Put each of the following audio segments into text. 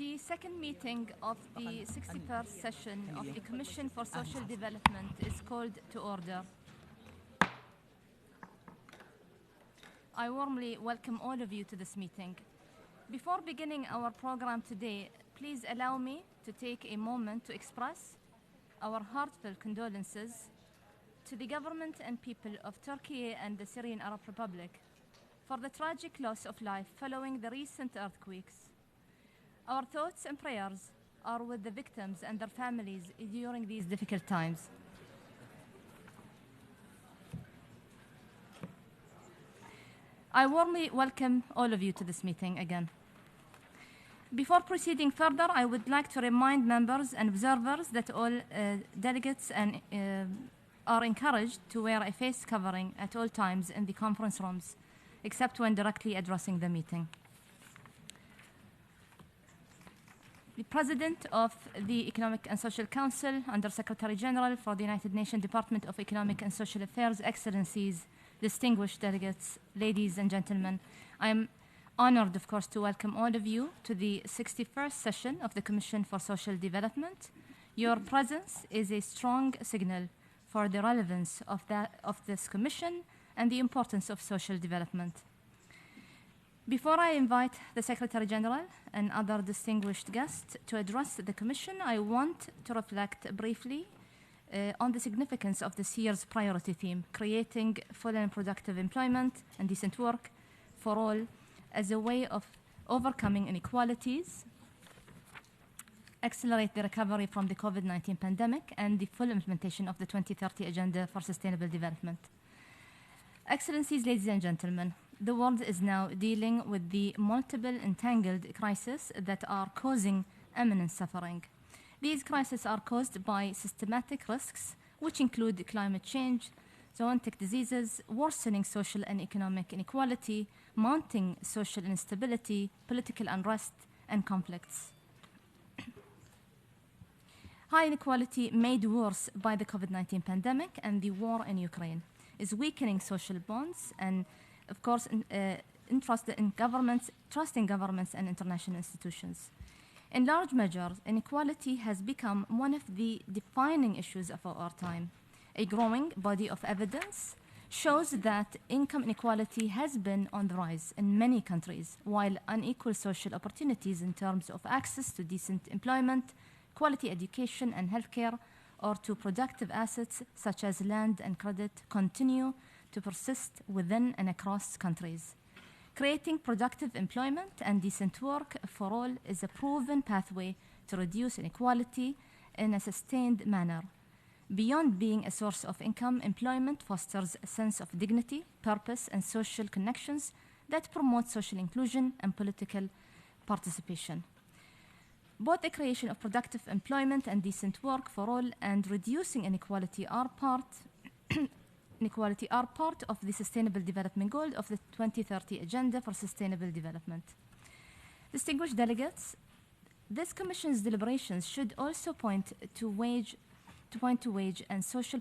The second meeting of the 61st session of the Commission for Social Development is called to order. I warmly welcome all of you to this meeting. Before beginning our program today, please allow me to take a moment to express our heartfelt condolences to the government and people of Turkey and the Syrian Arab Republic for the tragic loss of life following the recent earthquakes. Our thoughts and prayers are with the victims and their families during these difficult times. I warmly welcome all of you to this meeting again. Before proceeding further, I would like to remind members and observers that all delegates are encouraged to wear a face covering at all times in the conference rooms, except when directly addressing the meeting. The President of the Economic and Social Council, Under Secretary General for the United Nations Department of Economic and Social Affairs, Excellencies, distinguished delegates, ladies and gentlemen, I am honored, of course, to welcome all of you to the 61st session of the Commission for Social Development. Your presence is a strong signal for the relevance of this Commission and the importance of social development. Before I invite the Secretary General and other distinguished guests to address the Commission, I want to reflect briefly on the significance of this year's priority theme, creating full and productive employment and decent work for all as a way of overcoming inequalities, accelerate the recovery from the COVID-19 pandemic, and the full implementation of the 2030 Agenda for Sustainable Development. Excellencies, ladies and gentlemen, the world is now dealing with the multiple entangled crises that are causing immense suffering. These crises are caused by systematic risks, which include climate change, zoonotic diseases, worsening social and economic inequality, mounting social instability, political unrest, and conflicts. High inequality made worse by the COVID-19 pandemic and the war in Ukraine is weakening social bonds and, of course, trust in governments and international institutions. In large measure, inequality has become one of the defining issues of our time. A growing body of evidence shows that income inequality has been on the rise in many countries, while unequal social opportunities in terms of access to decent employment, quality education and healthcare, or to productive assets such as land and credit continue to persist within and across countries. Creating productive employment and decent work for all is a proven pathway to reduce inequality in a sustained manner. Beyond being a source of income, employment fosters a sense of dignity, purpose, and social connections that promote social inclusion and political participation. Both the creation of productive employment and decent work for all and reducing inequality are part of the Sustainable Development Goal of the 2030 Agenda for Sustainable Development. Distinguished delegates, this Commission's deliberations should also point to wage and social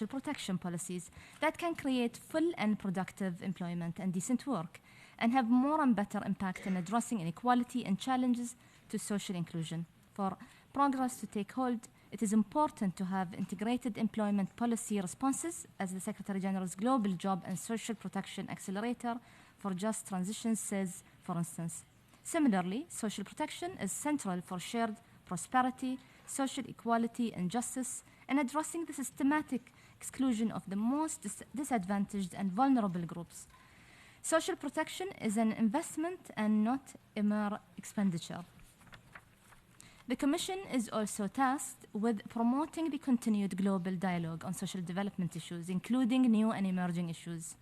protection policies that can create full and productive employment and decent work, and have more and better impact in addressing inequality and challenges to social inclusion. For progress to take hold, it is important to have integrated employment policy responses as the Secretary General's Global Job and Social Protection Accelerator for Just Transition says, for instance. Similarly, social protection is central for shared prosperity, social equality and justice, and addressing the systematic exclusion of the most disadvantaged and vulnerable groups. Social protection is an investment and not a mere expenditure. The Commission is also tasked with promoting the continued global dialogue on social development issues, including new and emerging issues.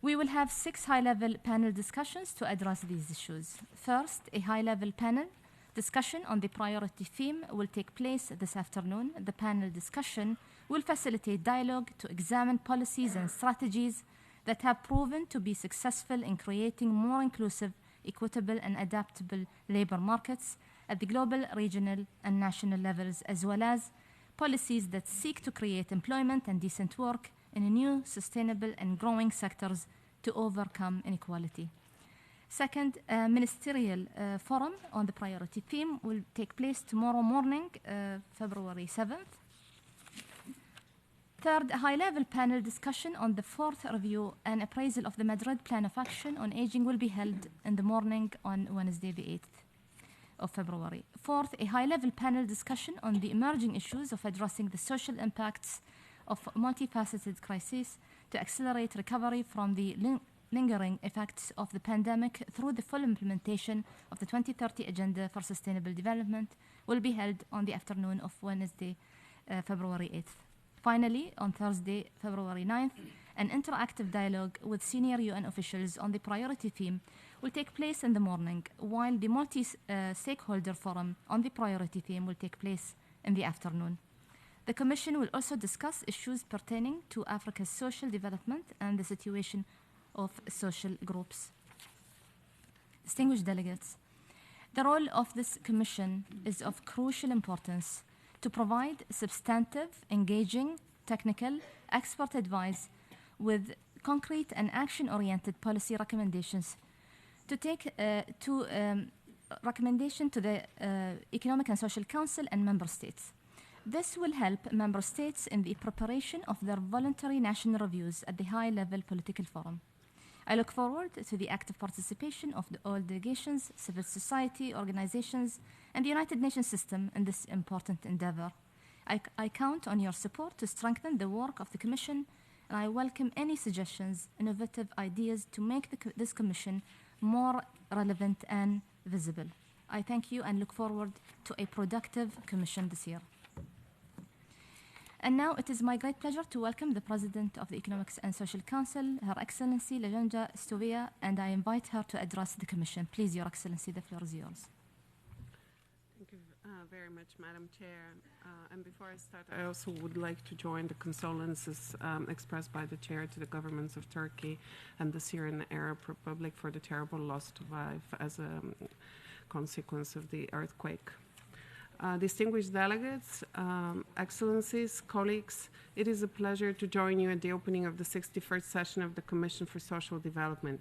We will have 6 high-level panel discussions to address these issues. First, a high-level panel discussion on the priority theme will take place this afternoon. The panel discussion will facilitate dialogue to examine policies and strategies that have proven to be successful in creating more inclusive, equitable, and adaptable labor markets at the global, regional, and national levels, as well as policies that seek to create employment and decent work in new, sustainable, and growing sectors to overcome inequality. Second, a ministerial forum on the priority theme will take place tomorrow morning, February 7th. Third, a high-level panel discussion on the fourth review and appraisal of the Madrid Plan of Action on Aging will be held in the morning on Wednesday, the 8th of February. Fourth, a high-level panel discussion on the emerging issues of addressing the social impacts of multifaceted crises to accelerate recovery from the lingering effects of the pandemic through the full implementation of the 2030 Agenda for Sustainable Development will be held on the afternoon of Wednesday, February 8th. Finally, on Thursday, February 9th, an interactive dialogue with senior UN officials on the priority theme will take place in the morning, while the multi-stakeholder forum on the priority theme will take place in the afternoon. The Commission will also discuss issues pertaining to Africa's social development and the situation of social groups. Distinguished delegates, the role of this Commission is of crucial importance to provide substantive, engaging, technical, expert advice with concrete and action-oriented policy recommendations to take recommendation to the Economic and Social Council and Member States. This will help Member States in the preparation of their voluntary national reviews at the high-level political forum. I look forward to the active participation of all delegations, civil society organizations, and the United Nations system in this important endeavor. I count on your support to strengthen the work of the Commission, and I welcome any suggestions, innovative ideas to make this Commission more relevant and visible. I thank you and look forward to a productive Commission this year. And now it is my great pleasure to welcome the President of the Economics and Social Council, Her Excellency Lejanja Stovia, and I invite her to address the Commission. Please, Your Excellency, the floor is yours. Thank you very much, Madam Chair. And before I start, I also would like to join the condolences expressed by the Chair to the governments of Turkey and the Syrian Arab Republic for the terrible loss of life as a consequence of the earthquake. Distinguished delegates, excellencies, colleagues, it is a pleasure to join you at the opening of the 61st session of the Commission for Social Development.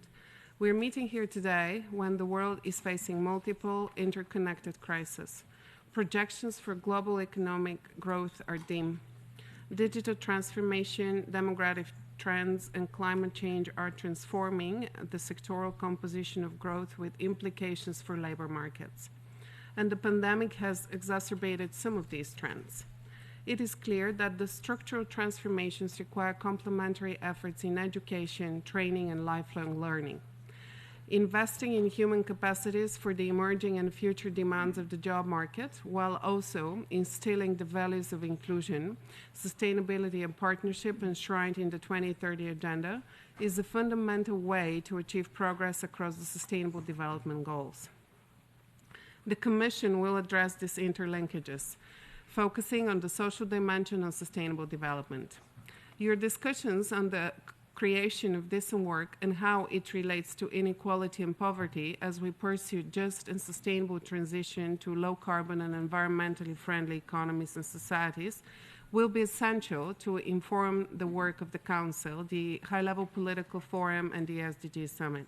We are meeting here today when the world is facing multiple interconnected crises. Projections for global economic growth are dim. Digital transformation, demographic trends, and climate change are transforming the sectoral composition of growth with implications for labor markets. And the pandemic has exacerbated some of these trends. It is clear that the structural transformations require complementary efforts in education, training, and lifelong learning. Investing in human capacities for the emerging and future demands of the job market, while also instilling the values of inclusion, sustainability, and partnership enshrined in the 2030 Agenda, is a fundamental way to achieve progress across the Sustainable Development Goals. The Commission will address these interlinkages, focusing on the social dimension of sustainable development. Your discussions on the creation of decent work and how it relates to inequality and poverty as we pursue just and sustainable transition to low-carbon and environmentally friendly economies and societies will be essential to inform the work of the Council, the High-Level Political Forum, and the SDG Summit.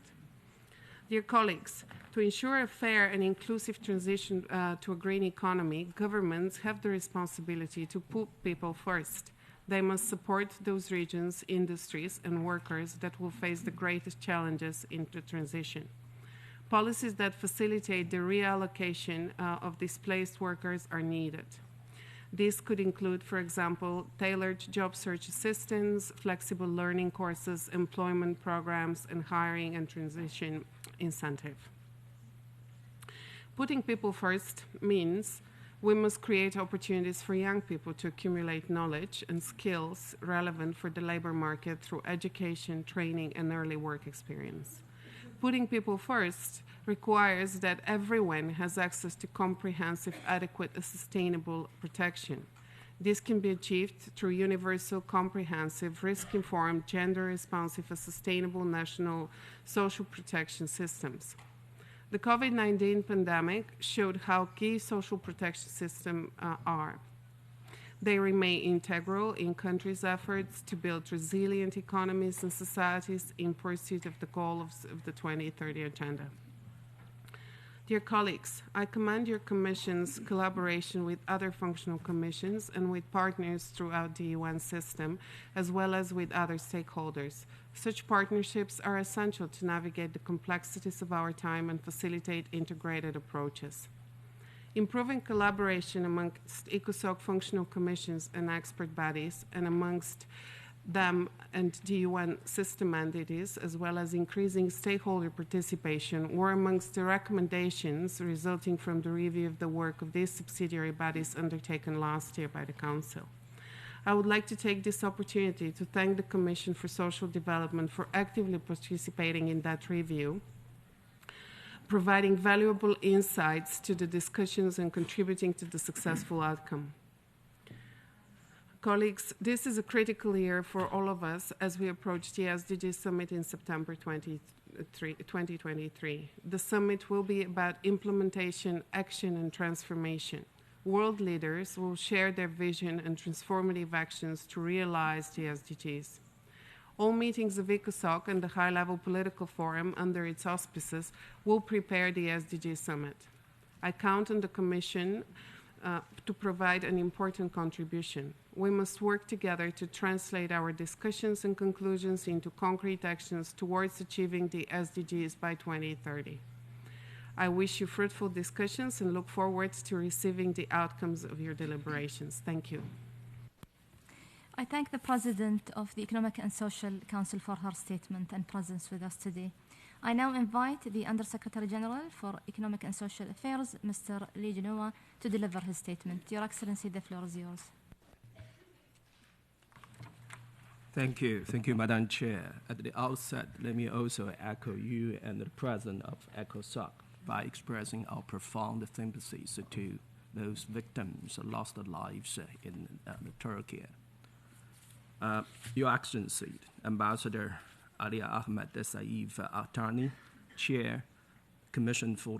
Dear colleagues, to ensure a fair and inclusive transition to a green economy, governments have the responsibility to put people first. They must support those regions, industries, and workers that will face the greatest challenges in the transition. Policies that facilitate the reallocation of displaced workers are needed. This could include, for example, tailored job search assistance, flexible learning courses, employment programs, and hiring and transition incentive. Putting people first means we must create opportunities for young people to accumulate knowledge and skills relevant for the labor market through education, training, and early work experience. Putting people first requires that everyone has access to comprehensive, adequate, and sustainable protection. This can be achieved through universal, comprehensive, risk-informed, gender-responsive, and sustainable national social protection systems. The COVID-19 pandemic showed how key social protection systems are. They remain integral in countries' efforts to build resilient economies and societies in pursuit of the goals of the 2030 Agenda. Dear colleagues, I commend your Commission's collaboration with other functional commissions and with partners throughout the UN system, as well as with other stakeholders. Such partnerships are essential to navigate the complexities of our time and facilitate integrated approaches. Improving collaboration amongst ECOSOC functional commissions and expert bodies, and amongst them and the UN system entities, as well as increasing stakeholder participation, were amongst the recommendations resulting from the review of the work of these subsidiary bodies undertaken last year by the Council. I would like to take this opportunity to thank the Commission for Social Development for actively participating in that review, providing valuable insights to the discussions and contributing to the successful outcome. Colleagues, this is a critical year for all of us as we approach the SDG Summit in September 2023. The summit will be about implementation, action, and transformation. World leaders will share their vision and transformative actions to realize the SDGs. All meetings of ECOSOC and the high-level political forum under its auspices will prepare the SDG Summit. I count on the Commission to provide an important contribution. We must work together to translate our discussions and conclusions into concrete actions towards achieving the SDGs by 2030. I wish you fruitful discussions and look forward to receiving the outcomes of your deliberations. Thank you. I thank the President of the Economic and Social Council for her statement and presence with us today. I now invite the Undersecretary General for Economic and Social Affairs, Mr. Lee Genoa, to deliver his statement. Your Excellency, the floor is yours. Thank you, Madam Chair. At the outset, let me also echo you and the President of ECOSOC by expressing our profound sympathies to those victims who lost their lives in Turkey. Your Excellency, Ambassador Ali Ahmed Saif Atani, Chair, Commission for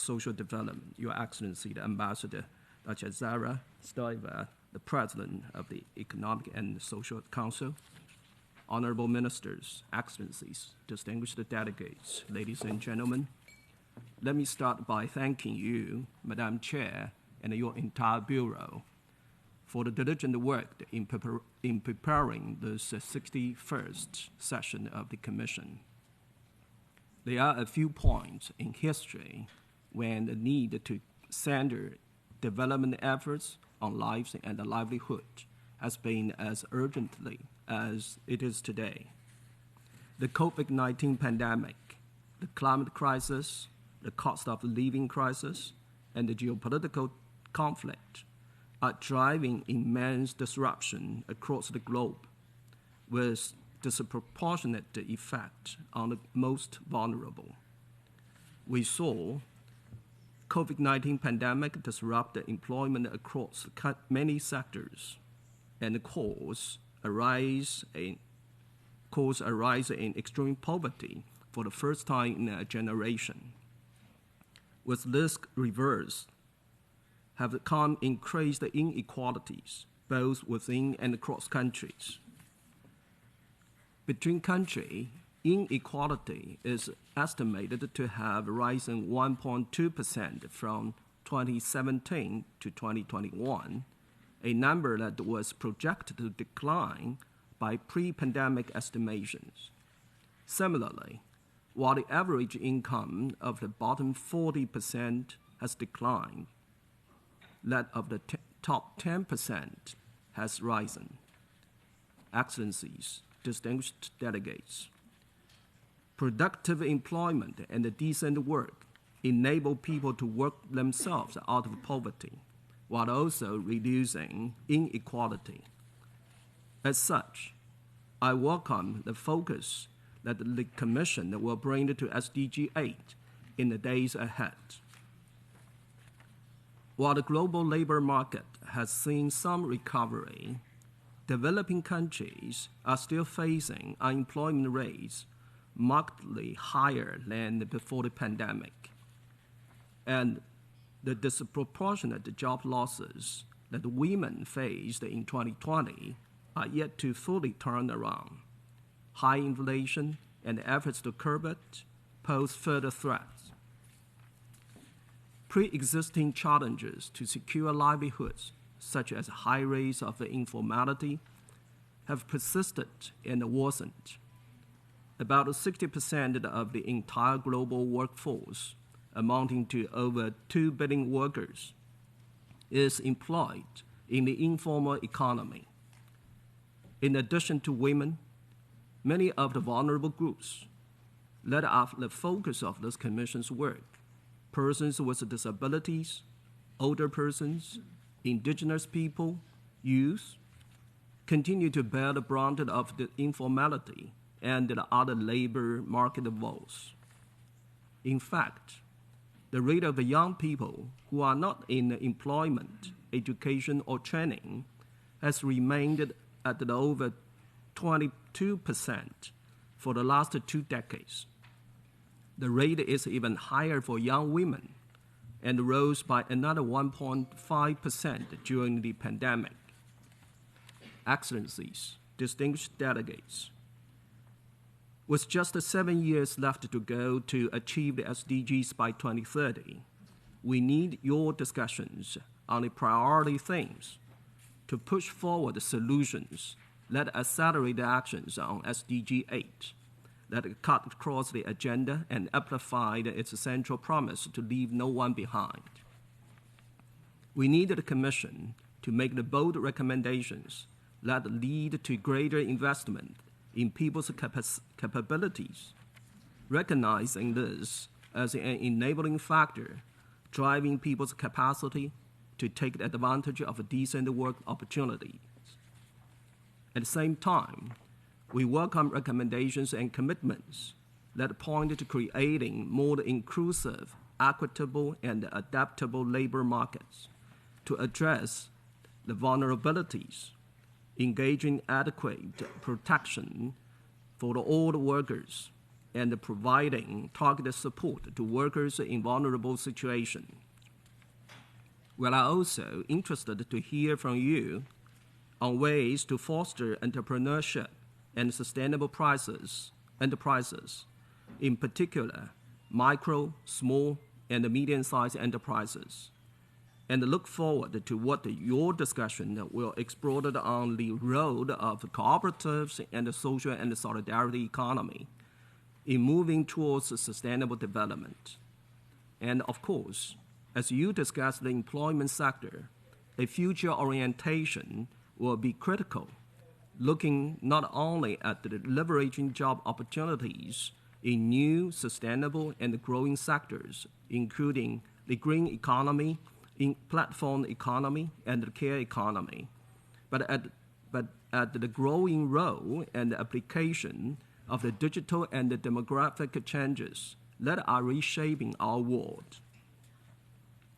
Social Development, Your Excellency, the Ambassador Dr. Zara Stoiber, the President of the Economic and Social Council, Honorable Ministers, Excellencies, distinguished delegates, ladies and gentlemen, let me start by thanking you, Madam Chair, and your entire Bureau for the diligent work in preparing this 61st session of the Commission. There are a few points in history when the need to center development efforts on lives and livelihood has been as urgently as it is today. The COVID-19 pandemic, the climate crisis, the cost of living crisis, and the geopolitical conflict are driving immense disruption across the globe with disproportionate effect on the most vulnerable. We saw COVID-19 pandemic disrupt the employment across many sectors and cause a rise in extreme poverty for the first time in a generation. With this reverse, have come increased inequalities, both within and across countries. Between countries, inequality is estimated to have risen 1.2% from 2017 to 2021, a number that was projected to decline by pre-pandemic estimations. Similarly, while the average income of the bottom 40% has declined, that of the top 10% has risen. Excellencies, distinguished delegates, productive employment and decent work enable people to work themselves out of poverty, while also reducing inequality. As such, I welcome the focus that the Commission will bring to SDG 8 in the days ahead. While the global labor market has seen some recovery, developing countries are still facing unemployment rates markedly higher than before the pandemic, and the disproportionate job losses that women faced in 2020 are yet to fully turn around. High inflation and efforts to curb it pose further threats. Pre-existing challenges to secure livelihoods, such as high rates of informality, have persisted and worsened. About 60% of the entire global workforce, amounting to over 2 billion workers, is employed in the informal economy. In addition to women, many of the vulnerable groups that are the focus of this Commission's work, persons with disabilities, older persons, indigenous people, youth, continue to bear the brunt of the informality and the other labor market woes. In fact, the rate of the young people who are not in employment, education, or training has remained at over 22% for the last 2 decades. The rate is even higher for young women and rose by another 1.5% during the pandemic. Excellencies, distinguished delegates, with just 7 years left to go to achieve the SDGs by 2030, we need your discussions on the priority themes to push forward solutions that accelerate the actions on SDG 8, that cut across the agenda and amplified its central promise to leave no one behind. We need the Commission to make the bold recommendations that lead to greater investment in people's capabilities, recognizing this as an enabling factor driving people's capacity to take advantage of decent work opportunities. At the same time, we welcome recommendations and commitments that point to creating more inclusive, equitable, and adaptable labor markets to address the vulnerabilities, engaging adequate protection for all workers, and providing targeted support to workers in vulnerable situations. We are also interested to hear from you on ways to foster entrepreneurship and sustainable enterprises, in particular micro, small, and medium-sized enterprises, and look forward to what your discussion will explore on the role of cooperatives and the social and solidarity economy in moving towards sustainable development. And of course, as you discuss the employment sector, a future orientation will be critical, looking not only at the leveraging job opportunities in new, sustainable, and growing sectors, including the green economy, in platform economy, and the care economy, but at the growing role and application of the digital and the demographic changes that are reshaping our world.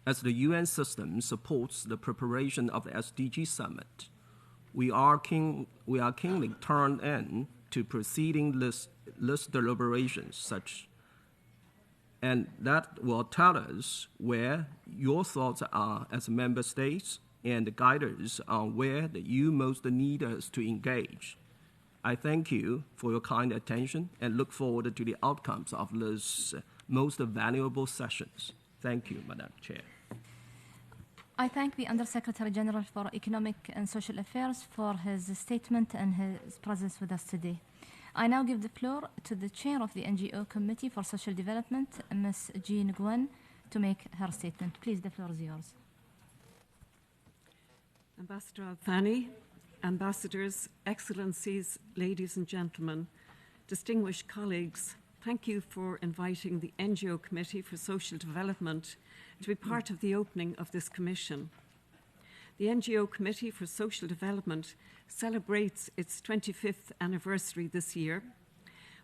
As the UN system supports the preparation of the SDG Summit, we are keenly turned in to preceding list deliberations and that will tell us where your thoughts are as member states and guide us on where you most need us to engage. I thank you for your kind attention and look forward to the outcomes of these most valuable sessions. Thank you, Madam Chair. I thank the Undersecretary General for Economic and Social Affairs for his statement and his presence with us today. I now give the floor to the Chair of the NGO Committee for Social Development, Ms. Jean Nguyen, to make her statement. Please, the floor is yours. Ambassador Al-Thani, Ambassadors, Excellencies, ladies and gentlemen, distinguished colleagues, thank you for inviting the NGO Committee for Social Development to be part of the opening of this commission. The NGO Committee for Social Development celebrates its 25th anniversary this year.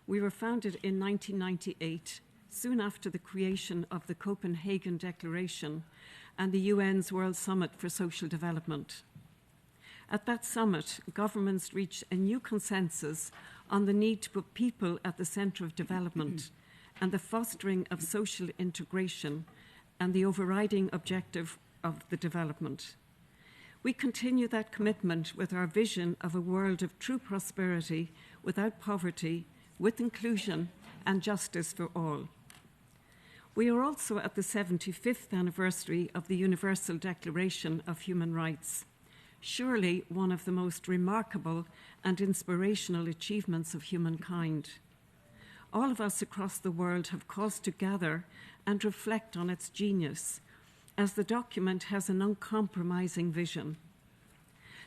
We were founded in 1998, soon after the creation of the Copenhagen Declaration and the UN's World Summit for Social Development. At that summit, governments reached a new consensus on the need to put people at the center of development and the fostering of social integration and the overriding objective of the development. We continue that commitment with our vision of a world of true prosperity without poverty, with inclusion and justice for all. We are also at the 75th anniversary of the Universal Declaration of Human Rights, surely one of the most remarkable and inspirational achievements of humankind. All of us across the world have cause to gather and reflect on its genius, as the document has an uncompromising vision.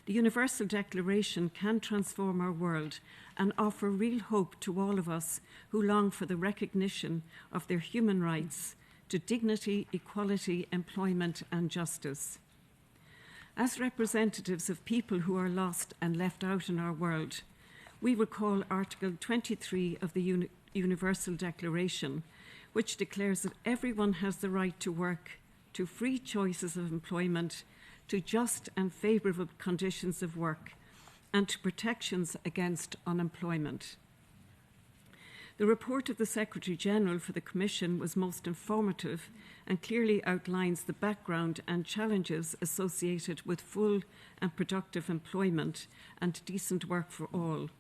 The Universal Declaration can transform our world and offer real hope to all of us who long for the recognition of their human rights to dignity, equality, employment, and justice. As representatives of people who are lost and left out in our world, we recall Article 23 of the Universal Declaration, which declares that everyone has the right to work, to free choices of employment, to just and favourable conditions of work, and to protections against unemployment. The report of the Secretary-General for the Commission was most informative and clearly outlines the background and challenges associated with full and productive employment and decent work for all.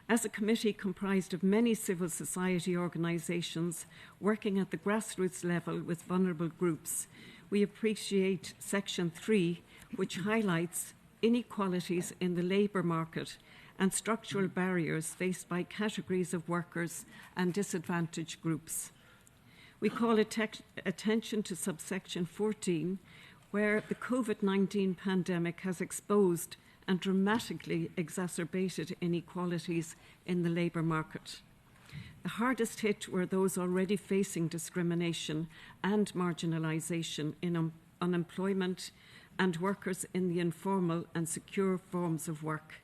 As a committee comprised of many civil society organisations working at the grassroots level with vulnerable groups, we appreciate Section 3, which highlights inequalities in the labour market and structural barriers faced by categories of workers and disadvantaged groups. We call attention to subsection 14, where the COVID-19 pandemic has exposed and dramatically exacerbated inequalities in the labour market. The hardest hit were those already facing discrimination and marginalisation in unemployment and workers in the informal and secure forms of work,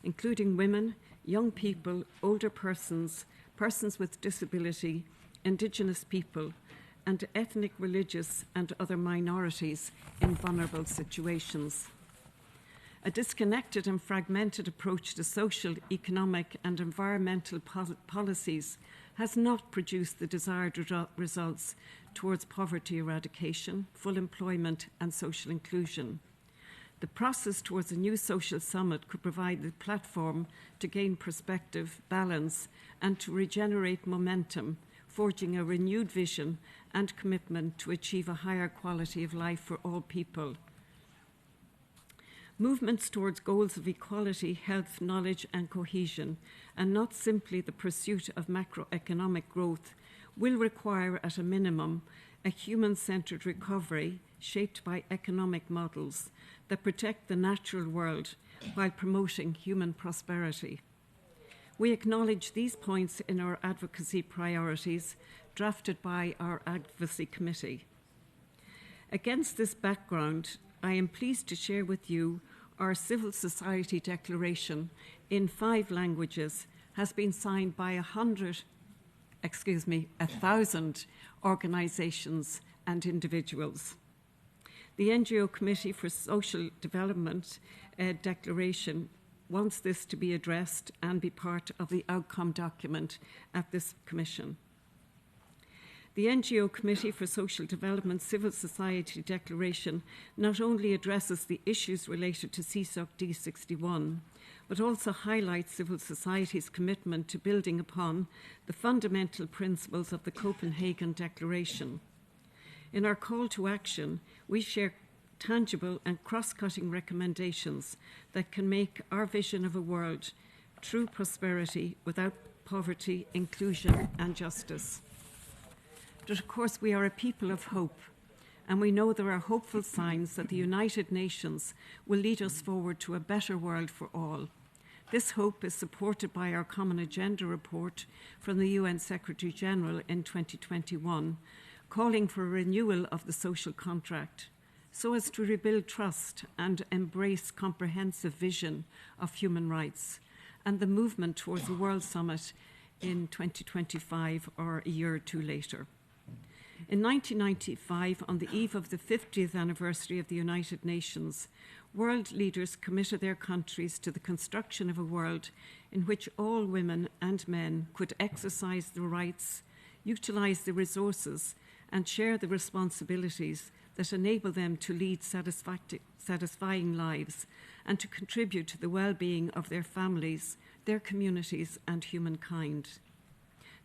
including women, young people, older persons, persons with disability, Indigenous people, and ethnic, religious and other minorities in vulnerable situations. A disconnected and fragmented approach to social, economic and environmental policies has not produced the desired results towards poverty eradication, full employment and social inclusion. The process towards a new social summit could provide the platform to gain perspective, balance and to regenerate momentum, forging a renewed vision and commitment to achieve a higher quality of life for all people. Movements towards goals of equality, health, knowledge and cohesion, and not simply the pursuit of macroeconomic growth, will require at a minimum a human-centred recovery shaped by economic models that protect the natural world while promoting human prosperity. We acknowledge these points in our advocacy priorities drafted by our Advocacy Committee. Against this background, I am pleased to share with you our civil society declaration in 5 languages has been signed by 1,000 organisations and individuals. The NGO Committee for Social Development declaration wants this to be addressed and be part of the outcome document at this Commission. The NGO Committee for Social Development Civil Society Declaration not only addresses the issues related to CSocD61, but also highlights civil society's commitment to building upon the fundamental principles of the Copenhagen Declaration. In our call to action, we share tangible and cross-cutting recommendations that can make our vision of a world true prosperity without poverty, inclusion and justice. But of course, we are a people of hope, and we know there are hopeful signs that the United Nations will lead us forward to a better world for all. This hope is supported by our Common Agenda report from the UN Secretary-General in 2021, calling for a renewal of the social contract, so as to rebuild trust and embrace comprehensive vision of human rights, and the movement towards a World Summit in 2025 or a year or two later. In 1995, on the eve of the 50th anniversary of the United Nations, world leaders committed their countries to the construction of a world in which all women and men could exercise their rights, utilise the resources, and share the responsibilities that enable them to lead satisfying lives and to contribute to the well-being of their families, their communities, and humankind.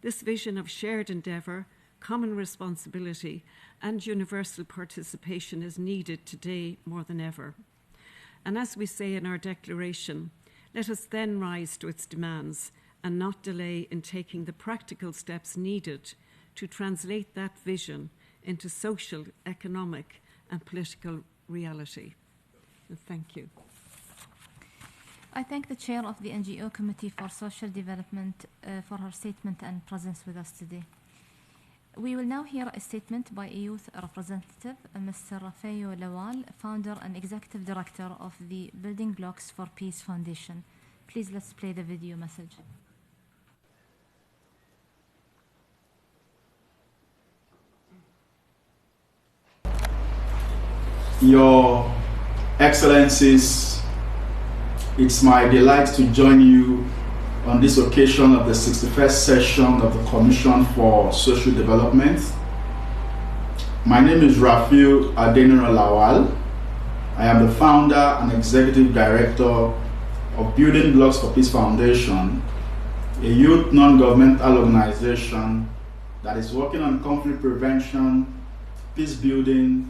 This vision of shared endeavour, common responsibility, and universal participation is needed today more than ever. And as we say in our declaration, let us then rise to its demands and not delay in taking the practical steps needed to translate that vision into social, economic, and political reality. And thank you. I thank the chair of the NGO Committee for Social Development for her statement and presence with us today. We will now hear a statement by a youth representative, Mr. Rafael Lawal, founder and executive director of the Building Blocks for Peace Foundation. Please let's play the video message. Your Excellencies, it's my delight to join you on this occasion of the 61st session of the Commission for Social Development. My name is Rafael Lawal. I am the founder and executive director of Building Blocks for Peace Foundation, a youth non-governmental organization that is working on conflict prevention, peace building,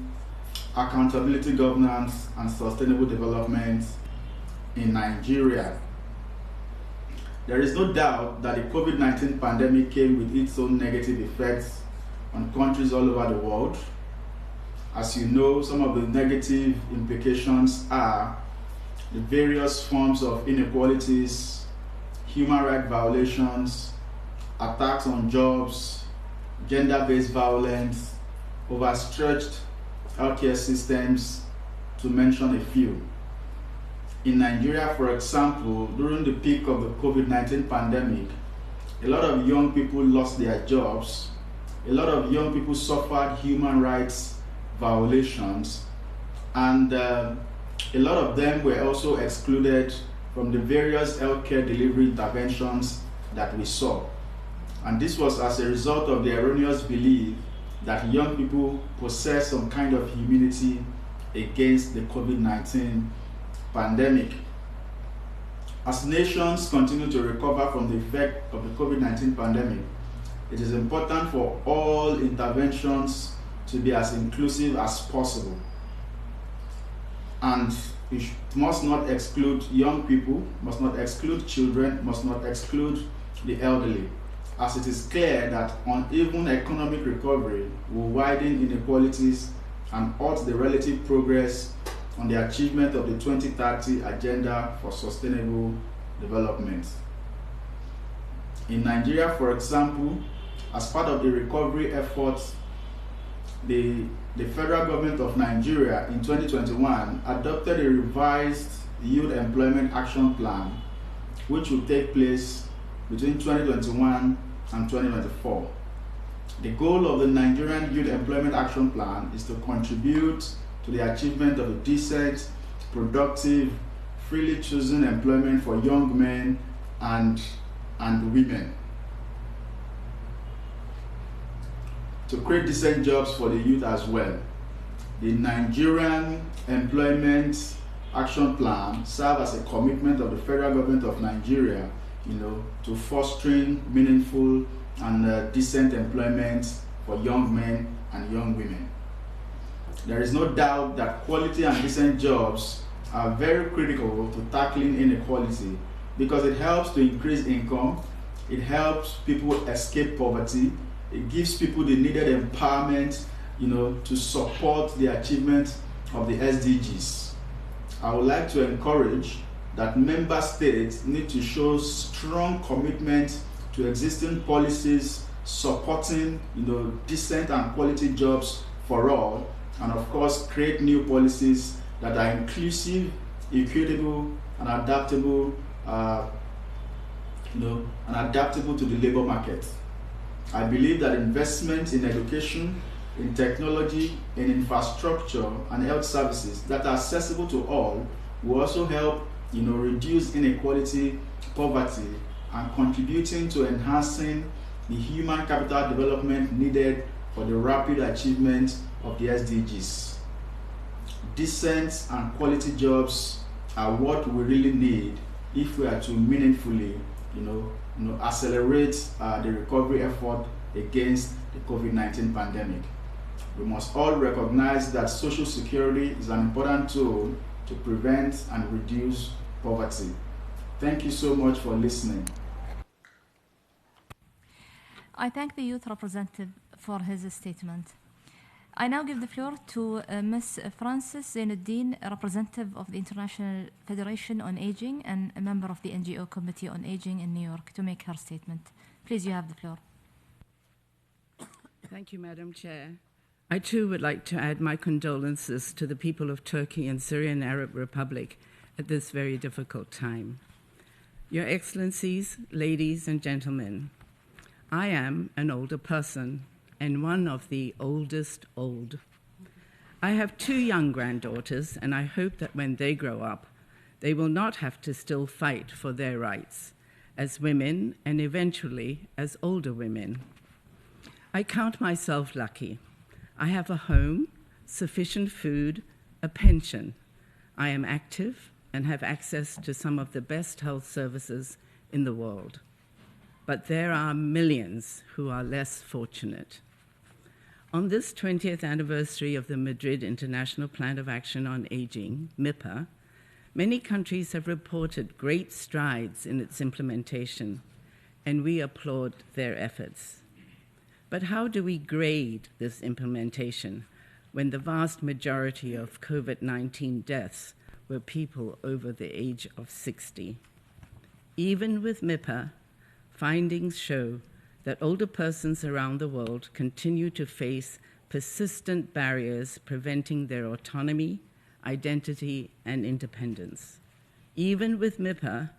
accountability governance, and sustainable development in Nigeria. There is no doubt that the COVID-19 pandemic came with its own negative effects on countries all over the world. As you know, some of the negative implications are the various forms of inequalities, human rights violations, attacks on jobs, gender-based violence, overstretched healthcare systems, to mention a few. In Nigeria, for example, during the peak of the COVID-19 pandemic, a lot of young people lost their jobs. A lot of young people suffered human rights violations, and a lot of them were also excluded from the various healthcare delivery interventions that we saw. And this was as a result of the erroneous belief that young people possess some kind of immunity against the COVID-19 pandemic. As nations continue to recover from the effect of the COVID-19 pandemic, it is important for all interventions to be as inclusive as possible. And it must not exclude young people, must not exclude children, must not exclude the elderly, as it is clear that uneven economic recovery will widen inequalities and halt the relative progress on the achievement of the 2030 Agenda for Sustainable Development. In Nigeria, for example, as part of the recovery efforts, the federal government of Nigeria in 2021 adopted a revised Youth Employment Action Plan, which will take place between 2021 and 2024. The goal of the Nigerian Youth Employment Action Plan is to contribute to the achievement of a decent, productive, freely chosen employment for young men and women. To create decent jobs for the youth as well. The Nigerian Employment Action Plan serves as a commitment of the federal government of Nigeria, to fostering meaningful and decent employment for young men and young women. There is no doubt that quality and decent jobs are very critical to tackling inequality, because it helps to increase income, it helps people escape poverty, it gives people the needed empowerment, to support the achievement of the SDGs. I would like to encourage that member states need to show strong commitment to existing policies supporting, decent and quality jobs for all, and of course create new policies that are inclusive, equitable, and adaptable, to the labor market. I believe that investment in education, in technology, in infrastructure, and health services that are accessible to all will also help, reduce inequality, poverty, and contributing to enhancing the human capital development needed for the rapid achievement of the SDGs. Decent and quality jobs are what we really need if we are to meaningfully, accelerate the recovery effort against the COVID-19 pandemic. We must all recognize that social security is an important tool to prevent and reduce poverty. Thank you so much for listening. I thank the youth representative for his statement. I now give the floor to Ms. Frances Zainuddin, representative of the International Federation on Aging and a member of the NGO Committee on Aging in New York, to make her statement. Please, you have the floor. Thank you, Madam Chair. I too would like to add my condolences to the people of Turkey and Syrian Arab Republic at this very difficult time. Your Excellencies, ladies and gentlemen, I am an older person and one of the oldest old. I have 2 young granddaughters, and I hope that when they grow up, they will not have to still fight for their rights as women and eventually as older women. I count myself lucky. I have a home, sufficient food, a pension. I am active and have access to some of the best health services in the world. But there are millions who are less fortunate. On this 20th anniversary of the Madrid International Plan of Action on Aging, MIPA, many countries have reported great strides in its implementation, and we applaud their efforts. But how do we grade this implementation when the vast majority of COVID-19 deaths were people over the age of 60? Even with MIPA, findings show that older persons around the world continue to face persistent barriers preventing their autonomy, identity, and independence. Even with MIPA,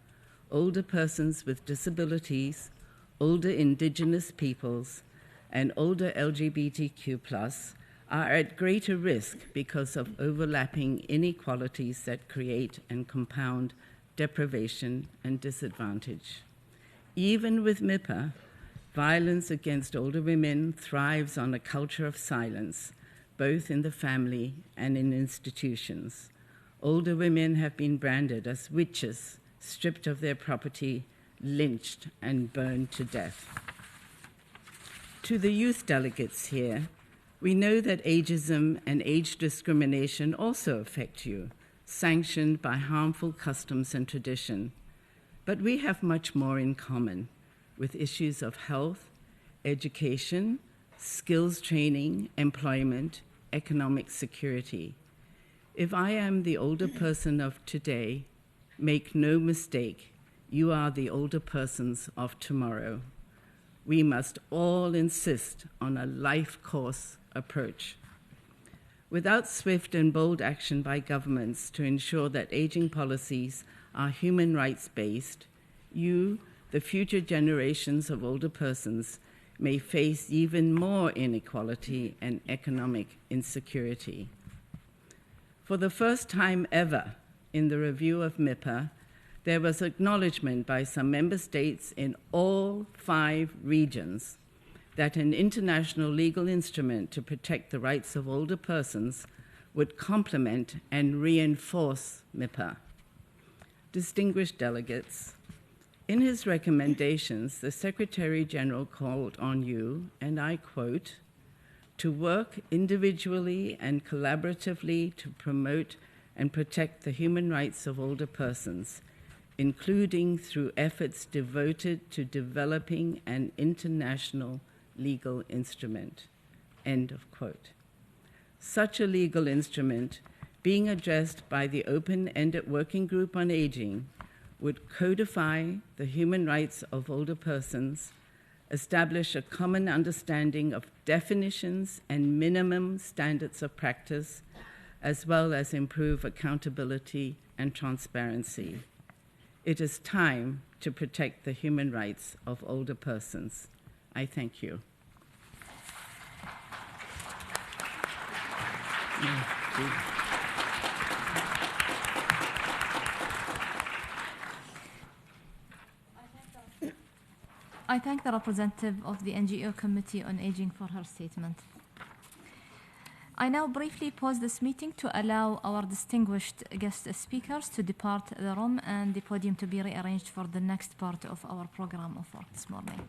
older persons with disabilities, older indigenous peoples, and older LGBTQ+ are at greater risk because of overlapping inequalities that create and compound deprivation and disadvantage. Even with MIPA, violence against older women thrives on a culture of silence, both in the family and in institutions. Older women have been branded as witches, stripped of their property, lynched, and burned to death. To the youth delegates here, we know that ageism and age discrimination also affect you, sanctioned by harmful customs and tradition. But we have much more in common with issues of health, education, skills training, employment, economic security. If I am the older person of today, make no mistake, you are the older persons of tomorrow. We must all insist on a life course approach. Without swift and bold action by governments to ensure that aging policies are human rights-based, you, the future generations of older persons, may face even more inequality and economic insecurity. For the first time ever in the review of MIPA, there was acknowledgement by some member states in all 5 regions that an international legal instrument to protect the rights of older persons would complement and reinforce MIPA. Distinguished delegates, in his recommendations, the Secretary General called on you, and I quote, to work individually and collaboratively to promote and protect the human rights of older persons, including through efforts devoted to developing an international legal instrument, end of quote. Such a legal instrument, being addressed by the open-ended Working Group on Aging, would codify the human rights of older persons, establish a common understanding of definitions and minimum standards of practice, as well as improve accountability and transparency. It is time to protect the human rights of older persons. I thank you. I thank the representative of the NGO Committee on Aging for her statement. I now briefly pause this meeting to allow our distinguished guest speakers to depart the room and the podium to be rearranged for the next part of our program of work this morning.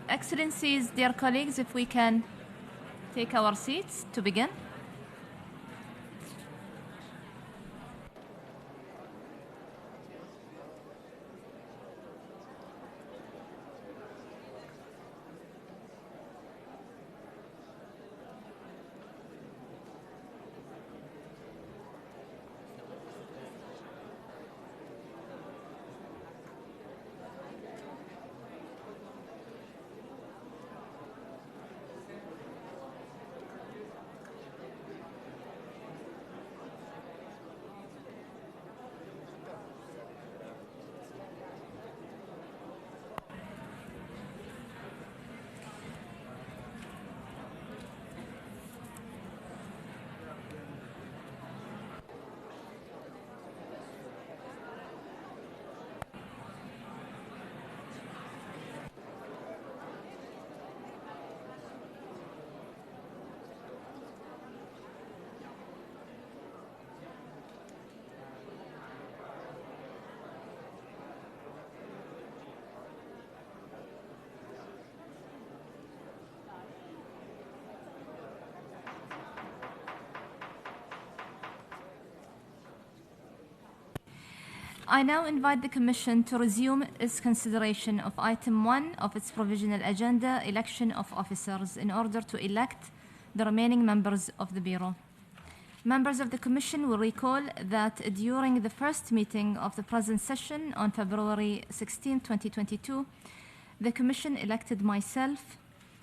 Excellencies, dear colleagues, if we can take our seats to begin. I now invite the Commission to resume its consideration of item 1 of its provisional agenda, election of officers, in order to elect the remaining members of the Bureau. Members of the Commission will recall that during the first meeting of the present session on February 16, 2022, the Commission elected myself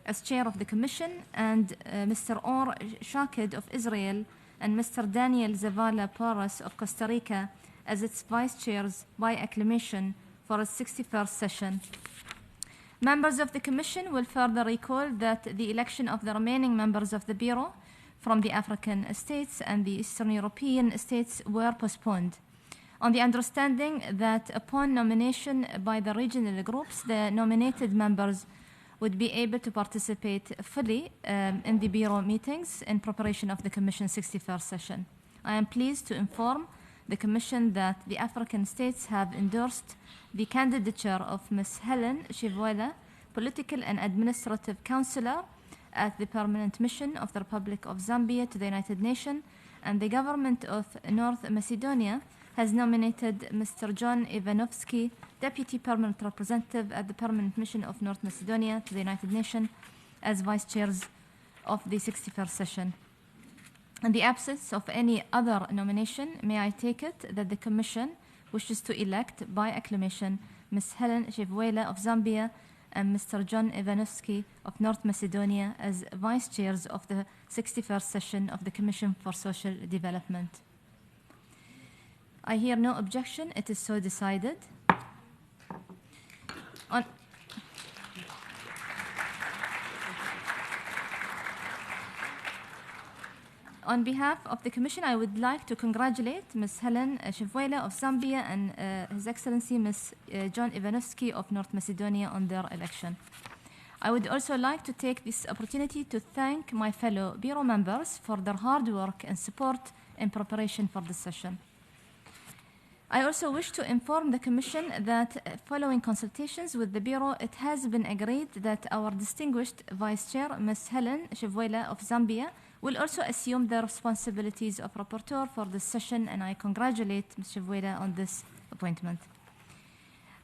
as chair of the Commission and Mr. Or Shakid of Israel and Mr. Daniel Zavala Porras of Costa Rica as its vice chairs by acclamation for its 61st session. Members of the Commission will further recall that the election of the remaining members of the Bureau from the African states and the Eastern European states were postponed, on the understanding that upon nomination by the regional groups, the nominated members would be able to participate fully in the Bureau meetings in preparation of the Commission's 61st session. I am pleased to inform the Commission that the African states have endorsed the candidature of Ms. Helen Chivuela, Political and Administrative Counselor at the Permanent Mission of the Republic of Zambia to the United Nations, and the government of North Macedonia has nominated Mr. John Ivanovsky, Deputy Permanent Representative at the Permanent Mission of North Macedonia to the United Nations, as vice chairs of the 61st session. In the absence of any other nomination, may I take it that the Commission wishes to elect by acclamation Ms. Helen Chivuela of Zambia and Mr. John Ivanovsky of North Macedonia as vice chairs of the 61st session of the Commission for Social Development. I hear no objection. It is so decided. On behalf of the Commission, I would like to congratulate Ms. Helen Chivuela of Zambia and His Excellency Ms. John Ivanovsky of North Macedonia on their election. I would also like to take this opportunity to thank my fellow Bureau members for their hard work and support in preparation for this session. I also wish to inform the Commission that following consultations with the Bureau, it has been agreed that our distinguished Vice Chair, Ms. Helen Chivuela of Zambia, will also assume the responsibilities of rapporteur for this session, and I congratulate Ms. Chivuela on this appointment.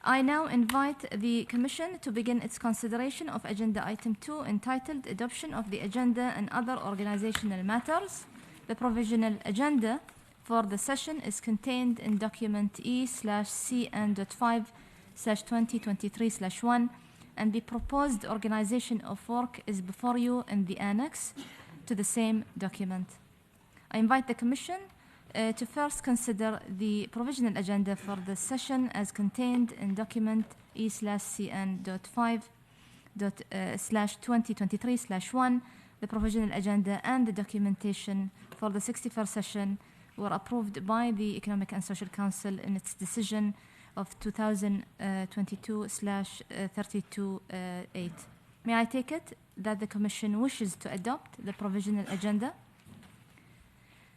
I now invite the Commission to begin its consideration of Agenda Item 2, entitled Adoption of the Agenda and Other Organizational Matters. The provisional agenda for the session is contained in document E/CN.5/2023/1, and the proposed organization of work is before you in the annex to the same document. I invite the Commission to first consider the provisional agenda for the session as contained in document E/CN.5/2023/1. The provisional agenda and the documentation for the 61st session were approved by the Economic and Social Council in its decision of 2022/32/8. May I take it that the Commission wishes to adopt the provisional agenda?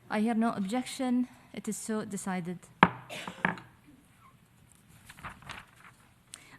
I hear no objection. It is so decided.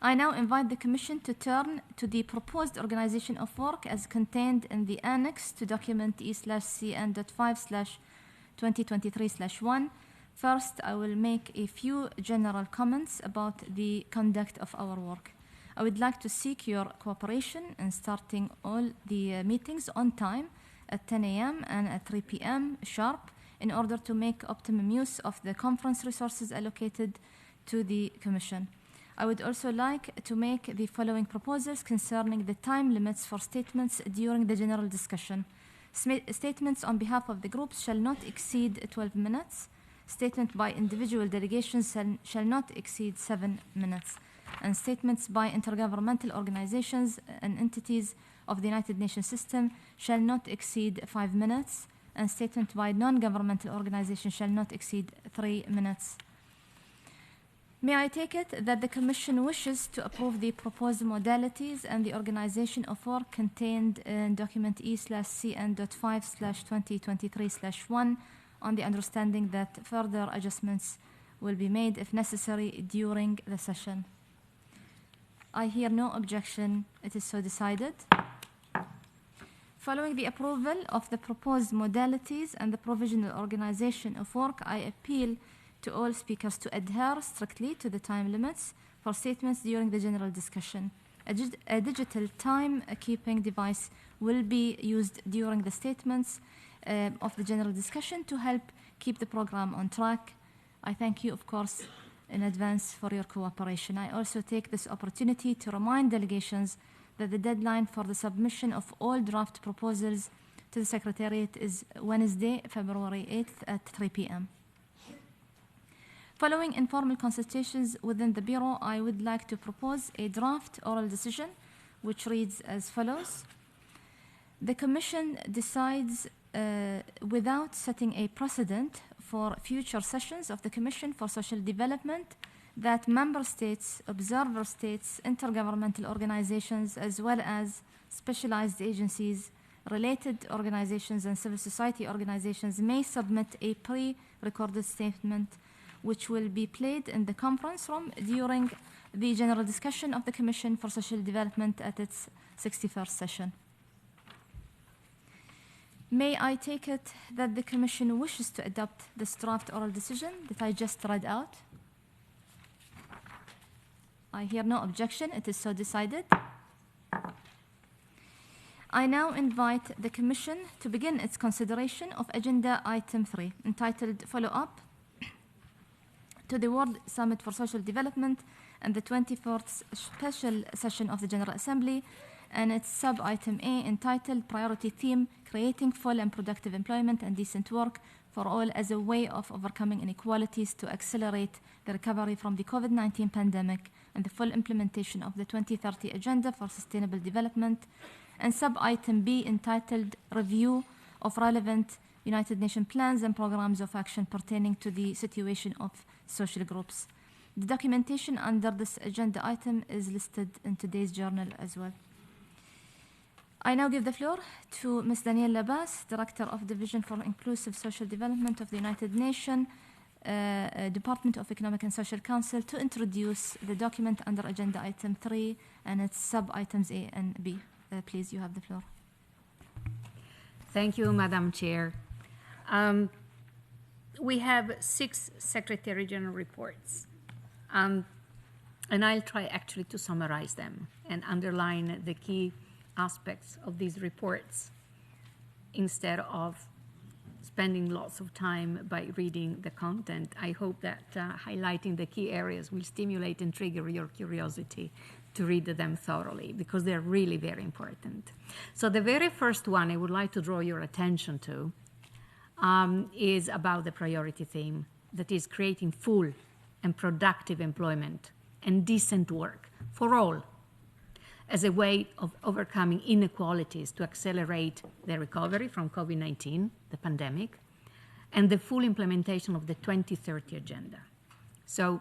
I now invite the Commission to turn to the proposed organization of work as contained in the annex to document E/CN.5/2023/1. First, I will make a few general comments about the conduct of our work. I would like to seek your cooperation in starting all the meetings on time at 10 a.m. and at 3 p.m. sharp in order to make optimum use of the conference resources allocated to the Commission. I would also like to make the following proposals concerning the time limits for statements during the general discussion. Statements on behalf of the groups shall not exceed 12 minutes. Statement by individual delegations shall not exceed 7 minutes. And statements by intergovernmental organizations and entities of the United Nations system shall not exceed 5 minutes. And statement by non-governmental organizations shall not exceed 3 minutes. May I take it that the Commission wishes to approve the proposed modalities and the organization of work contained in document E/CN.5/2023/1 on the understanding that further adjustments will be made if necessary during the session? I hear no objection. It is so decided. Following the approval of the proposed modalities and the provisional organization of work, I appeal to all speakers to adhere strictly to the time limits for statements during the general discussion. A digital time-keeping device will be used during the statements of the general discussion to help keep the program on track. I thank you, of course, in advance for your cooperation. I also take this opportunity to remind delegations that the deadline for the submission of all draft proposals to the Secretariat is Wednesday, February 8th at 3 p.m. Following informal consultations within the Bureau, I would like to propose a draft oral decision which reads as follows. The Commission decides without setting a precedent for future sessions of the Commission for Social Development that member states, observer states, intergovernmental organizations, as well as specialized agencies, related organizations, and civil society organizations may submit a pre-recorded statement which will be played in the conference room during the general discussion of the Commission for Social Development at its 61st session. May I take it that the Commission wishes to adopt this draft oral decision that I just read out? I hear no objection. It is so decided. I now invite the Commission to begin its consideration of Agenda Item 3, entitled Follow-up to the World Summit for Social Development and the 24th Special Session of the General Assembly, and its sub-item A, entitled Priority Theme, Creating Full and Productive Employment and Decent Work for All as a Way of Overcoming Inequalities to Accelerate the Recovery from the COVID-19 Pandemic and the Full Implementation of the 2030 Agenda for Sustainable Development, and sub-item B, entitled Review of Relevant United Nations Plans and Programs of Action Pertaining to the Situation of Social Groups. The documentation under this agenda item is listed in today's journal as well. I now give the floor to Ms. Danielle Labas, Director of Division for Inclusive Social Development of the United Nations, Department of Economic and Social Council, to introduce the document under Agenda Item 3 and its sub-items A and B. Please, you have the floor. Thank you, Madam Chair. We have 6 Secretary General reports, and I'll try actually to summarize them and underline the key aspects of these reports instead of spending lots of time by reading the content. I hope that highlighting the key areas will stimulate and trigger your curiosity to read them thoroughly, because they're really very important. So the very first one I would like to draw your attention to is about the priority theme, that is creating full and productive employment and decent work for all as a way of overcoming inequalities to accelerate the recovery from COVID-19, the pandemic, and the full implementation of the 2030 Agenda. So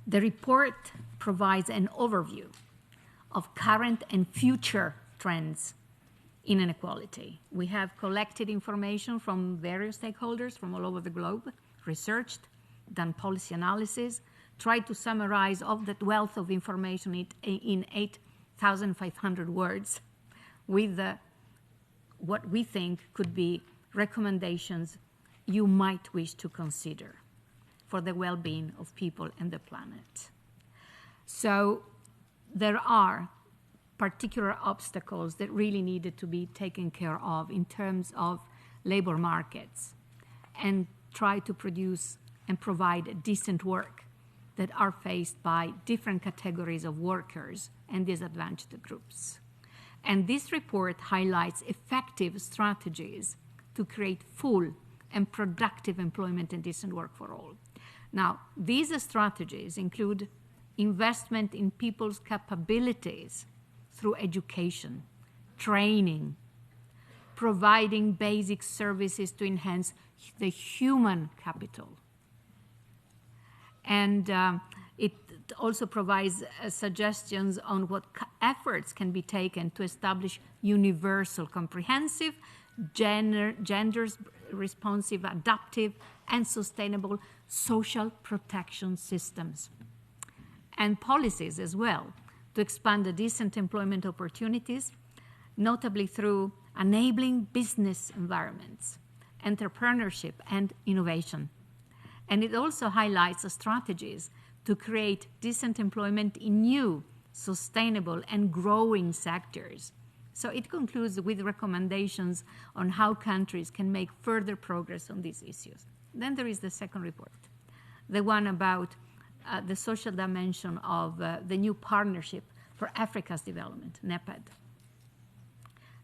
the report provides an overview of current and future trends in inequality. We have collected information from various stakeholders from all over the globe, researched, done policy analysis, tried to summarize all that wealth of information in 8,500 words with what we think could be recommendations you might wish to consider for the well-being of people and the planet. So there are particular obstacles that really needed to be taken care of in terms of labor markets and try to produce and provide decent work that are faced by different categories of workers and disadvantaged groups. And this report highlights effective strategies to create full and productive employment and decent work for all. Now, these strategies include investment in people's capabilities through education, training, providing basic services to enhance the human capital. And it also provides suggestions on what efforts can be taken to establish universal, comprehensive, genders responsive, adaptive, and sustainable social protection systems. And policies as well to expand the decent employment opportunities, notably through enabling business environments, entrepreneurship, and innovation, And it also highlights the strategies to create decent employment in new, sustainable, and growing sectors. So it concludes with recommendations on how countries can make further progress on these issues. Then there is the second report, the one about the social dimension of the new Partnership for Africa's Development, NEPAD.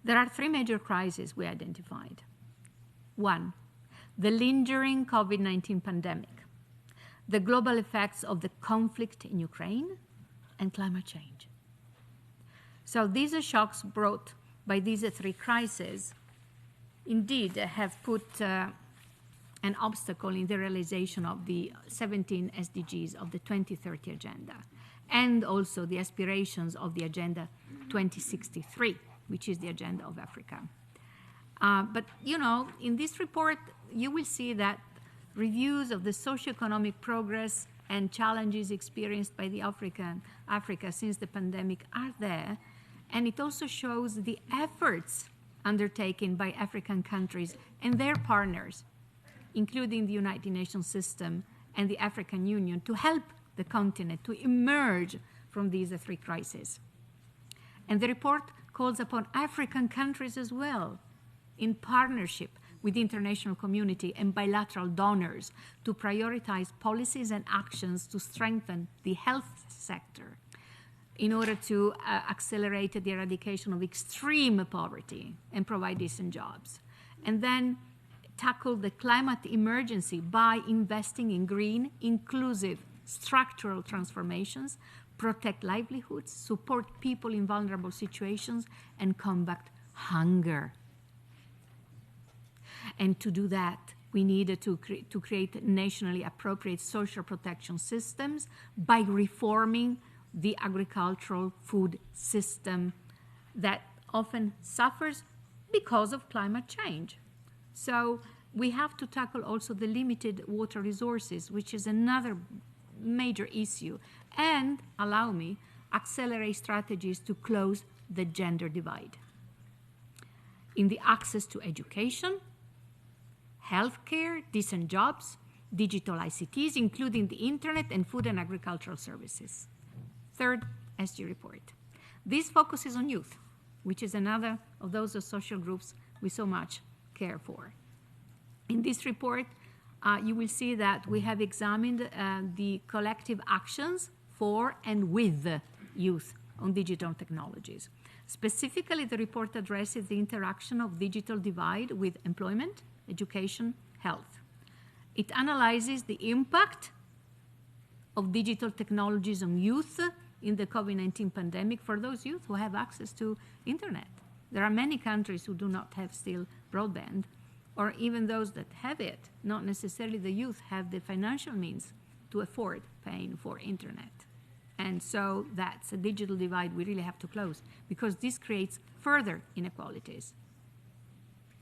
There are three major crises we identified. One, the lingering COVID-19 pandemic, the global effects of the conflict in Ukraine, and climate change. So these shocks brought by these three crises indeed have put an obstacle in the realization of the 17 SDGs of the 2030 Agenda, and also the aspirations of the Agenda 2063, which is the Agenda of Africa. But, you know, in this report, you will see that reviews of the socioeconomic progress and challenges experienced by the Africa since the pandemic are there, and it also shows the efforts undertaken by African countries and their partners, including the United Nations system and the African Union, to help the continent to emerge from these three crises. And the report calls upon African countries as well, in partnership with the international community and bilateral donors, to prioritize policies and actions to strengthen the health sector in order to accelerate the eradication of extreme poverty and provide decent jobs. And then tackle the climate emergency by investing in green, inclusive, structural transformations, protect livelihoods, support people in vulnerable situations, and combat hunger. And to do that, we needed to create nationally appropriate social protection systems by reforming the agricultural food system that often suffers because of climate change. So we have to tackle also the limited water resources, which is another major issue, and, allow me, accelerate strategies to close the gender divide in the access to education, healthcare, decent jobs, digital ICTs, including the internet, and food and agricultural services. Third SG report. This focuses on youth, which is another of those social groups we so much care for. In this report, you will see that we have examined the collective actions for and with youth on digital technologies. Specifically, the report addresses the interaction of digital divide with employment, education, health. It analyzes the impact of digital technologies on youth in the COVID-19 pandemic for those youth who have access to internet. There are many countries who do not have still broadband, or even those that have it, not necessarily the youth have the financial means to afford paying for internet. And so that's a digital divide we really have to close, because this creates further inequalities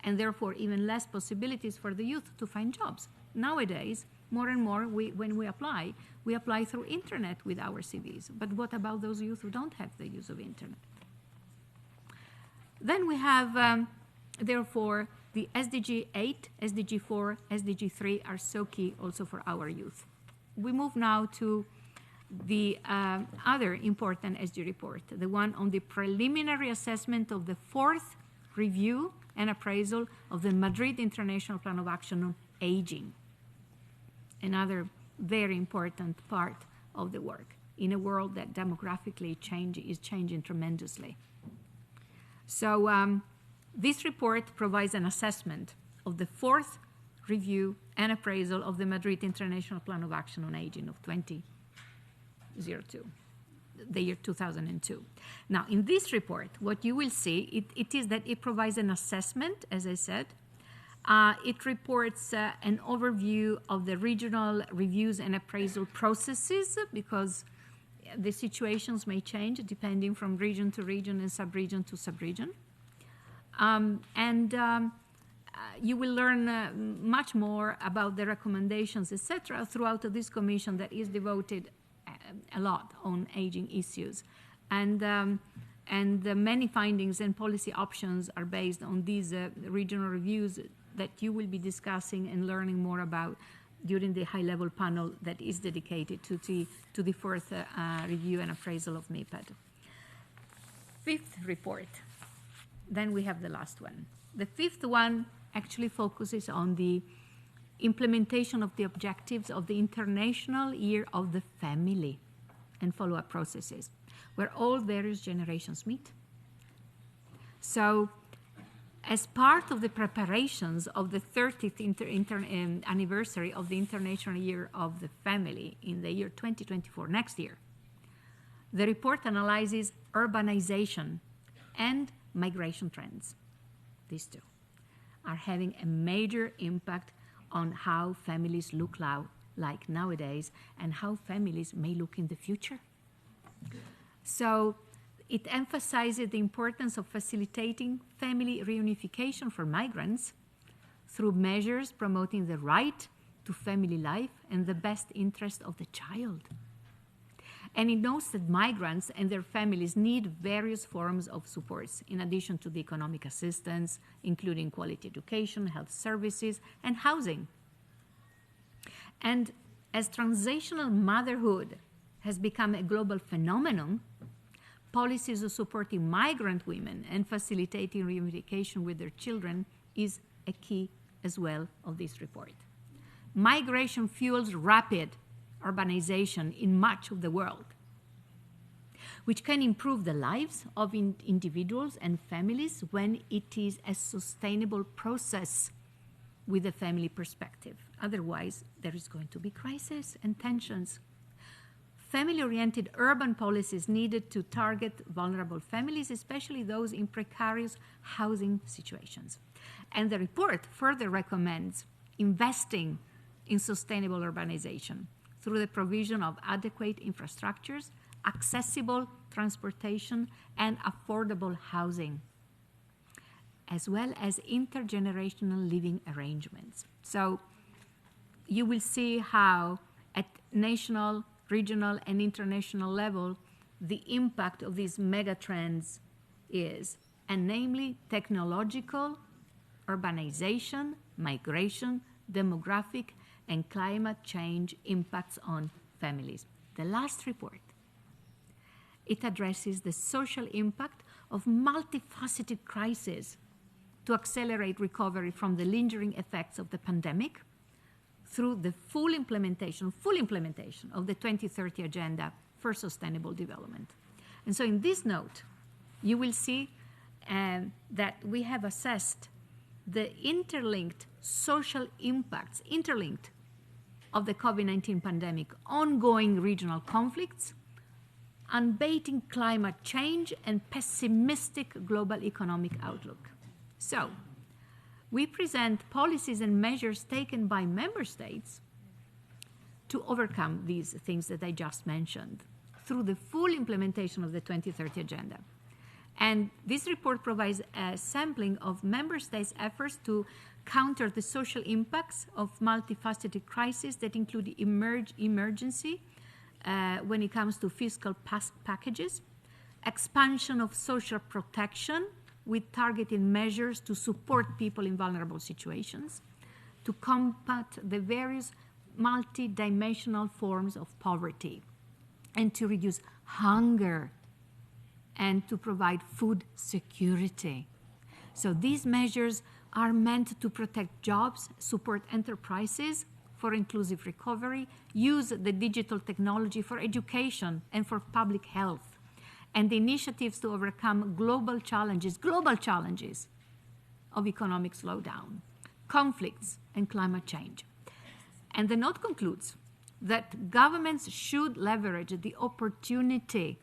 and therefore even less possibilities for the youth to find jobs. Nowadays, more and more, when we apply through internet with our CVs. But what about those youth who don't have the use of internet? Then we have, therefore, the SDG 8, SDG 4, SDG 3 are so key also for our youth. We move now to the other important SDG report, the one on the preliminary assessment of the fourth review and appraisal of the Madrid International Plan of Action on Aging. Another very important part of the work in a world that demographically is changing tremendously. So this report provides an assessment of the fourth review and appraisal of the Madrid International Plan of Action on Aging of 2002, the year 2002. Now, in this report, what you will see, it is that it provides an assessment, as I said. It reports an overview of the regional reviews and appraisal processes, because the situations may change depending from region to region and sub-region to sub-region. You will learn much more about the recommendations, etc., throughout this commission that is devoted a lot on aging issues. And the many findings and policy options are based on these regional reviews that you will be discussing and learning more about during the high-level panel that is dedicated to the fourth review and appraisal of MIPAD. Fifth report, then we have the last one. The fifth one actually focuses on the implementation of the objectives of the International Year of the Family and follow-up processes, where all various generations meet. So, as part of the preparations of the 30th anniversary of the International Year of the Family in the year 2024, next year, the report analyzes urbanization and migration trends. These two are having a major impact on how families look like nowadays and how families may look in the future. So it emphasizes the importance of facilitating family reunification for migrants through measures promoting the right to family life and the best interest of the child. And it notes that migrants and their families need various forms of supports in addition to the economic assistance, including quality education, health services, and housing. And as transitional motherhood has become a global phenomenon, policies of supporting migrant women and facilitating reunification with their children is a key as well of this report. Migration fuels rapid urbanization in much of the world, which can improve the lives of individuals and families when it is a sustainable process with a family perspective. Otherwise, there is going to be crisis and tensions. Family-oriented urban policies needed to target vulnerable families, especially those in precarious housing situations. And the report further recommends investing in sustainable urbanization through the provision of adequate infrastructures, accessible transportation, and affordable housing, as well as intergenerational living arrangements. So you will see how at national, regional, and international level, the impact of these mega trends is, and namely technological, urbanization, migration, demographic, and climate change impacts on families. The last report, it addresses the social impact of multifaceted crises to accelerate recovery from the lingering effects of the pandemic through the full implementation of the 2030 Agenda for Sustainable Development. And so in this note, you will see that we have assessed the interlinked social impacts, of the COVID-19 pandemic, ongoing regional conflicts, unbaiting climate change, and pessimistic global economic outlook. So, we present policies and measures taken by member states to overcome these things that I just mentioned through the full implementation of the 2030 Agenda. And this report provides a sampling of member states' efforts to counter the social impacts of multifaceted crises that include emergency when it comes to fiscal packages, expansion of social protection with targeted measures to support people in vulnerable situations, to combat the various multidimensional forms of poverty, and to reduce hunger, and to provide food security. So these measures are meant to protect jobs, support enterprises for inclusive recovery, use the digital technology for education and for public health, and the initiatives to overcome global challenges of economic slowdown, conflicts, and climate change. And the note concludes that governments should leverage the opportunity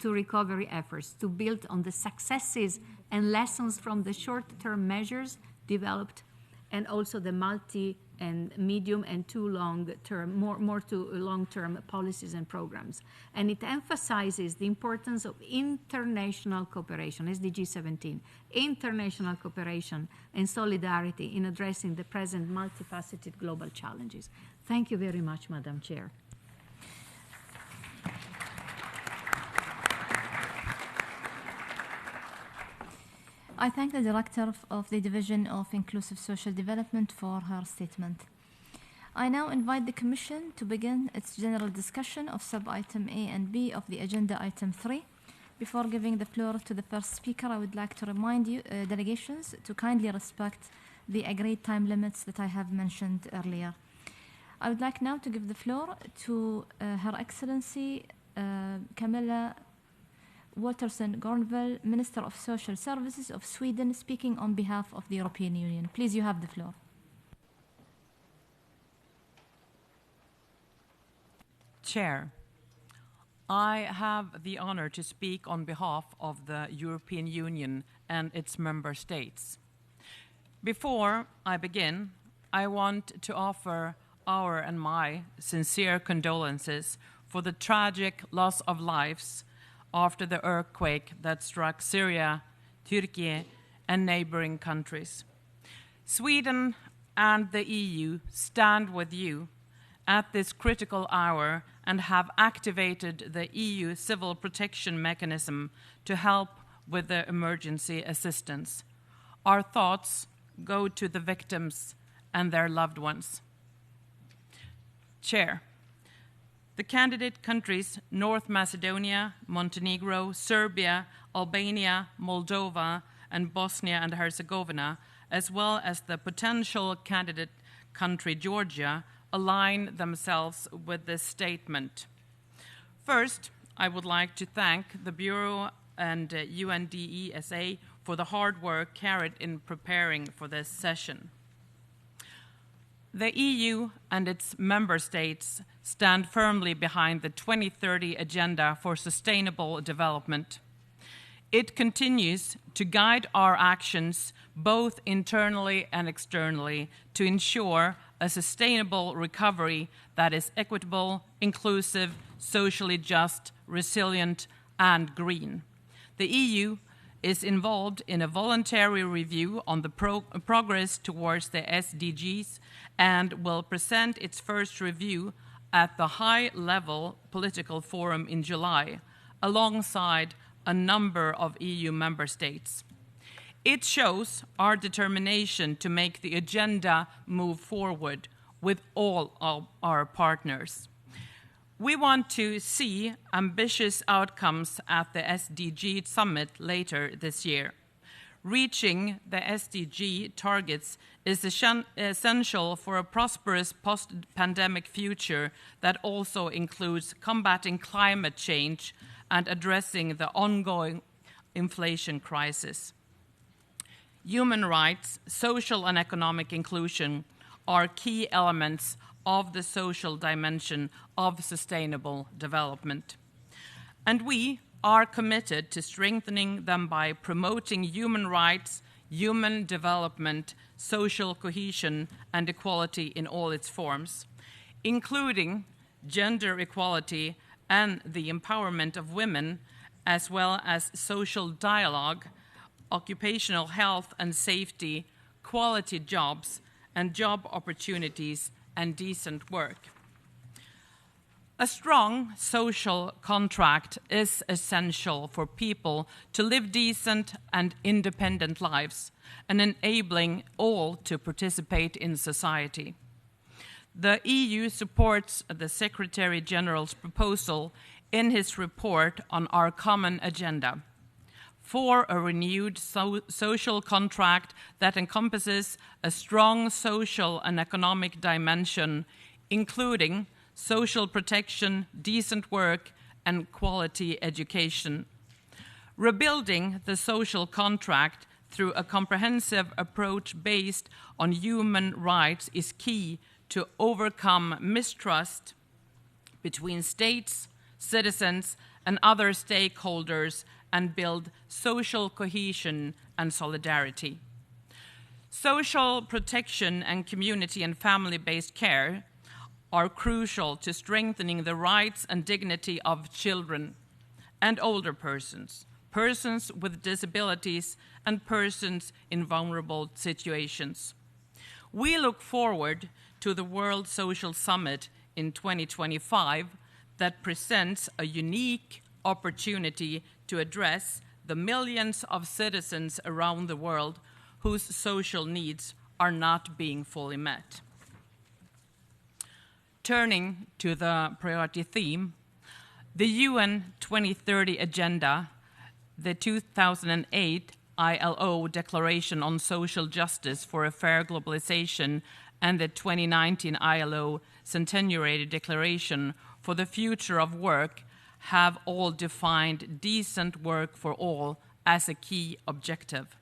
to recovery efforts to build on the successes and lessons from the short-term measures developed, and also the multi and medium and to long-term, more to long-term policies and programs. And it emphasizes the importance of international cooperation, SDG 17, international cooperation and solidarity in addressing the present multifaceted global challenges. Thank you very much, Madam Chair. I thank the Director of the Division of Inclusive Social Development for her statement. I now invite the Commission to begin its general discussion of sub-item A and B of the agenda item 3. Before giving the floor to the first speaker, I would like to remind you, delegations, to kindly respect the agreed time limits that I have mentioned earlier. I would like now to give the floor to Her Excellency Camilla Waterson Gornville, Minister of Social Services of Sweden, speaking on behalf of the European Union. Please, you have the floor. Chair, I have the honor to speak on behalf of the European Union and its member states. Before I begin, I want to offer our and my sincere condolences for the tragic loss of lives after the earthquake that struck Syria, Turkey, and neighboring countries. Sweden and the EU stand with you at this critical hour and have activated the EU Civil Protection Mechanism to help with the emergency assistance. Our thoughts go to the victims and their loved ones. Chair, the candidate countries North Macedonia, Montenegro, Serbia, Albania, Moldova, and Bosnia and Herzegovina, as well as the potential candidate country Georgia, align themselves with this statement. First, I would like to thank the Bureau and UNDESA for the hard work carried in preparing for this session. The EU and its member states stand firmly behind the 2030 Agenda for Sustainable Development. It continues to guide our actions both internally and externally to ensure a sustainable recovery that is equitable, inclusive, socially just, resilient, and green. The EU is involved in a voluntary review on the progress towards the SDGs and will present its first review at the high-level political forum in July, alongside a number of EU member states. It shows our determination to make the agenda move forward with all of our partners. We want to see ambitious outcomes at the SDG summit later this year. Reaching the SDG targets is essential for a prosperous post-pandemic future that also includes combating climate change and addressing the ongoing inflation crisis. Human rights, social and economic inclusion are key elements of the social dimension of sustainable development. And we are committed to strengthening them by promoting human rights, human development, social cohesion, and equality in all its forms, including gender equality and the empowerment of women, as well as social dialogue, occupational health and safety, quality jobs, and job opportunities, and decent work. A strong social contract is essential for people to live decent and independent lives, and enabling all to participate in society. The EU supports the Secretary General's proposal in his report on our common agenda for a renewed social contract that encompasses a strong social and economic dimension, including social protection, decent work, and quality education. Rebuilding the social contract through a comprehensive approach based on human rights is key to overcome mistrust between states, citizens, and other stakeholders and build social cohesion and solidarity. Social protection and community and family-based care are crucial to strengthening the rights and dignity of children and older persons, persons with disabilities, and persons in vulnerable situations. We look forward to the World Social Summit in 2025 that presents a unique opportunity to address the millions of citizens around the world whose social needs are not being fully met. Turning to the priority theme, the UN 2030 Agenda, the 2008 ILO Declaration on Social Justice for a Fair Globalization, and the 2019 ILO Centenary Declaration for the Future of Work have all defined decent work for all as a key objective.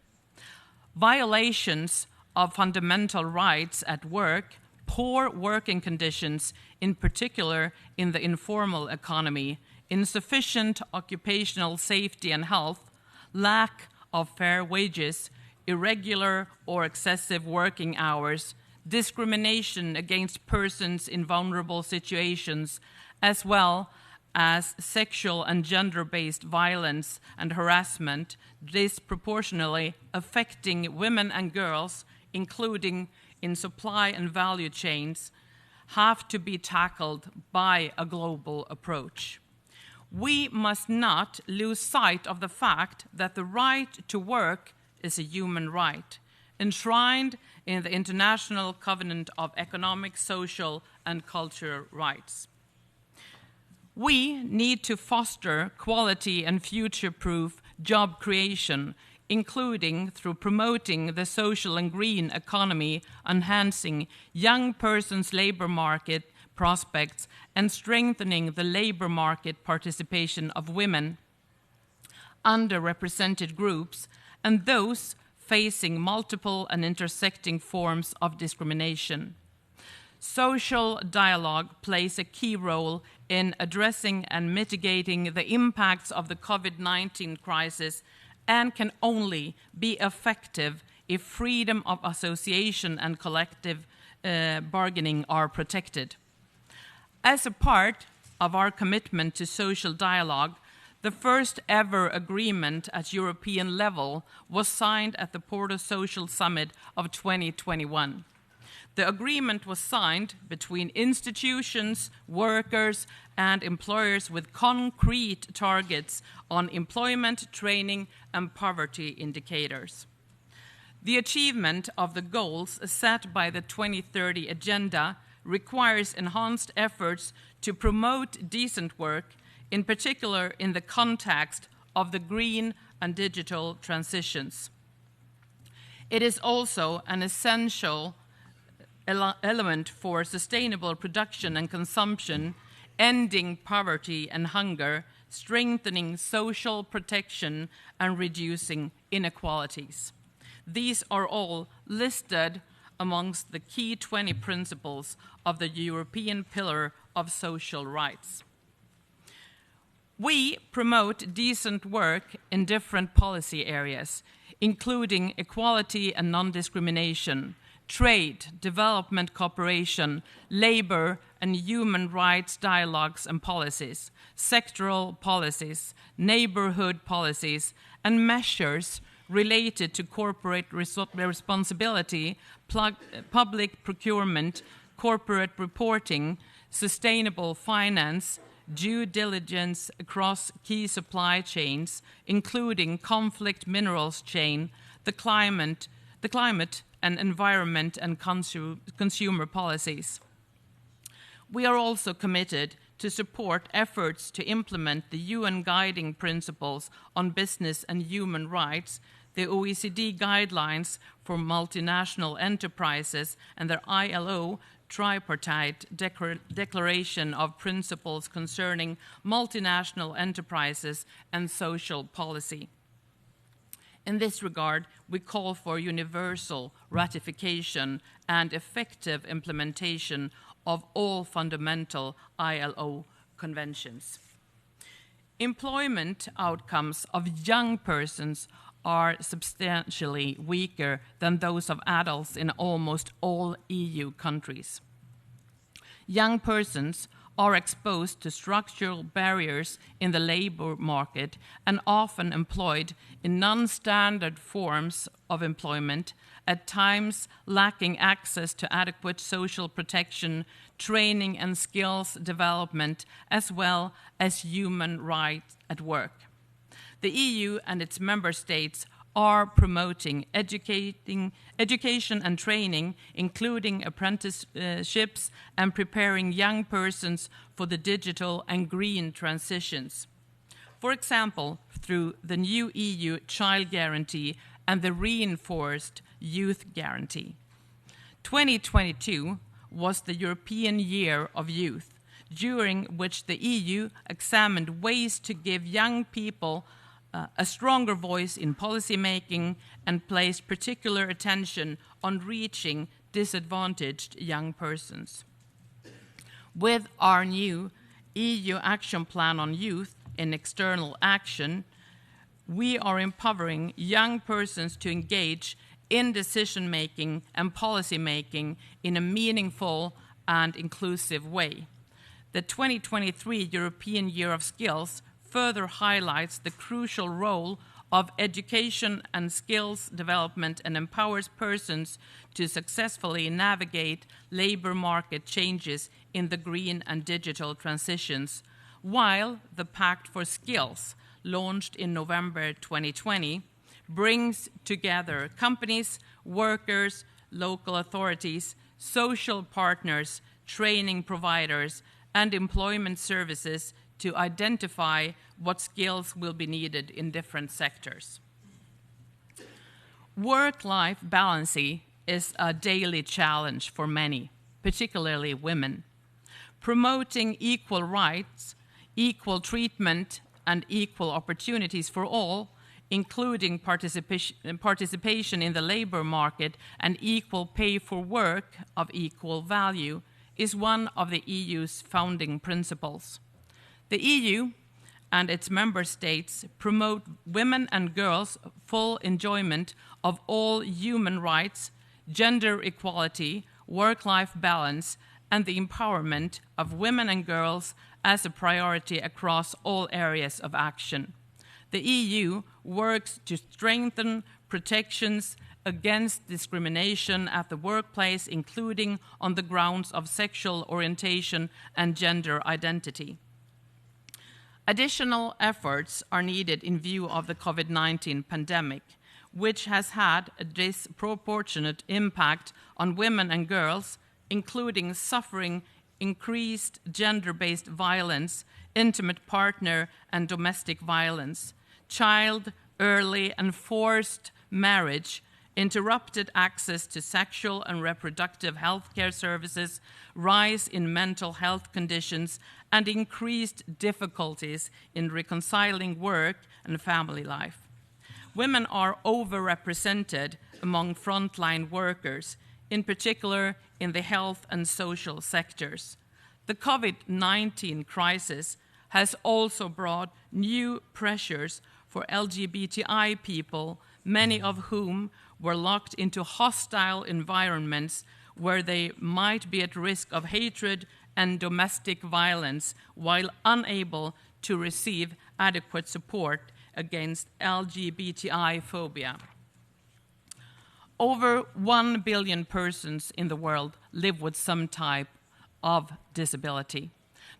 Violations of fundamental rights at work, poor working conditions, in particular in the informal economy, insufficient occupational safety and health, lack of fair wages, irregular or excessive working hours, discrimination against persons in vulnerable situations, as well as sexual and gender-based violence and harassment disproportionately affecting women and girls, including in supply and value chains, have to be tackled by a global approach. We must not lose sight of the fact that the right to work is a human right, enshrined in the International Covenant of Economic, Social, and Cultural Rights. We need to foster quality and future-proof job creation, including through promoting the social and green economy, enhancing young persons' labor market prospects, and strengthening the labor market participation of women, underrepresented groups, and those facing multiple and intersecting forms of discrimination. Social dialogue plays a key role in addressing and mitigating the impacts of the COVID-19 crisis and can only be effective if freedom of association and collective bargaining are protected. As a part of our commitment to social dialogue, the first ever agreement at European level was signed at the Porto Social Summit of 2021. The agreement was signed between institutions, workers, and employers with concrete targets on employment, training, and poverty indicators. The achievement of the goals set by the 2030 Agenda requires enhanced efforts to promote decent work, in particular in the context of the green and digital transitions. It is also an essential element for sustainable production and consumption, ending poverty and hunger, strengthening social protection, and reducing inequalities. These are all listed amongst the key 20 principles of the European Pillar of Social Rights. We promote decent work in different policy areas, including equality and non-discrimination, trade, development cooperation, labor and human rights dialogues and policies, sectoral policies, neighborhood policies, and measures related to corporate responsibility, public procurement, corporate reporting, sustainable finance, due diligence across key supply chains, including conflict minerals chain, the climate and environment and consumer policies. We are also committed to support efforts to implement the UN Guiding Principles on Business and Human Rights, the OECD Guidelines for Multinational Enterprises, and their ILO Tripartite Declaration of Principles concerning multinational enterprises and social policy. In this regard, we call for universal ratification and effective implementation of all fundamental ILO conventions. Employment outcomes of young persons are substantially weaker than those of adults in almost all EU countries. Young persons are exposed to structural barriers in the labor market and often employed in non-standard forms of employment, at times lacking access to adequate social protection, training and skills development, as well as human rights at work. The EU and its member states are promoting education and training, including apprenticeships and preparing young persons for the digital and green transitions. For example, through the new EU Child Guarantee and the reinforced Youth Guarantee. 2022 was the European Year of Youth, during which the EU examined ways to give young people a stronger voice in policy making and placed particular attention on reaching disadvantaged young persons. With our new EU Action Plan on Youth in External Action, we are empowering young persons to engage in decision-making and policy-making in a meaningful and inclusive way. The 2023 European Year of Skills further highlights the crucial role of education and skills development and empowers persons to successfully navigate labor market changes in the green and digital transitions, while the Pact for Skills, launched in November 2020, brings together companies, workers, local authorities, social partners, training providers, and employment services to identify what skills will be needed in different sectors. Work-life balance is a daily challenge for many, particularly women. Promoting equal rights, equal treatment, and equal opportunities for all, including participation in the labor market and equal pay for work of equal value, is one of the EU's founding principles. The EU and its member states promote women and girls' full enjoyment of all human rights, gender equality, work-life balance, and the empowerment of women and girls as a priority across all areas of action. The EU works to strengthen protections against discrimination at the workplace, including on the grounds of sexual orientation and gender identity. Additional efforts are needed in view of the COVID-19 pandemic, which has had a disproportionate impact on women and girls, including suffering increased gender-based violence, intimate partner and domestic violence, child, early and forced marriage, interrupted access to sexual and reproductive health care services, rise in mental health conditions, and increased difficulties in reconciling work and family life. Women are overrepresented among frontline workers, in particular in the health and social sectors. The COVID-19 crisis has also brought new pressures for LGBTI people, many of whom were locked into hostile environments where they might be at risk of hatred and domestic violence while unable to receive adequate support against LGBTI phobia. Over 1 billion persons in the world live with some type of disability.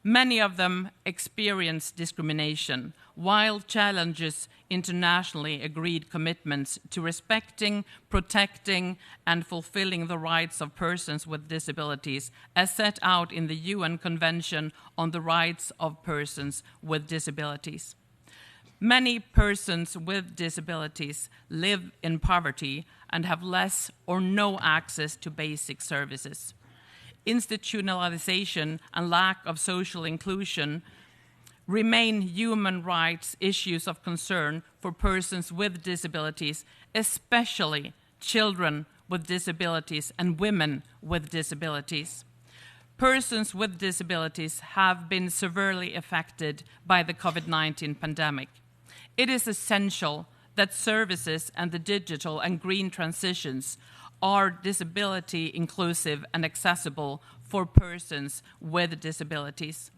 Many of them experience discrimination, while challenges internationally agreed commitments to respecting, protecting, and fulfilling the rights of persons with disabilities, as set out in the UN Convention on the Rights of Persons with Disabilities. Many persons with disabilities live in poverty and have less or no access to basic services. Institutionalization and lack of social inclusion remain human rights issues of concern for persons with disabilities, especially children with disabilities and women with disabilities. Persons with disabilities have been severely affected by the COVID-19 pandemic. It is essential that services and the digital and green transitions are disability inclusive and accessible for persons with disabilities.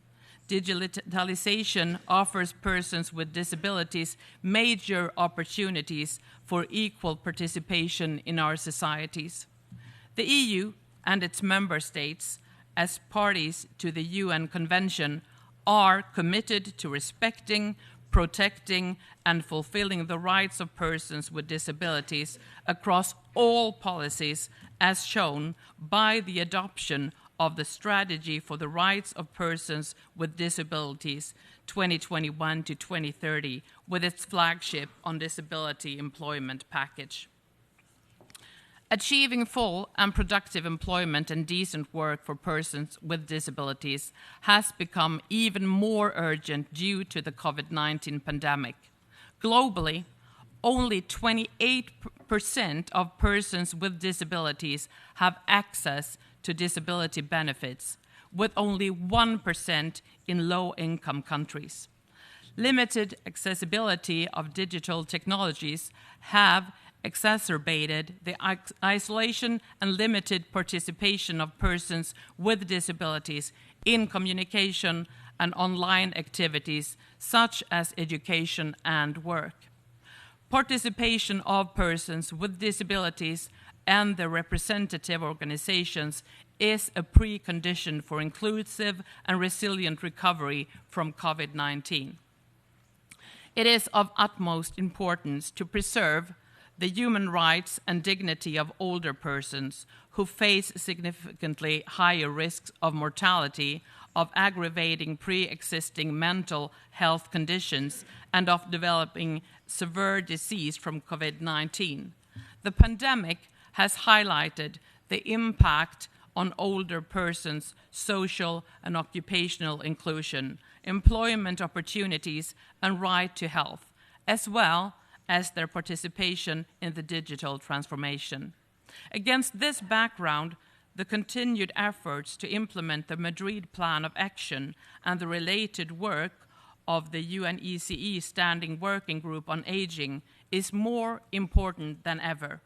Digitalization offers persons with disabilities major opportunities for equal participation in our societies. The EU and its member states, as parties to the UN Convention, are committed to respecting, protecting and fulfilling the rights of persons with disabilities across all policies, as shown by the adoption of the Strategy for the Rights of Persons with Disabilities 2021 to 2030, with its flagship on disability employment package. Achieving full and productive employment and decent work for persons with disabilities has become even more urgent due to the COVID-19 pandemic. Globally, only 28% of persons with disabilities have access to disability benefits, with only 1% in low-income countries. Limited accessibility of digital technologies have exacerbated the isolation and limited participation of persons with disabilities in communication and online activities such as education and work. Participation of persons with disabilities and their representative organizations is a precondition for inclusive and resilient recovery from COVID-19. It is of utmost importance to preserve the human rights and dignity of older persons who face significantly higher risks of mortality, of aggravating pre-existing mental health conditions, and of developing severe disease from COVID-19. The pandemic has highlighted the impact on older persons' social and occupational inclusion, employment opportunities, and right to health, as well as their participation in the digital transformation. Against this background, the continued efforts to implement the Madrid Plan of Action and the related work of the UNECE Standing Working Group on Aging is more important than ever.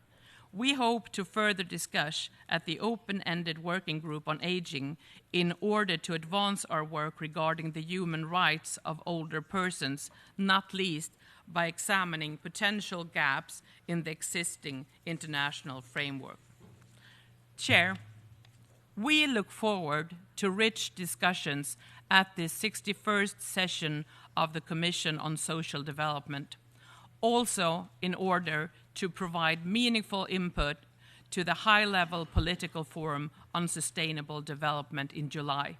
We hope to further discuss at the open-ended working group on aging in order to advance our work regarding the human rights of older persons, not least by examining potential gaps in the existing international framework. Chair, we look forward to rich discussions at the 61st session of the Commission on Social Development, also in order to provide meaningful input to the high-level political forum on sustainable development in July.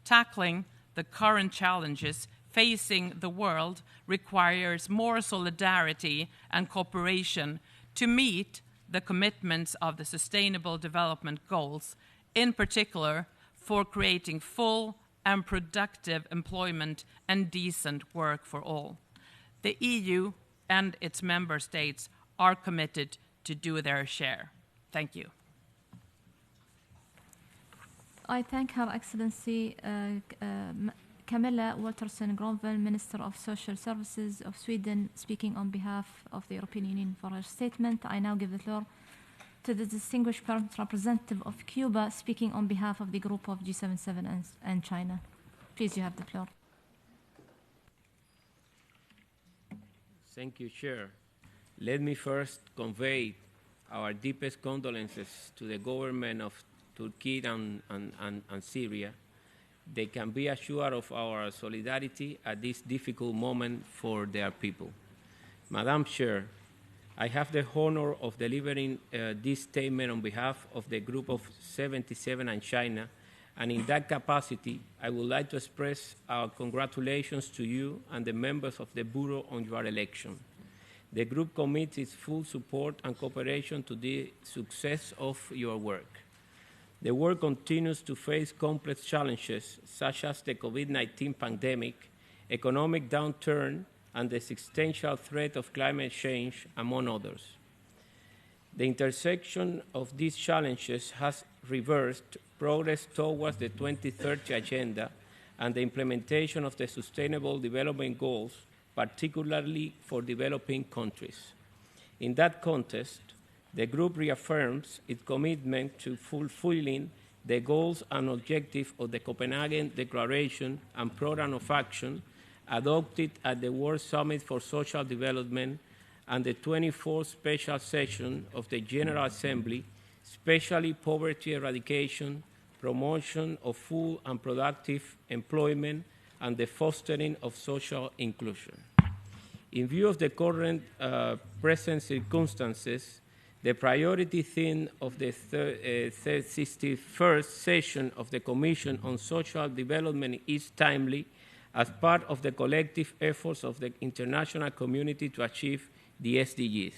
Tackling the current challenges facing the world requires more solidarity and cooperation to meet the commitments of the Sustainable Development Goals, in particular for creating full and productive employment and decent work for all. The EU and its member states are committed to do their share. Thank you. I thank Her Excellency Camilla Waltersson Gronvall, Minister of Social Services of Sweden, speaking on behalf of the European Union for her statement. I now give the floor to the distinguished representative of Cuba, speaking on behalf of the group of G77 and China. Please, you have the floor. Thank you, Chair. Let me first convey our deepest condolences to the government of Turkey and Syria. They can be assured of our solidarity at this difficult moment for their people. Madam Chair, I have the honor of delivering this statement on behalf of the Group of 77 and China, and in that capacity, I would like to express our congratulations to you and the members of the Bureau on your election. The group commits its full support and cooperation to the success of your work. The world continues to face complex challenges such as the COVID-19 pandemic, economic downturn, and the existential threat of climate change, among others. The intersection of these challenges has reversed progress towards the 2030 Agenda and the implementation of the Sustainable Development Goals, particularly for developing countries. In that context, the group reaffirms its commitment to fulfilling the goals and objectives of the Copenhagen Declaration and Program of Action adopted at the World Summit for Social Development and the 24th Special Session of the General Assembly, especially poverty eradication, promotion of full and productive employment, and the fostering of social inclusion. In view of the current present circumstances, the priority theme of the 61st session of the Commission on Social Development is timely as part of the collective efforts of the international community to achieve the SDGs.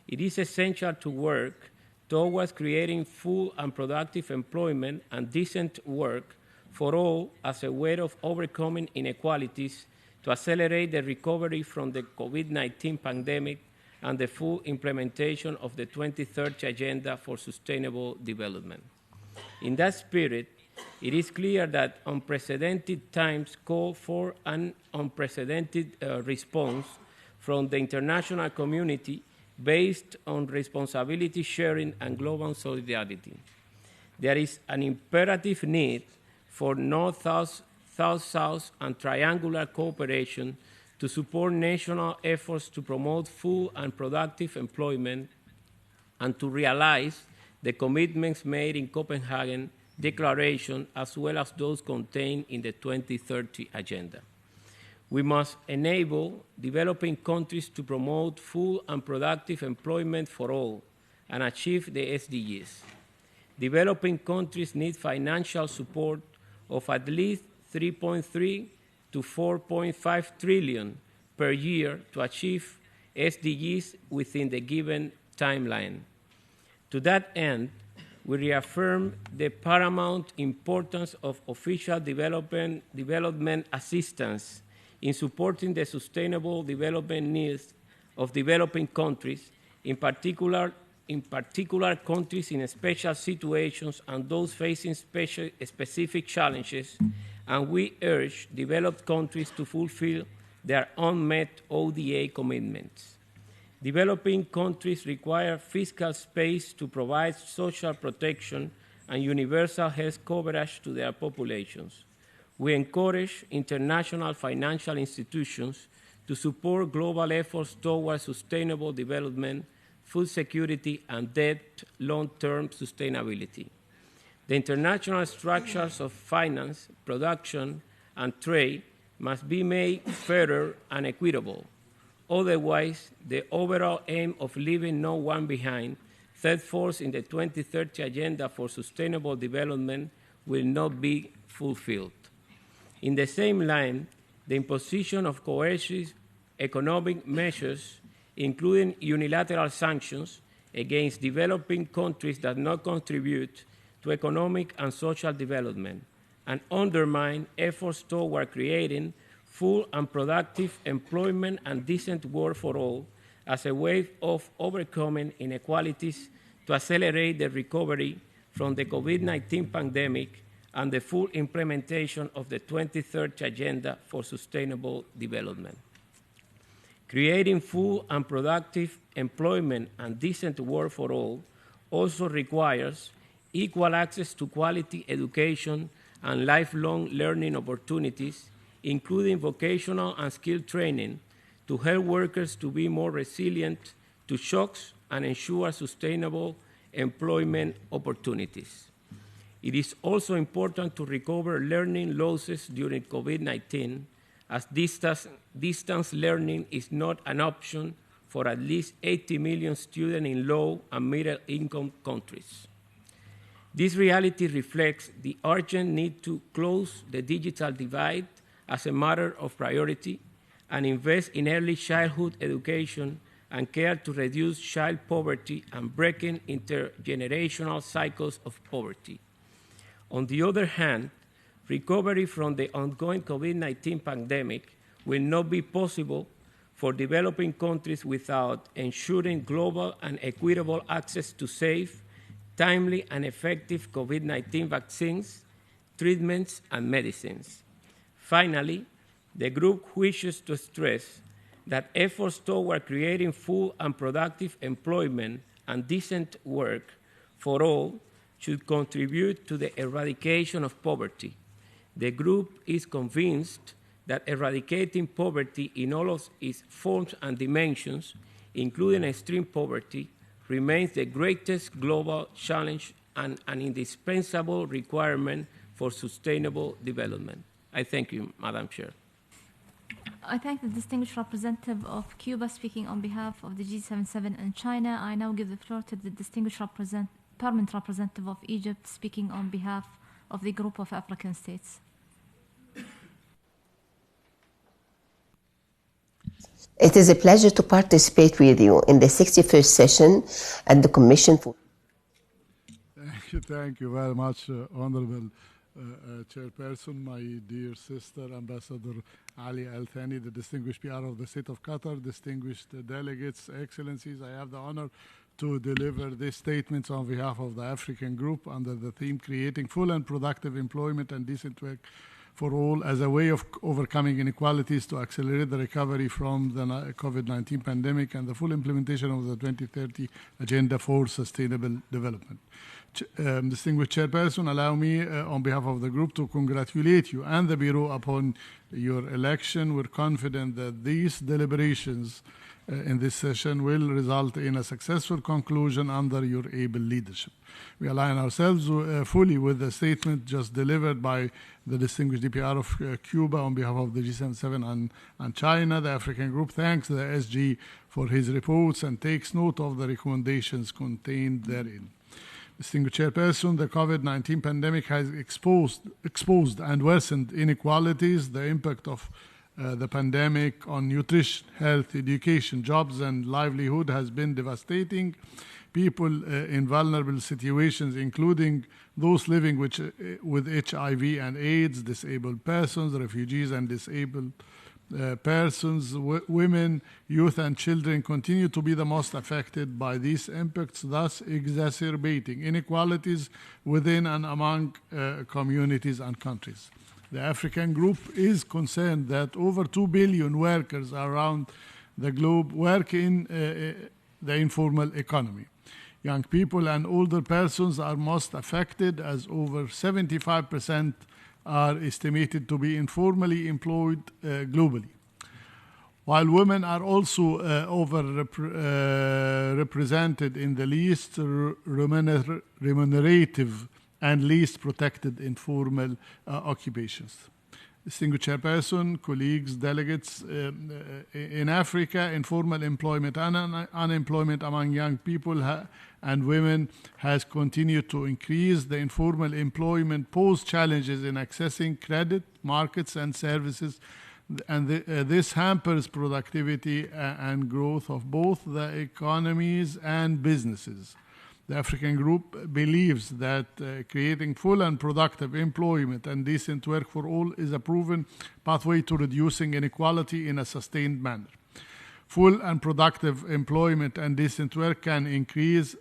It is essential to work towards creating full and productive employment and decent work for all as a way of overcoming inequalities to accelerate the recovery from the COVID-19 pandemic and the full implementation of the 2030 Agenda for Sustainable Development. In that spirit, it is clear that unprecedented times call for an unprecedented response from the international community based on responsibility sharing and global solidarity. There is an imperative need for North-South, South-South, and triangular cooperation to support national efforts to promote full and productive employment and to realize the commitments made in Copenhagen Declaration as well as those contained in the 2030 Agenda. We must enable developing countries to promote full and productive employment for all and achieve the SDGs. Developing countries need financial support of at least 3.3 to 4.5 trillion per year to achieve SDGs within the given timeline. To that end, we reaffirm the paramount importance of official development assistance in supporting the sustainable development needs of developing countries, in particular countries in special situations and those facing specific challenges, and we urge developed countries to fulfill their unmet ODA commitments. Developing countries require fiscal space to provide social protection and universal health coverage to their populations. We encourage international financial institutions to support global efforts towards sustainable development, food security, and debt long-term sustainability. The international structures of finance, production, and trade must be made fairer and equitable. Otherwise, the overall aim of leaving no one behind, set forth in the 2030 Agenda for Sustainable Development, will not be fulfilled. In the same line, the imposition of coercive economic measures, including unilateral sanctions against developing countries that not contribute to economic and social development, and undermine efforts toward creating full and productive employment and decent work for all as a way of overcoming inequalities to accelerate the recovery from the COVID-19 pandemic and the full implementation of the 2030 Agenda for Sustainable Development. Creating full and productive employment and decent work for all also requires equal access to quality education and lifelong learning opportunities, including vocational and skilled training, to help workers to be more resilient to shocks and ensure sustainable employment opportunities. It is also important to recover learning losses during COVID-19, as distance learning is not an option for at least 80 million students in low and middle-income countries. This reality reflects the urgent need to close the digital divide as a matter of priority and invest in early childhood education and care to reduce child poverty and breaking intergenerational cycles of poverty. On the other hand, recovery from the ongoing COVID-19 pandemic will not be possible for developing countries without ensuring global and equitable access to safe, timely, and effective COVID-19 vaccines, treatments, and medicines. Finally, the group wishes to stress that efforts toward creating full and productive employment and decent work for all should contribute to the eradication of poverty. The group is convinced that eradicating poverty in all of its forms and dimensions, including extreme poverty, remains the greatest global challenge and an indispensable requirement for sustainable development. I thank you, Madam Chair. I thank the distinguished representative of Cuba speaking on behalf of the G77 and China. I now give the floor to the distinguished permanent representative of Egypt speaking on behalf of the group of African states. It is a pleasure to participate with you in the 61st session and the Commission for... Thank you very much, Honorable Chairperson, my dear sister, Ambassador Ali Al Thani, the distinguished PR of the State of Qatar, distinguished delegates, excellencies. I have the honor to deliver these statements on behalf of the African Group under the theme Creating Full and Productive Employment and Decent Work for All as a way of overcoming inequalities to accelerate the recovery from the COVID-19 pandemic and the full implementation of the 2030 Agenda for Sustainable Development. Distinguished Chairperson, allow me on behalf of the group to congratulate you and the Bureau upon your election. We're confident that these deliberations in this session will result in a successful conclusion under your able leadership. We align ourselves fully with the statement just delivered by the distinguished DPR of Cuba on behalf of the G77 and China. The African Group thanks the SG for his reports and takes note of the recommendations contained therein. Distinguished Chairperson, the COVID-19 pandemic has exposed and worsened inequalities. The impact of the pandemic on nutrition, health, education, jobs, and livelihood has been devastating. People in vulnerable situations, including those living with HIV and AIDS, disabled persons, refugees and disabled persons, women, youth, and children continue to be the most affected by these impacts, thus exacerbating inequalities within and among communities and countries. The African Group is concerned that over 2 billion workers around the globe work in the informal economy. Young people and older persons are most affected, as over 75% are estimated to be informally employed globally. While women are also overrepresented in the least remunerative and least protected informal occupations. Distinguished Chairperson, colleagues, delegates, in Africa, informal employment and unemployment among young people and women has continued to increase. The informal employment poses challenges in accessing credit, markets, and services, and this hampers productivity and growth of both the economies and businesses. The African Group believes that creating full and productive employment and decent work for all is a proven pathway to reducing inequality in a sustained manner. Full and productive employment and decent work can increase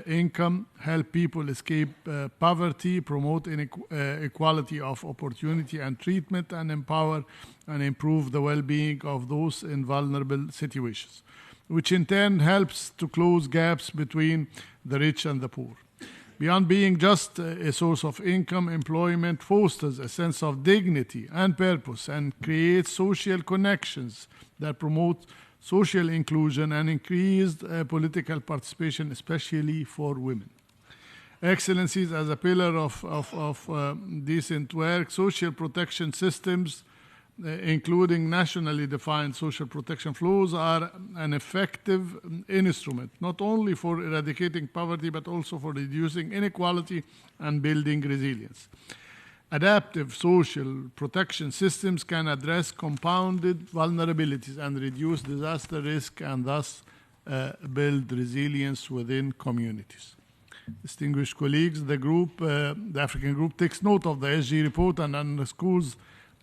income, help people escape poverty, promote equality of opportunity and treatment, and empower and improve the well-being of those in vulnerable situations, which in turn helps to close gaps between the rich and the poor. Beyond being just a source of income, employment fosters a sense of dignity and purpose and creates social connections that promote social inclusion and increased political participation, especially for women. Excellencies, as a pillar of decent work, social protection systems, including nationally defined social protection flows, are an effective instrument, not only for eradicating poverty, but also for reducing inequality and building resilience. Adaptive social protection systems can address compounded vulnerabilities and reduce disaster risk and thus build resilience within communities. Distinguished colleagues, the African Group takes note of the SG report and underscores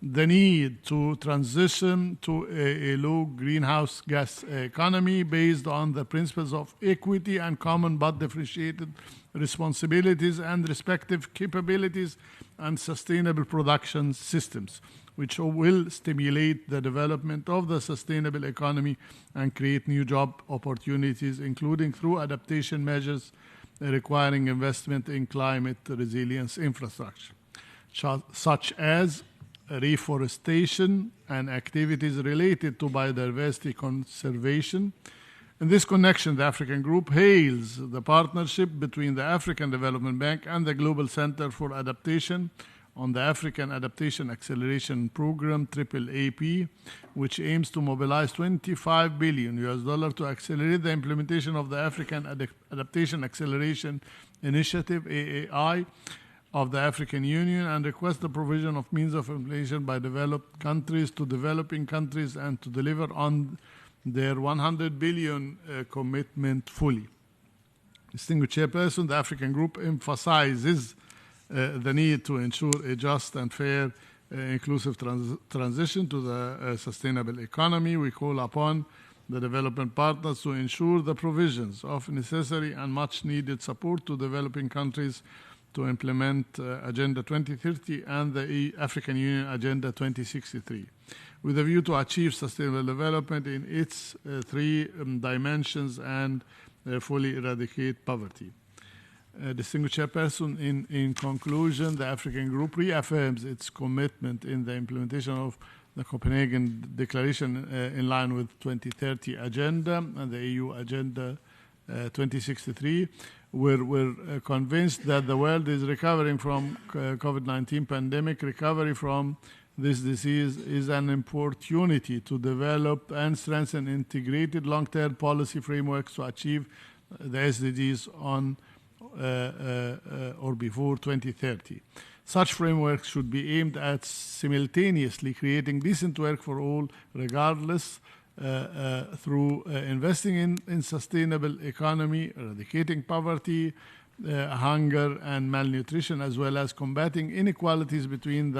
the need to transition to a low greenhouse gas economy based on the principles of equity and common but differentiated responsibilities and respective capabilities and sustainable production systems, which will stimulate the development of the sustainable economy and create new job opportunities, including through adaptation measures requiring investment in climate resilience infrastructure, such as reforestation and activities related to biodiversity conservation. In this connection, the African Group hails the partnership between the African Development Bank and the Global Center for Adaptation on the African Adaptation Acceleration Program, AAAP, which aims to mobilize $25 billion to accelerate the implementation of the African Adaptation Acceleration Initiative, AAI, of the African Union, and request the provision of means of implementation by developed countries to developing countries and to deliver on their 100 billion commitment fully. Distinguished Chairperson, the African Group emphasizes the need to ensure a just and fair, inclusive transition to the sustainable economy. We call upon the development partners to ensure the provisions of necessary and much needed support to developing countries to implement Agenda 2030 and the African Union Agenda 2063, with a view to achieve sustainable development in its three dimensions and fully eradicate poverty. Distinguished Chairperson, in conclusion, the African Group reaffirms its commitment in the implementation of the Copenhagen Declaration in line with 2030 Agenda and the EU Agenda 2063. We're convinced that the world is recovering from COVID-19 pandemic. Recovery from this disease is an opportunity to develop and strengthen integrated long-term policy frameworks to achieve the SDGs on or before 2030. Such frameworks should be aimed at simultaneously creating decent work for all, regardless, through investing in sustainable economy, eradicating poverty, hunger and malnutrition, as well as combating inequalities between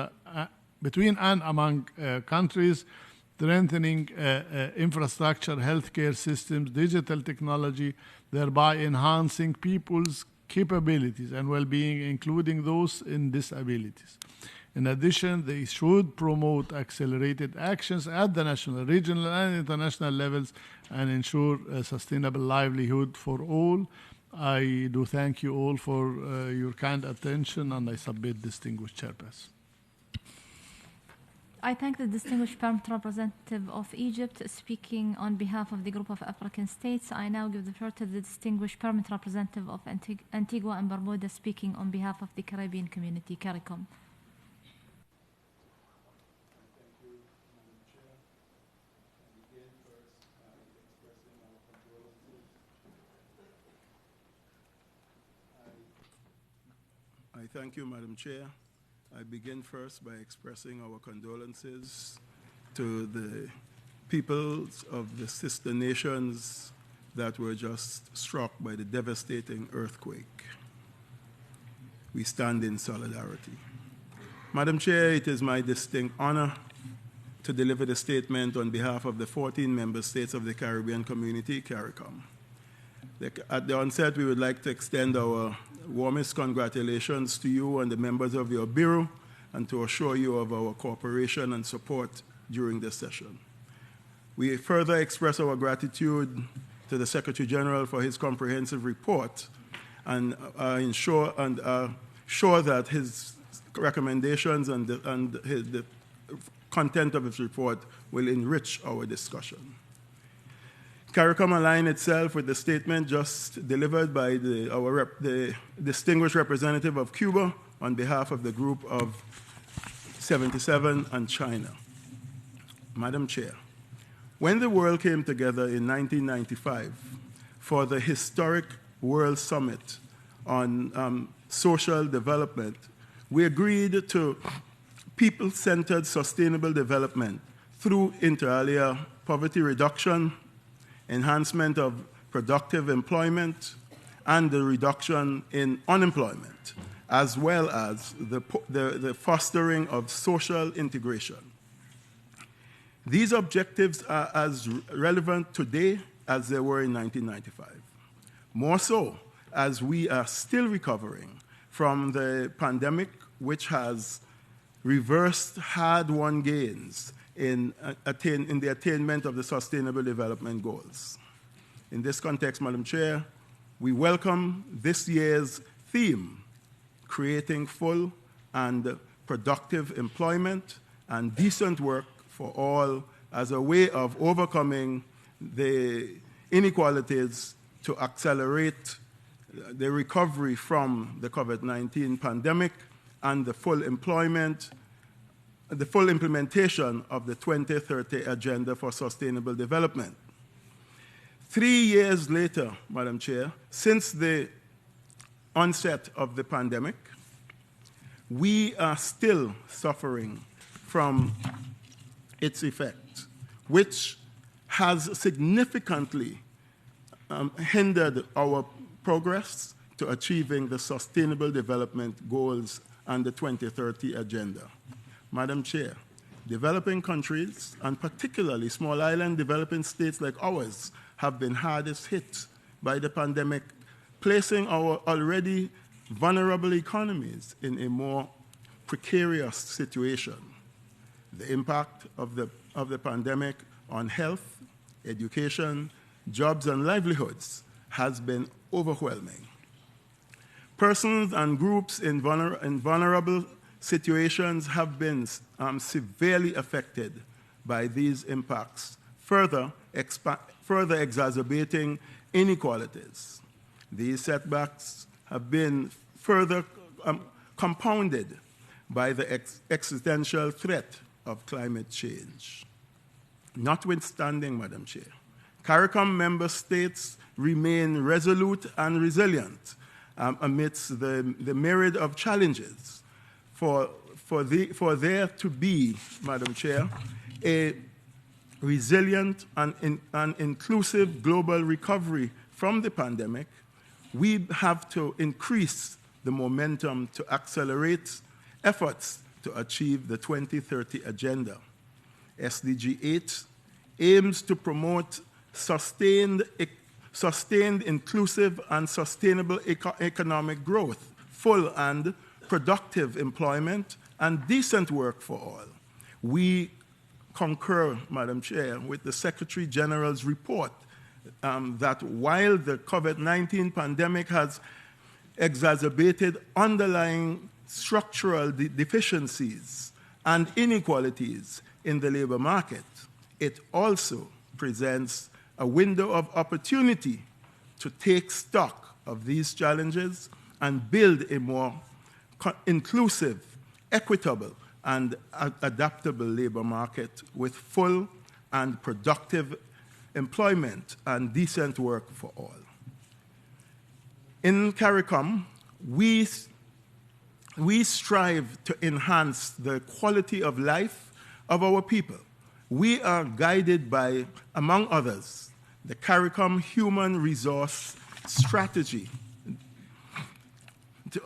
and among countries, strengthening infrastructure, healthcare systems, digital technology, thereby enhancing people's capabilities and well-being, including those in disabilities. In addition, they should promote accelerated actions at the national, regional, and international levels and ensure a sustainable livelihood for all. I do thank you all for your kind attention, and I submit, Distinguished Chairperson. I thank the distinguished permanent representative of Egypt speaking on behalf of the group of African states. I now give the floor to the distinguished permanent representative of Antigua and Barbuda speaking on behalf of the Caribbean community, CARICOM. I thank you, Madam Chair. I begin first by expressing our condolences to the peoples of the sister nations that were just struck by the devastating earthquake. We stand in solidarity. Madam Chair, it is my distinct honor to deliver the statement on behalf of the 14 member states of the Caribbean Community, CARICOM. At the onset, we would like to extend our warmest congratulations to you and the members of your Bureau, and to assure you of our cooperation and support during this session. We further express our gratitude to the Secretary General for his comprehensive report and sure that his recommendations and the content of his report will enrich our discussion. CARICOM aligns itself with the statement just delivered by the distinguished representative of Cuba on behalf of the Group of 77 and China. Madam Chair, when the world came together in 1995 for the historic World Summit on social development, we agreed to people-centered sustainable development through, inter alia, poverty reduction, enhancement of productive employment, and the reduction in unemployment, as well as the fostering of social integration. These objectives are as relevant today as they were in 1995. More so, as we are still recovering from the pandemic, which has reversed hard-won gains in the attainment of the Sustainable Development Goals. In this context, Madam Chair, we welcome this year's theme, creating full and productive employment and decent work for all, as a way of overcoming the inequalities to accelerate the recovery from the COVID-19 pandemic and the full implementation of the 2030 Agenda for Sustainable Development. 3 years later, Madam Chair, since the onset of the pandemic, we are still suffering from its effect, which has significantly hindered our progress to achieving the Sustainable Development Goals and the 2030 Agenda. Madam Chair, developing countries, and particularly small island developing states like ours, have been hardest hit by the pandemic, placing our already vulnerable economies in a more precarious situation. The impact of the pandemic on health, education, jobs, and livelihoods has been overwhelming. Persons and groups in vulnerable situations have been severely affected by these impacts, further exacerbating inequalities. These setbacks have been further compounded by the existential threat of climate change. Notwithstanding, Madam Chair, CARICOM member states remain resolute and resilient amidst the myriad of challenges for there to be, Madam Chair, a resilient and inclusive global recovery from the pandemic. We have to increase the momentum to accelerate efforts to achieve the 2030 Agenda. SDG 8 aims to promote sustained, inclusive, and sustainable economic growth, full and productive employment, and decent work for all. We concur, Madam Chair, with the Secretary General's report that while the COVID-19 pandemic has exacerbated underlying structural deficiencies and inequalities in the labor market, it also presents a window of opportunity to take stock of these challenges and build a more inclusive, equitable, and adaptable labor market with full and productive employment and decent work for all. In CARICOM, we strive to enhance the quality of life of our people. We are guided by, among others, the CARICOM Human Resource Strategy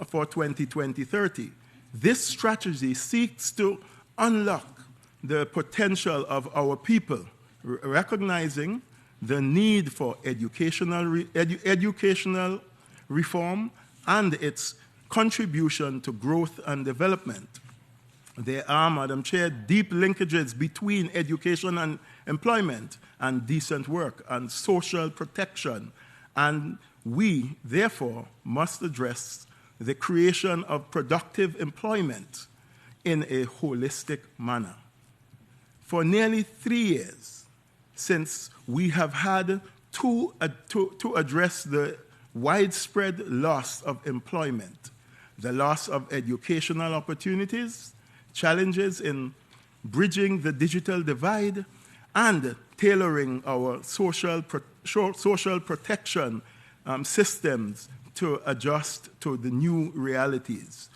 for 2020-30. This strategy seeks to unlock the potential of our people, recognizing the need for educational reform and its contribution to growth and development. There are, Madam Chair, deep linkages between education and employment and decent work and social protection, and we, therefore, must address the creation of productive employment in a holistic manner. For nearly 3 years, since we have had to address the widespread loss of employment, the loss of educational opportunities, challenges in bridging the digital divide, and tailoring our social protection systems to adjust to the new realities.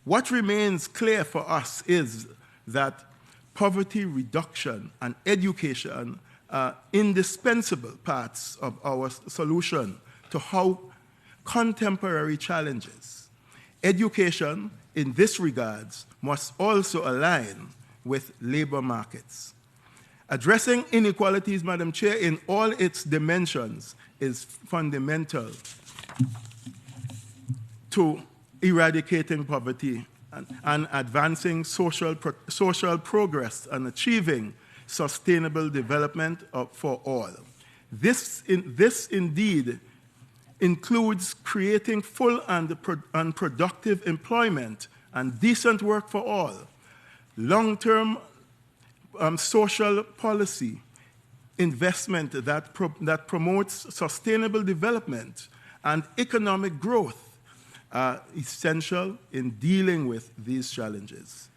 What remains clear for us is that poverty reduction and education are indispensable parts of our solution to how contemporary challenges. Education, in this regards, must also align with labor markets. Addressing inequalities, Madam Chair, in all its dimensions is fundamental to eradicating poverty and advancing social progress and achieving sustainable development for all. This indeed includes creating full and productive employment and decent work for all, long-term social policy investment that promotes sustainable development and economic growth, are essential in dealing with these challenges.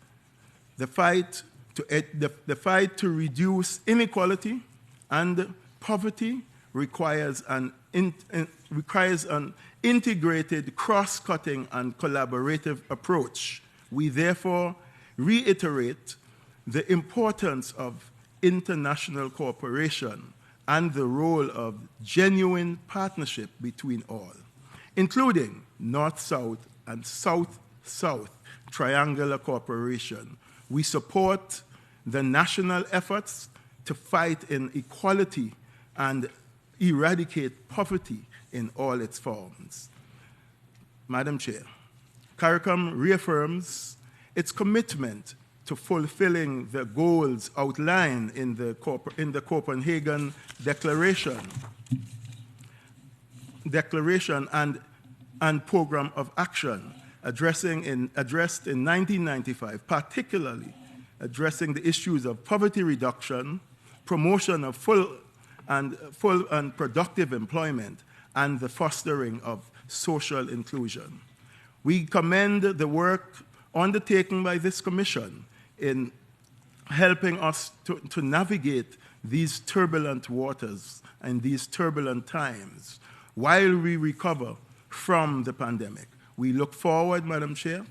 The fight to reduce inequality and poverty requires an integrated, cross-cutting, and collaborative approach. We therefore reiterate the importance of international cooperation and the role of genuine partnership between all, including North-South and South-South triangular cooperation. We support the national efforts to fight inequality and eradicate poverty in all its forms. Madam Chair, CARICOM reaffirms its commitment to fulfilling the goals outlined in the Copenhagen Declaration and Program of Action addressed in 1995, particularly addressing the issues of poverty reduction, promotion of full and productive employment, and the fostering of social inclusion. We commend the work undertaken by this Commission in helping us to navigate these turbulent waters and these turbulent times while we recover from the pandemic. We look forward, Madam Chair,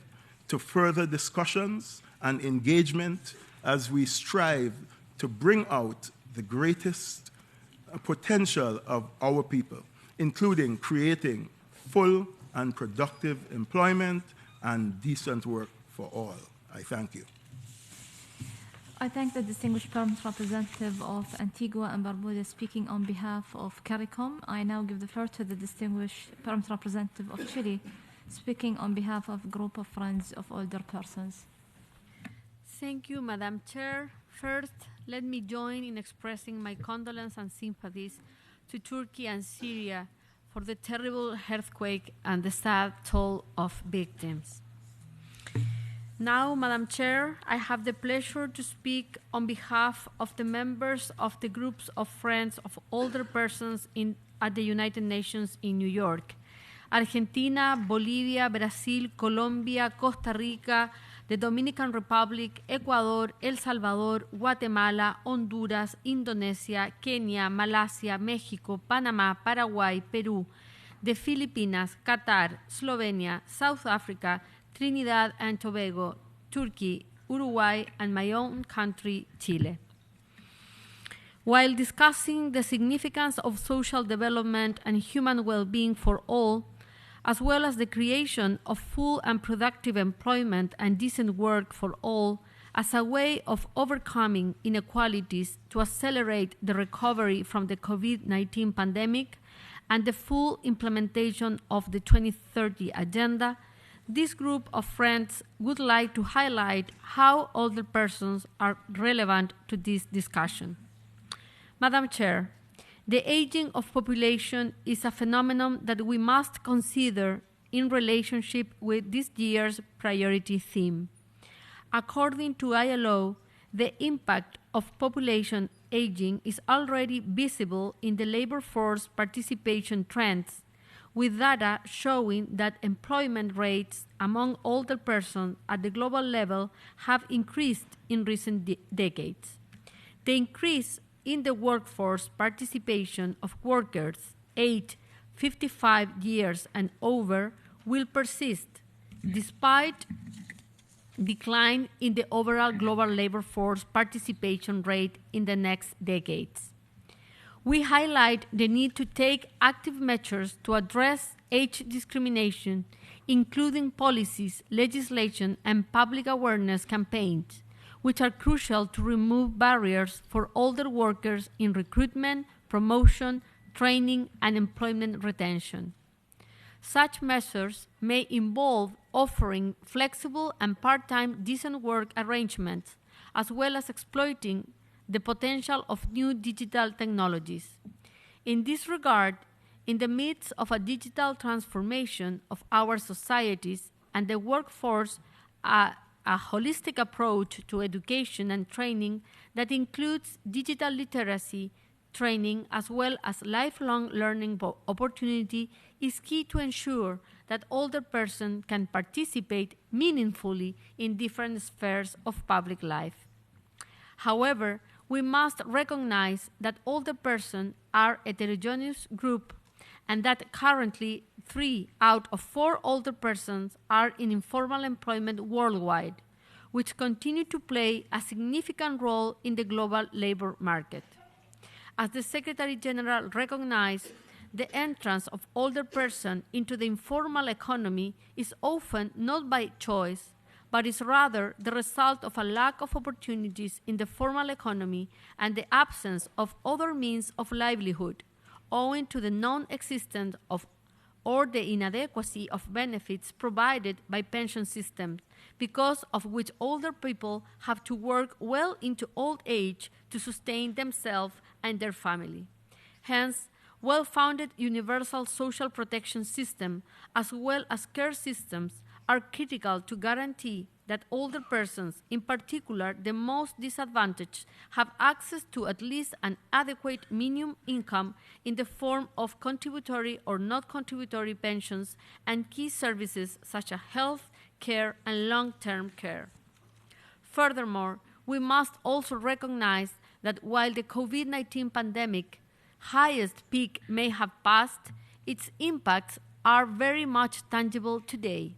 to further discussions and engagement as we strive to bring out the greatest potential of our people, including creating full and productive employment and decent work for all. I thank you. I thank the distinguished permanent representative of Antigua and Barbuda speaking on behalf of CARICOM. I now give the floor to the distinguished permanent representative of Chile speaking on behalf of a group of friends of older persons. Thank you, Madam Chair. First, let me join in expressing my condolences and sympathies to Turkey and Syria for the terrible earthquake and the sad toll of victims. Now, Madam Chair, I have the pleasure to speak on behalf of the members of the groups of friends of older persons at the United Nations in New York. Argentina, Bolivia, Brazil, Colombia, Costa Rica, the Dominican Republic, Ecuador, El Salvador, Guatemala, Honduras, Indonesia, Kenia, Malasia, Mexico, Panama, Paraguay, Peru, the Philippines, Qatar, Slovenia, South Africa, Trinidad and Tobago, Turkey, Uruguay, and my own country, Chile. While discussing the significance of social development and human well-being for all, as well as the creation of full and productive employment and decent work for all as a way of overcoming inequalities to accelerate the recovery from the COVID-19 pandemic and the full implementation of the 2030 Agenda, this group of friends would like to highlight how older persons are relevant to this discussion. Madam Chair, the aging of population is a phenomenon that we must consider in relationship with this year's priority theme. According to ILO, the impact of population aging is already visible in the labor force participation trends, with data showing that employment rates among older persons at the global level have increased in recent decades. The increase in the workforce participation of workers aged 55 years and over will persist despite decline in the overall global labor force participation rate in the next decades. We highlight the need to take active measures to address age discrimination, including policies, legislation, and public awareness campaigns, which are crucial to remove barriers for older workers in recruitment, promotion, training, and employment retention. Such measures may involve offering flexible and part-time decent work arrangements, as well as exploiting the potential of new digital technologies. In this regard, in the midst of a digital transformation of our societies and the workforce, a holistic approach to education and training that includes digital literacy training as well as lifelong learning opportunity is key to ensure that older persons can participate meaningfully in different spheres of public life. However, we must recognize that older persons are a heterogeneous group and that currently 3 out of 4 older persons are in informal employment worldwide, which continue to play a significant role in the global labor market. As the Secretary General recognized, the entrance of older persons into the informal economy is often not by choice, but is rather the result of a lack of opportunities in the formal economy and the absence of other means of livelihood, owing to the non-existence of or the inadequacy of benefits provided by pension systems, because of which older people have to work well into old age to sustain themselves and their family. Hence, well-founded universal social protection systems, as well as care systems, are critical to guarantee that older persons, in particular the most disadvantaged, have access to at least an adequate minimum income in the form of contributory or not contributory pensions and key services such as health, care, and long-term care. Furthermore, we must also recognize that while the COVID-19 pandemic highest peak may have passed, its impacts are very much tangible today.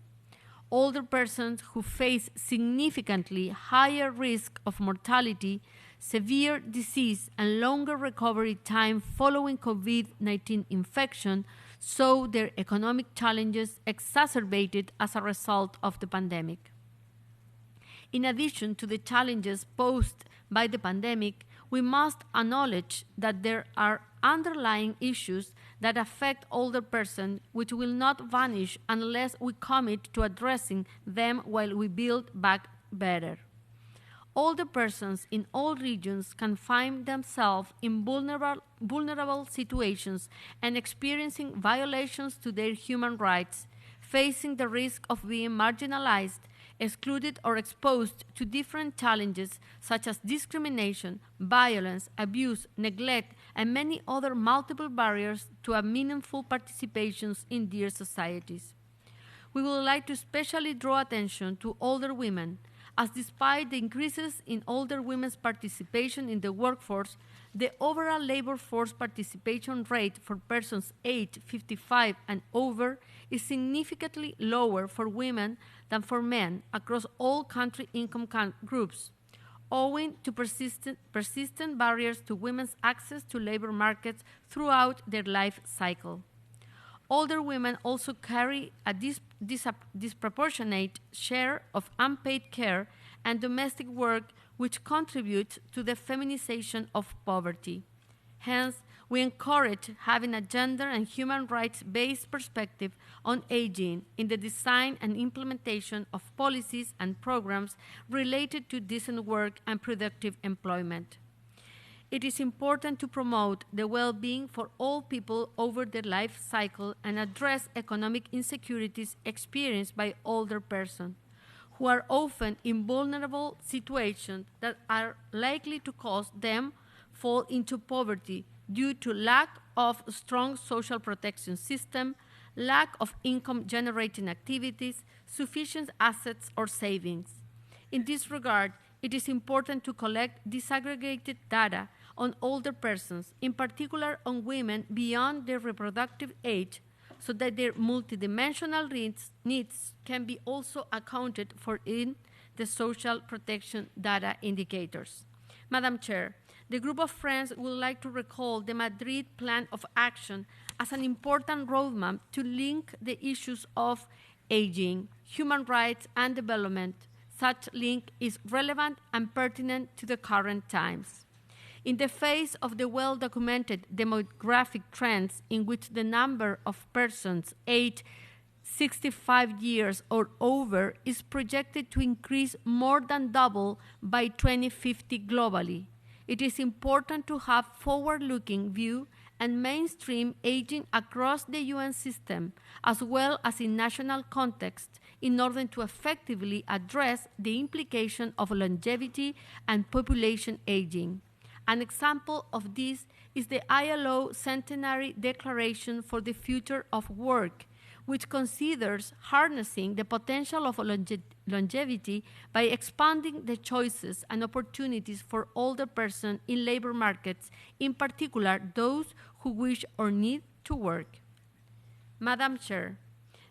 Older persons who face significantly higher risk of mortality, severe disease, and longer recovery time following COVID-19 infection saw their economic challenges exacerbated as a result of the pandemic. In addition to the challenges posed by the pandemic, we must acknowledge that there are underlying issues that affect older persons which will not vanish unless we commit to addressing them while we build back better. Older persons in all regions can find themselves in vulnerable situations and experiencing violations to their human rights, facing the risk of being marginalized, excluded, or exposed to different challenges such as discrimination, violence, abuse, neglect, and many other multiple barriers to a meaningful participation in their societies. We would like to especially draw attention to older women, as despite the increases in older women's participation in the workforce, the overall labor force participation rate for persons aged 55 and over is significantly lower for women than for men across all country income groups, owing to persistent barriers to women's access to labor markets throughout their life cycle. Older women also carry a disproportionate share of unpaid care and domestic work, which contributes to the feminization of poverty. Hence, we encourage having a gender and human rights-based perspective on aging in the design and implementation of policies and programs related to decent work and productive employment. It is important to promote the well-being for all people over their life cycle and address economic insecurities experienced by older persons, who are often in vulnerable situations that are likely to cause them fall into poverty due to lack of strong social protection system, lack of income-generating activities, sufficient assets or savings. In this regard, it is important to collect disaggregated data on older persons, in particular on women beyond their reproductive age, so that their multidimensional needs can be also accounted for in the social protection data indicators. Madam Chair, the group of friends would like to recall the Madrid Plan of Action as an important roadmap to link the issues of aging, human rights, and development. Such link is relevant and pertinent to the current times. In the face of the well-documented demographic trends in which the number of persons aged 65 years or over is projected to increase more than double by 2050 globally, it is important to have forward-looking view and mainstream aging across the UN system, as well as in national context, in order to effectively address the implication of longevity and population aging. An example of this is the ILO Centenary Declaration for the Future of Work, which considers harnessing the potential of longevity by expanding the choices and opportunities for older persons in labor markets, in particular those who wish or need to work. Madam Chair,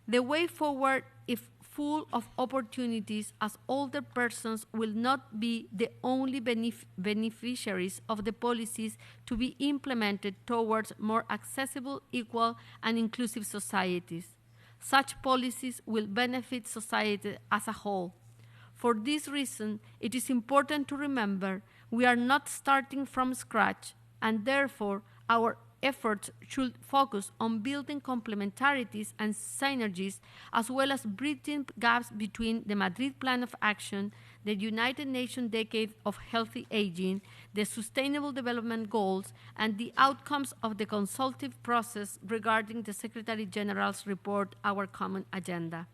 the way forward, if full of opportunities, as older persons will not be the only beneficiaries of the policies to be implemented towards more accessible, equal, and inclusive societies. Such policies will benefit society as a whole. For this reason, it is important to remember we are not starting from scratch, and therefore our efforts should focus on building complementarities and synergies, as well as bridging gaps between the Madrid Plan of Action, the United Nations Decade of Healthy Aging, the Sustainable Development Goals, and the outcomes of the consultative process regarding the Secretary General's report, Our Common Agenda.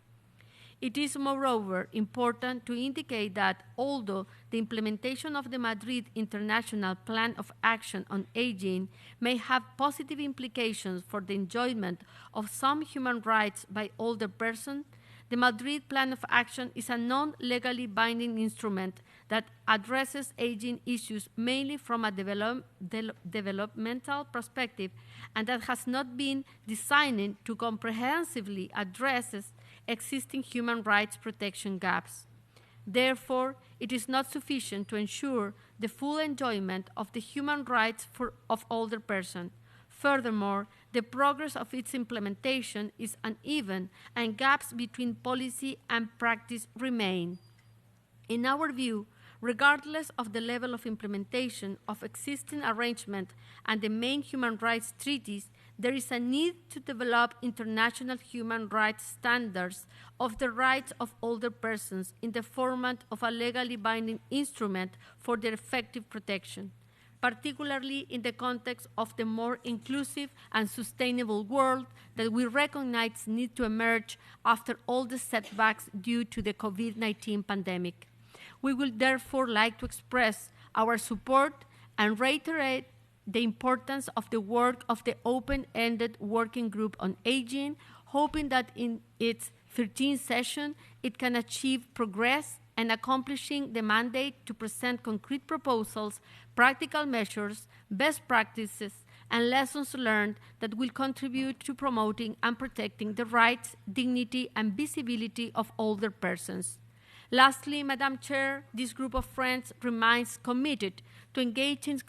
It is, moreover, important to indicate that although the implementation of the Madrid International Plan of Action on Aging may have positive implications for the enjoyment of some human rights by older persons, the Madrid Plan of Action is a non-legally binding instrument that addresses aging issues mainly from a developmental perspective, and that has not been designed to comprehensively address existing human rights protection gaps. Therefore, it is not sufficient to ensure the full enjoyment of the human rights of older persons. Furthermore, the progress of its implementation is uneven, and gaps between policy and practice remain. In our view, regardless of the level of implementation of existing arrangements and the main human rights treaties, there is a need to develop international human rights standards of the rights of older persons in the format of a legally binding instrument for their effective protection, particularly in the context of the more inclusive and sustainable world that we recognize need to emerge after all the setbacks due to the COVID-19 pandemic. We would therefore like to express our support and reiterate the importance of the work of the open-ended working group on aging, hoping that in its 13th session it can achieve progress and accomplishing the mandate to present concrete proposals, practical measures, best practices, and lessons learned that will contribute to promoting and protecting the rights, dignity, and visibility of older persons. Lastly, Madam Chair, this group of friends remains committed to engaging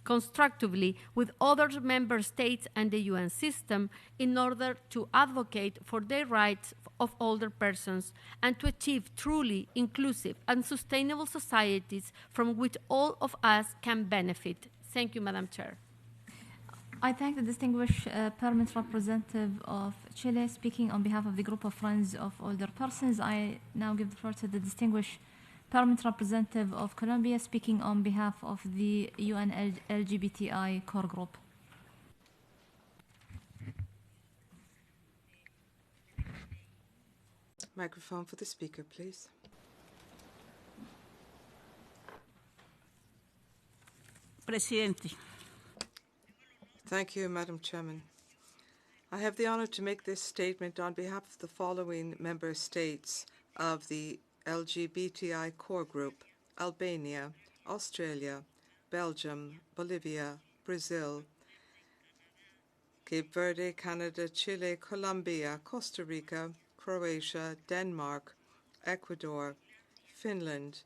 constructively with other member states and the UN system in order to advocate for the rights of older persons and to achieve truly inclusive and sustainable societies from which all of us can benefit. Thank you, Madam Chair. I thank the distinguished permanent representative of Chile speaking on behalf of the group of friends of older persons. I now give the floor to the distinguished permanent representative of Colombia speaking on behalf of the UN LGBTI core group. Microphone for the speaker, please. Presidente. Thank you, Madam Chairman. I have the honor to make this statement on behalf of the following member states of the LGBTI core group: Albania, Australia, Belgium, Bolivia, Brazil, Cape Verde, Canada, Chile, Colombia, Costa Rica, Croatia, Denmark, Ecuador, Finland,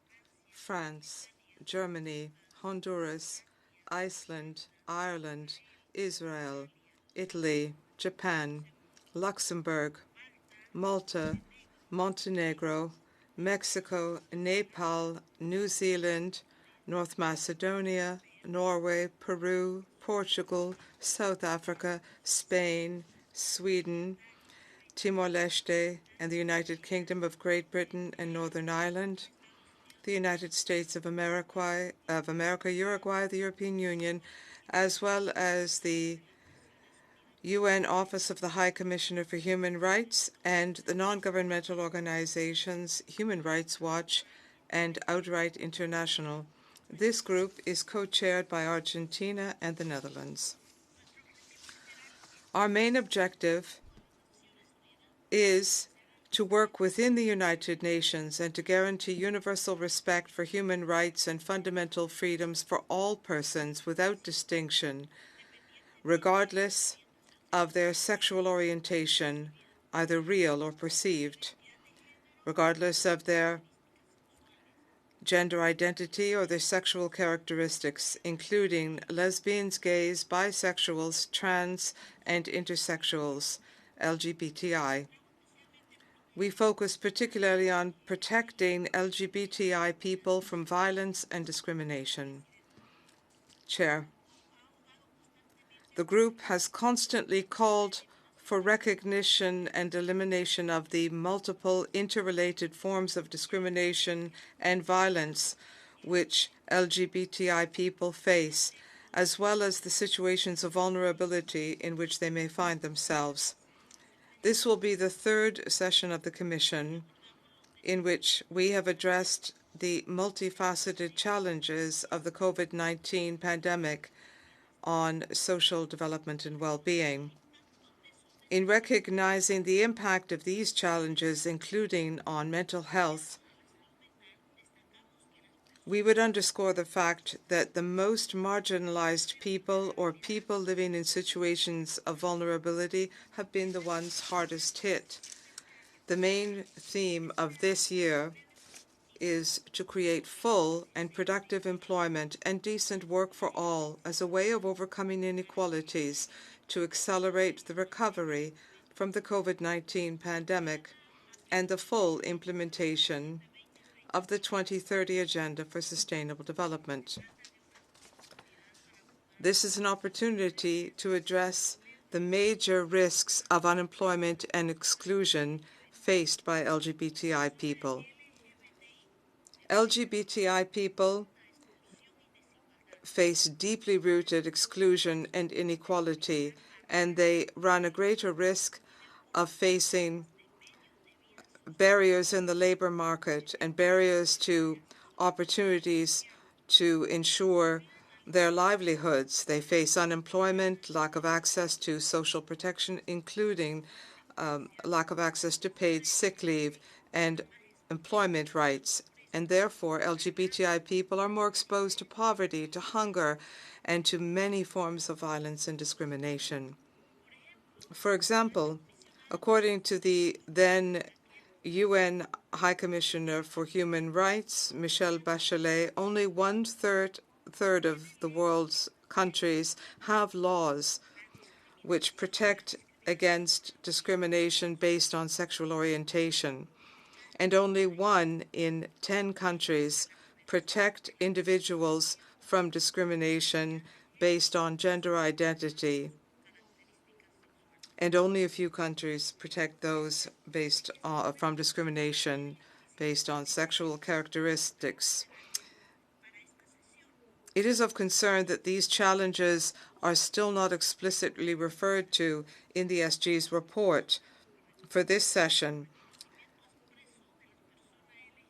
France, Germany, Honduras, Iceland, Ireland, Israel, Italy, Japan, Luxembourg, Malta, Montenegro, Mexico, Nepal, New Zealand, North Macedonia, Norway, Peru, Portugal, South Africa, Spain, Sweden, Timor-Leste, and the United Kingdom of Great Britain and Northern Ireland, the United States of America, Uruguay, the European Union, as well as the UN Office of the High Commissioner for Human Rights and the non-governmental organizations Human Rights Watch and Outright International. This group is co-chaired by Argentina and the Netherlands. Our main objective is to work within the United Nations and to guarantee universal respect for human rights and fundamental freedoms for all persons without distinction, regardless of their sexual orientation, either real or perceived, regardless of their gender identity or their sexual characteristics, including lesbians, gays, bisexuals, trans, and intersexuals, LGBTI. We focus particularly on protecting LGBTI people from violence and discrimination. Chair, the group has constantly called for recognition and elimination of the multiple interrelated forms of discrimination and violence which LGBTI people face, as well as the situations of vulnerability in which they may find themselves. This will be the third session of the Commission in which we have addressed the multifaceted challenges of the COVID-19 pandemic on social development and well-being. In recognizing the impact of these challenges, including on mental health, we would underscore the fact that the most marginalized people or people living in situations of vulnerability have been the ones hardest hit. The main theme of this year is to create full and productive employment and decent work for all as a way of overcoming inequalities to accelerate the recovery from the COVID-19 pandemic and the full implementation of the 2030 Agenda for Sustainable Development. This is an opportunity to address the major risks of unemployment and exclusion faced by LGBTI people. LGBTI people face deeply rooted exclusion and inequality, and they run a greater risk of facing barriers in the labor market and barriers to opportunities to ensure their livelihoods. They face unemployment, lack of access to social protection, including lack of access to paid sick leave and employment rights. And therefore, LGBTI people are more exposed to poverty, to hunger, and to many forms of violence and discrimination. For example, according to the then UN High Commissioner for Human Rights, Michelle Bachelet, only one-third of the world's countries have laws which protect against discrimination based on sexual orientation, and only 1 in 10 countries protect individuals from discrimination based on gender identity, and only a few countries protect those based from discrimination based on sexual characteristics. It is of concern that these challenges are still not explicitly referred to in the SG's report for this session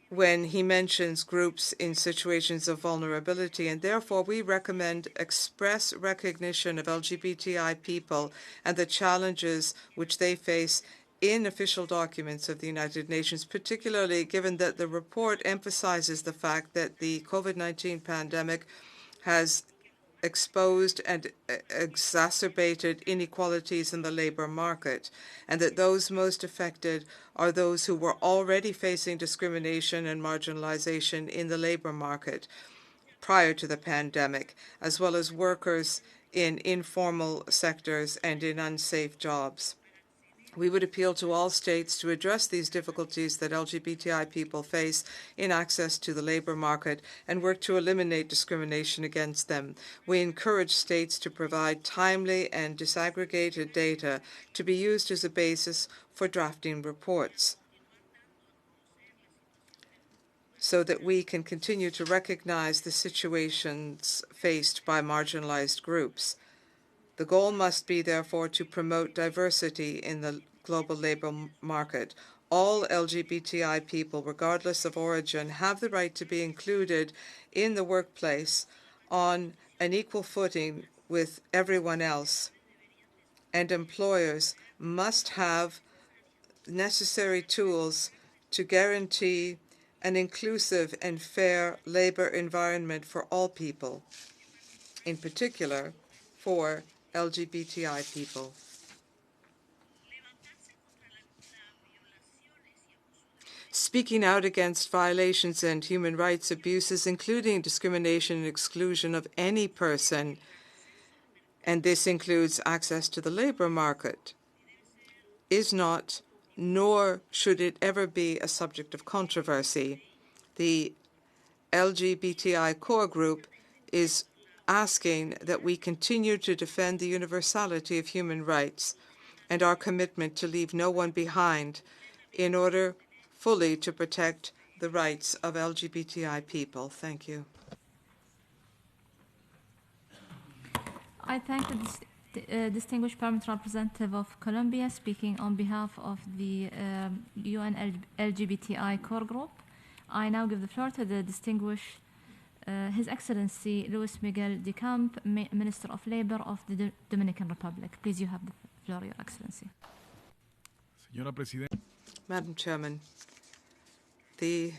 when he mentions groups in situations of vulnerability, and therefore we recommend express recognition of LGBTI people and the challenges which they face in official documents of the United Nations, particularly given that the report emphasizes the fact that the COVID-19 pandemic has exposed and exacerbated inequalities in the labor market, and that those most affected are those who were already facing discrimination and marginalization in the labor market prior to the pandemic, as well as workers in informal sectors and in unsafe jobs. We would appeal to all states to address these difficulties that LGBTI people face in access to the labor market and work to eliminate discrimination against them. We encourage states to provide timely and disaggregated data to be used as a basis for drafting reports, so that we can continue to recognize the situations faced by marginalized groups. The goal must be, therefore, to promote diversity in the global labor market. All LGBTI people, regardless of origin, have the right to be included in the workplace on an equal footing with everyone else, and employers must have necessary tools to guarantee an inclusive and fair labor environment for all people, in particular for LGBTI people. Speaking out against violations and human rights abuses, including discrimination and exclusion of any person, and this includes access to the labor market, is not, nor should it ever be, a subject of controversy. The LGBTI core group is asking that we continue to defend the universality of human rights and our commitment to leave no one behind in order fully to protect the rights of LGBTI people. Thank you. I thank the distinguished parliament representative of Colombia speaking on behalf of the UN LGBTI core group. I now give the floor to the distinguished His Excellency Luis Miguel de Camp, Minister of Labor of the Dominican Republic. Please, you have the floor, Your Excellency. Madam Chairman, the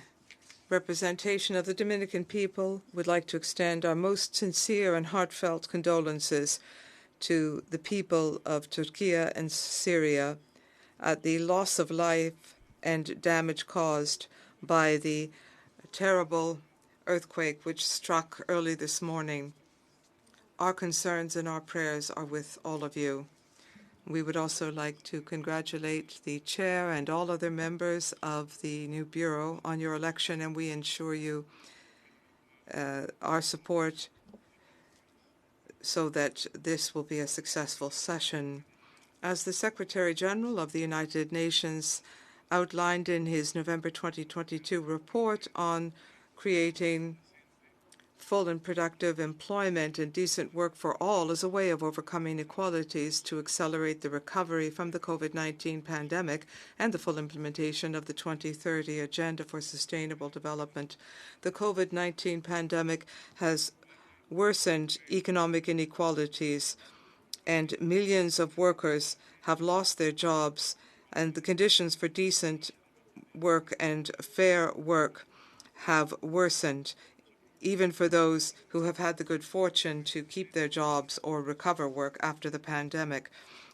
representation of the Dominican people would like to extend our most sincere and heartfelt condolences to the people of Turkey and Syria at the loss of life and damage caused by the terrible earthquake which struck early this morning. Our concerns and our prayers are with all of you. We would also like to congratulate the chair and all other members of the new Bureau on your election, and we ensure you our support so that this will be a successful session. As the Secretary General of the United Nations outlined in his November 2022 report on creating full and productive employment and decent work for all as a way of overcoming inequalities to accelerate the recovery from the COVID-19 pandemic and the full implementation of the 2030 Agenda for Sustainable Development. The COVID-19 pandemic has worsened economic inequalities, and millions of workers have lost their jobs, and the conditions for decent work and fair work have worsened, even for those who have had the good fortune to keep their jobs or recover work after the pandemic.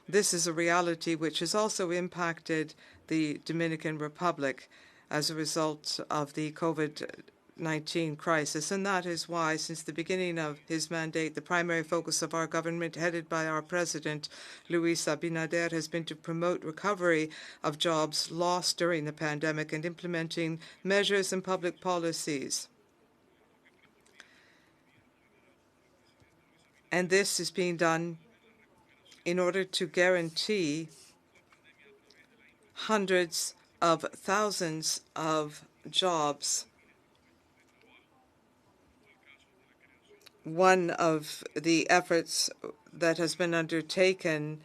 This is a reality which has also impacted the Dominican Republic as a result of the COVID-19 crisis, and that is why, since the beginning of his mandate, the primary focus of our government, headed by our President, Luis Abinader, has been to promote recovery of jobs lost during the pandemic and implementing measures and public policies. And this is being done in order to guarantee hundreds of thousands of jobs. One of the efforts that has been undertaken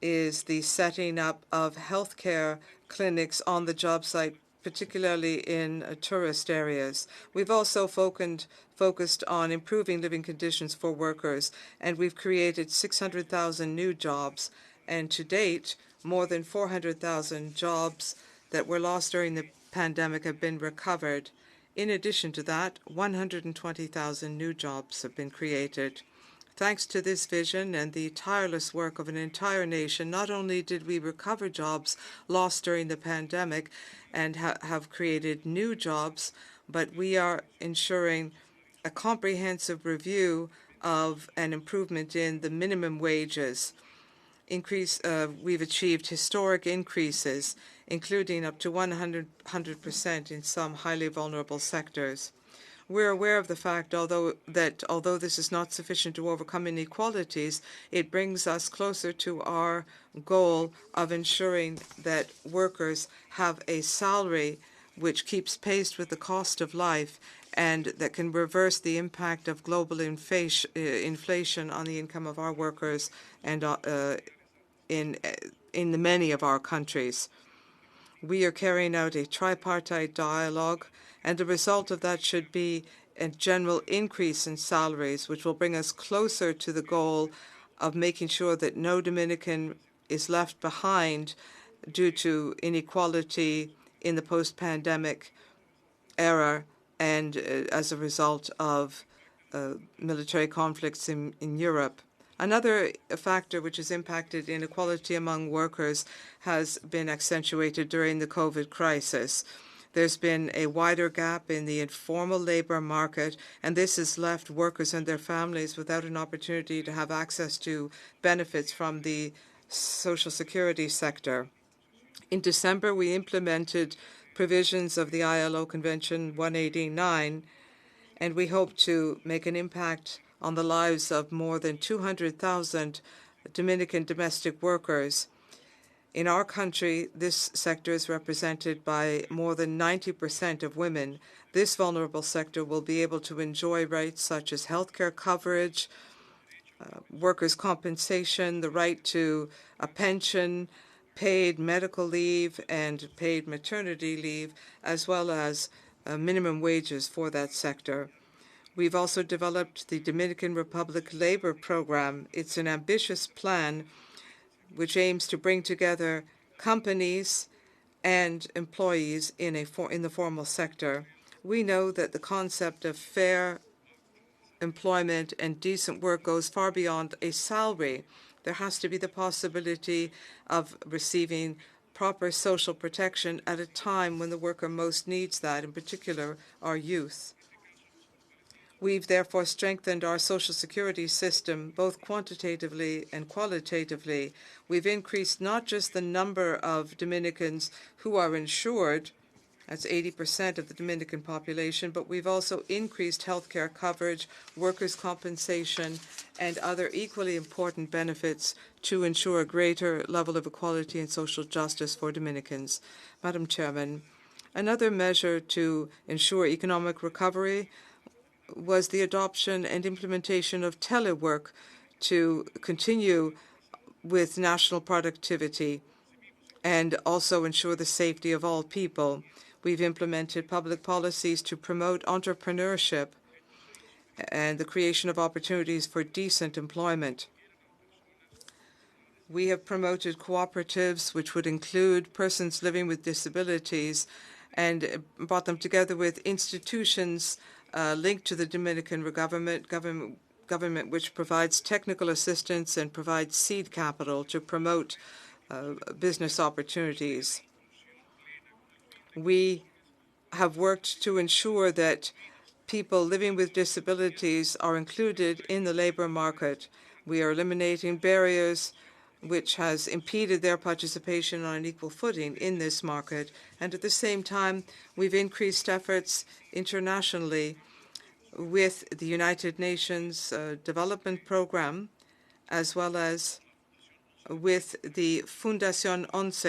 is the setting up of healthcare clinics on the job site, particularly in tourist areas. We've also focused on improving living conditions for workers, and we've created 600,000 new jobs, and to date, more than 400,000 jobs that were lost during the pandemic have been recovered. In addition to that, 120,000 new jobs have been created. Thanks to this vision and the tireless work of an entire nation, not only did we recover jobs lost during the pandemic and have created new jobs, but we are ensuring a comprehensive review of an improvement in the minimum wages. We've achieved historic increases, including up to 100% in some highly vulnerable sectors. We're aware of the fact, although this is not sufficient to overcome inequalities, it brings us closer to our goal of ensuring that workers have a salary which keeps pace with the cost of life and that can reverse the impact of global inflation on the income of our workers and in many of our countries. We are carrying out a tripartite dialogue, and the result of that should be a general increase in salaries, which will bring us closer to the goal of making sure that no Dominican is left behind due to inequality in the post-pandemic era and as a result of military conflicts in Europe. Another factor which has impacted inequality among workers has been accentuated during the COVID crisis. There's been a wider gap in the informal labor market, and this has left workers and their families without an opportunity to have access to benefits from the social security sector. In December, we implemented provisions of the ILO Convention 189, and we hope to make an impact on the lives of more than 200,000 Dominican domestic workers. In our country, this sector is represented by more than 90% of women. This vulnerable sector will be able to enjoy rights such as health care coverage, workers' compensation, the right to a pension, paid medical leave, and paid maternity leave, as well as minimum wages for that sector. We've also developed the Dominican Republic Labor Program. It's an ambitious plan which aims to bring together companies and employees in the formal sector. We know that the concept of fair employment and decent work goes far beyond a salary. There has to be the possibility of receiving proper social protection at a time when the worker most needs that, in particular our youth. We've therefore strengthened our social security system both quantitatively and qualitatively. We've increased not just the number of Dominicans who are insured, that's 80% of the Dominican population, but we've also increased health care coverage, workers' compensation, and other equally important benefits to ensure a greater level of equality and social justice for Dominicans. Madam Chairman, another measure to ensure economic recovery was the adoption and implementation of telework to continue with national productivity and also ensure the safety of all people. We've implemented public policies to promote entrepreneurship and the creation of opportunities for decent employment. We have promoted cooperatives which would include persons living with disabilities and brought them together with institutions linked to the Dominican government which provides technical assistance and provides seed capital to promote business opportunities. We have worked to ensure that people living with disabilities are included in the labor market. We are eliminating barriers which has impeded their participation on an equal footing in this market. And at the same time, we've increased efforts internationally with the United Nations Development Program, as well as with the Fundación Once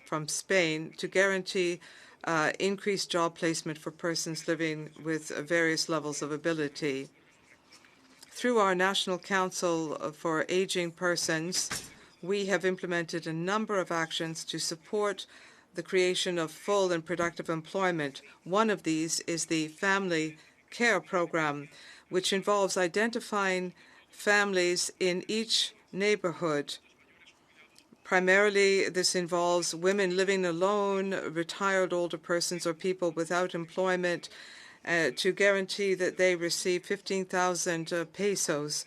from Spain to guarantee increased job placement for persons living with various levels of ability. Through our National Council for Aging Persons, we have implemented a number of actions to support the creation of full and productive employment. One of these is the Family Care Program, which involves identifying families in each neighborhood. Primarily, this involves women living alone, retired older persons, or people without employment, to guarantee that they receive 15,000 pesos.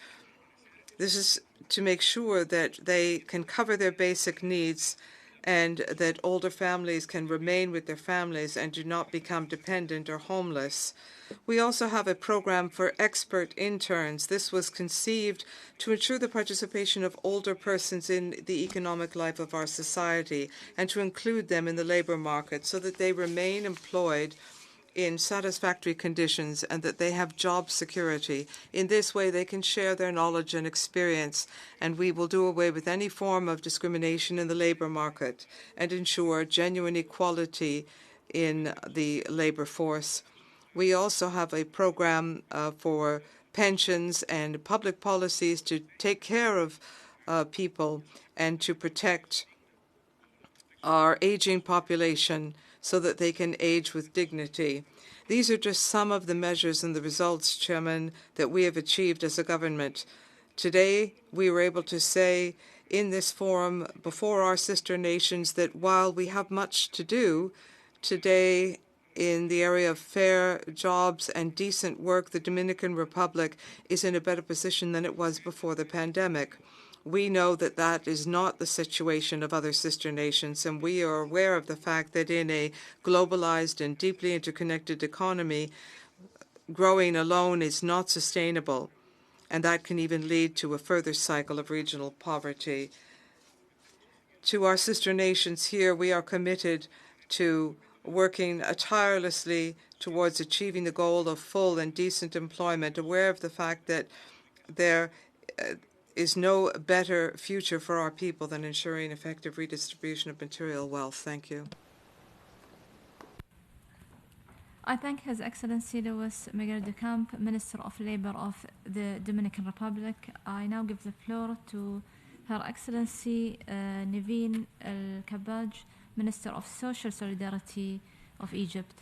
This is to make sure that they can cover their basic needs and that older families can remain with their families and do not become dependent or homeless. We also have a program for expert interns. This was conceived to ensure the participation of older persons in the economic life of our society and to include them in the labor market so that they remain employed in satisfactory conditions and that they have job security. In this way, they can share their knowledge and experience, and we will do away with any form of discrimination in the labor market and ensure genuine equality in the labor force. We also have a program for pensions and public policies to take care of people and to protect our aging population so that they can age with dignity. These are just some of the measures and the results, Chairman, that we have achieved as a government. Today, we were able to say in this forum before our sister nations that while we have much to do today in the area of fair jobs and decent work, the Dominican Republic is in a better position than it was before the pandemic. We know that that is not the situation of other sister nations, and we are aware of the fact that in a globalized and deeply interconnected economy, growing alone is not sustainable, and that can even lead to a further cycle of regional poverty. To our sister nations here, we are committed to working tirelessly towards achieving the goal of full and decent employment, aware of the fact that there is no better future for our people than ensuring effective redistribution of material wealth. Thank you. I thank His Excellency Luis Miguel de Camp, Minister of Labor of the Dominican Republic. I now give the floor to Her Excellency Naveen Al-Kabaj, Minister of Social Solidarity of Egypt.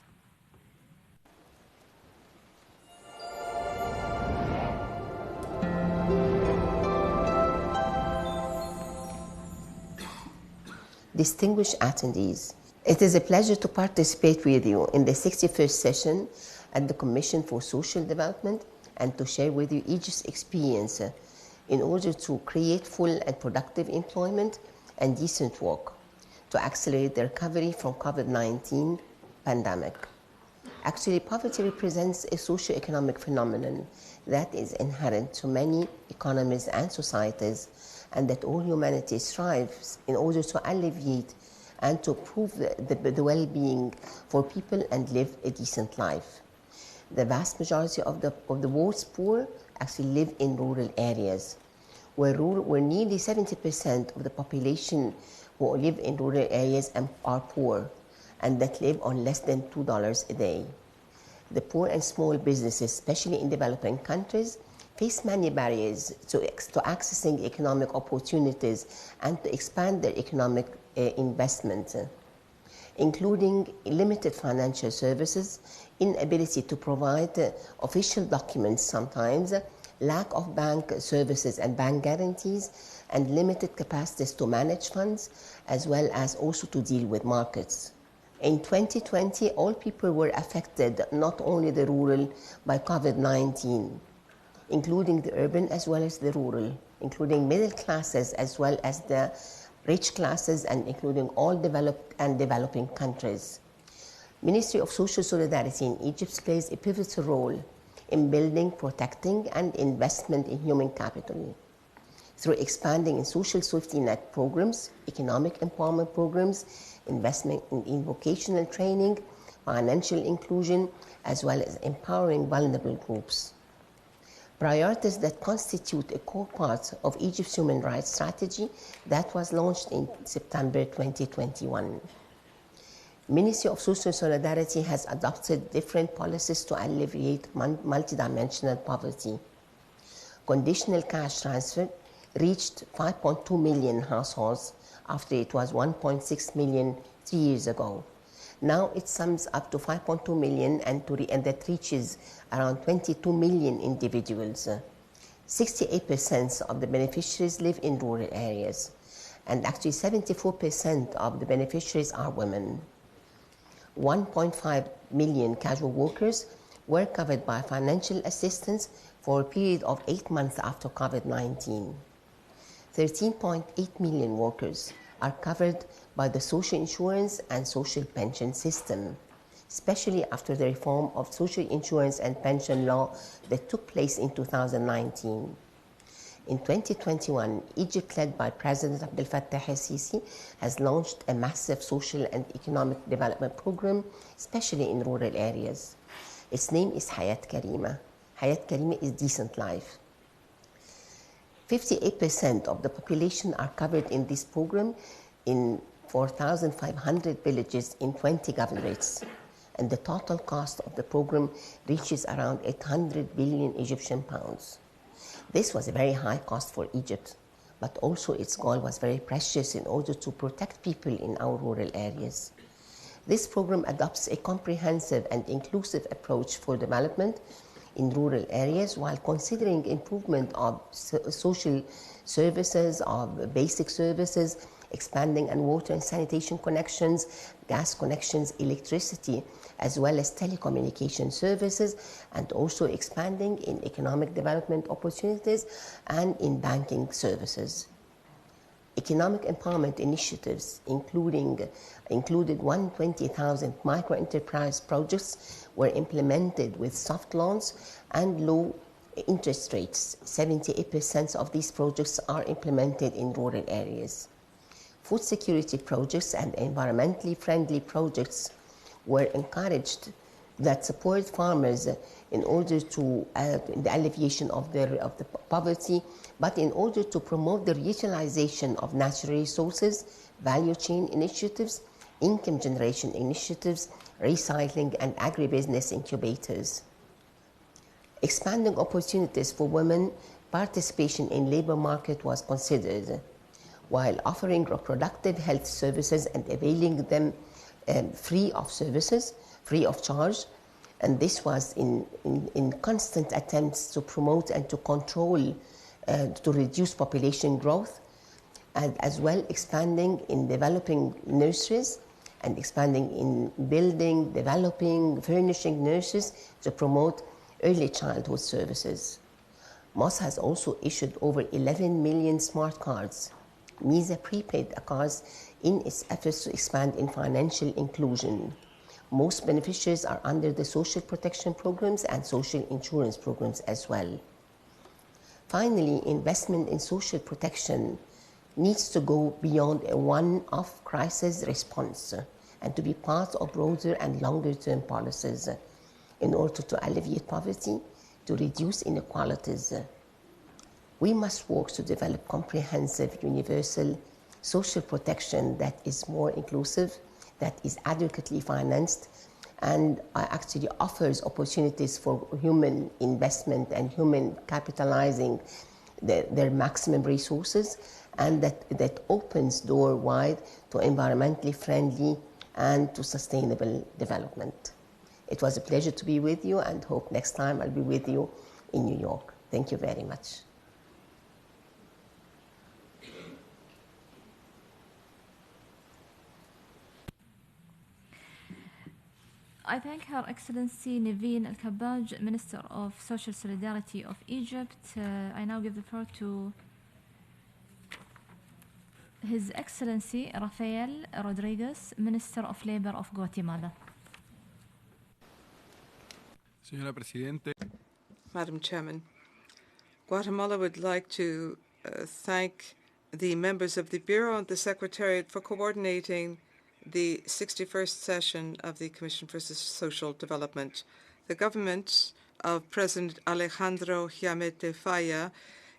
Distinguished attendees, it is a pleasure to participate with you in the 61st session at the Commission for Social Development and to share with you Egypt's experience in order to create full and productive employment and decent work to accelerate the recovery from COVID-19 pandemic. Actually, poverty represents a socio-economic phenomenon that is inherent to many economies and societies, and that all humanity strives in order to alleviate and to improve the well-being for people and live a decent life. The vast majority of the world's poor actually live in rural areas, where nearly 70% of the population who live in rural areas are poor, and that live on less than $2 a day. The poor and small businesses, especially in developing countries, face many barriers to accessing economic opportunities and to expand their economic investment, including limited financial services, inability to provide official documents sometimes, lack of bank services and bank guarantees, and limited capacities to manage funds, as well as also to deal with markets. In 2020, all people were affected, not only the rural, by COVID-19, including the urban as well as the rural, including middle classes as well as the rich classes, and including all developed and developing countries. Ministry of Social Solidarity in Egypt plays a pivotal role in building, protecting, and investment in human capital through expanding in social safety net programs, economic empowerment programs, investment in vocational training, financial inclusion, as well as empowering vulnerable groups. Priorities that constitute a core part of Egypt's human rights strategy that was launched in September 2021. Ministry of Social Solidarity has adopted different policies to alleviate multidimensional poverty. Conditional cash transfer reached 5.2 million households after it was 1.6 million 3 years ago. Now it sums up to 5.2 million and that reaches around 22 million individuals. 68% of the beneficiaries live in rural areas, and actually 74% of the beneficiaries are women. 1.5 million casual workers were covered by financial assistance for a period of 8 months after COVID-19. 13.8 million workers are covered by the social insurance and social pension system, especially after the reform of social insurance and pension law that took place in 2019. In 2021, Egypt, led by President Abdel Fattah el-Sisi, has launched a massive social and economic development program, especially in rural areas. Its name is Hayat Karima. Hayat Karima is decent life. 58% of the population are covered in this program in 4,500 villages in 20 governorates, and the total cost of the program reaches around 800 billion Egyptian pounds. This was a very high cost for Egypt, but also its goal was very precious in order to protect people in our rural areas. This program adopts a comprehensive and inclusive approach for development, in rural areas while considering improvement of social services, of basic services, expanding on water and sanitation connections, gas connections, electricity, as well as telecommunication services, and also expanding in economic development opportunities and in banking services. Economic empowerment initiatives included 120,000 micro-enterprise projects were implemented with soft loans and low interest rates. 78% of these projects are implemented in rural areas. Food security projects and environmentally friendly projects were encouraged that support farmers in order to the alleviation of the poverty, but in order to promote the utilization of natural resources, value chain initiatives, income generation initiatives, recycling, and agribusiness incubators. Expanding opportunities for women participation in labor market was considered, while offering reproductive health services and availing them free of charge. And this was in constant attempts to promote and to control, to reduce population growth, and as well expanding in developing nurseries and expanding in building, developing, furnishing nurses to promote early childhood services. MOS has also issued over 11 million smart cards, MISA prepaid cards, in its efforts to expand in financial inclusion. Most beneficiaries are under the social protection programs and social insurance programs as well. Finally, investment in social protection needs to go beyond a one-off crisis response and to be part of broader and longer-term policies in order to alleviate poverty, to reduce inequalities. We must work to develop comprehensive, universal social protection that is more inclusive, that is adequately financed, and actually offers opportunities for human investment and human capitalizing their maximum resources, and that opens door wide to environmentally friendly and to sustainable development. It was a pleasure to be with you, and hope next time I'll be with you in New York. Thank you very much. I thank Her Excellency Naveen Al-Kabbaj, Minister of Social Solidarity of Egypt. I now give the floor to His Excellency Rafael Rodriguez, Minister of Labor of Guatemala. Señora Presidente. Madam Chairman, Guatemala would like to thank the members of the Bureau and the Secretariat for coordinating the 61st session of the Commission for Social Development. The government of President Alejandro Giamete Falla,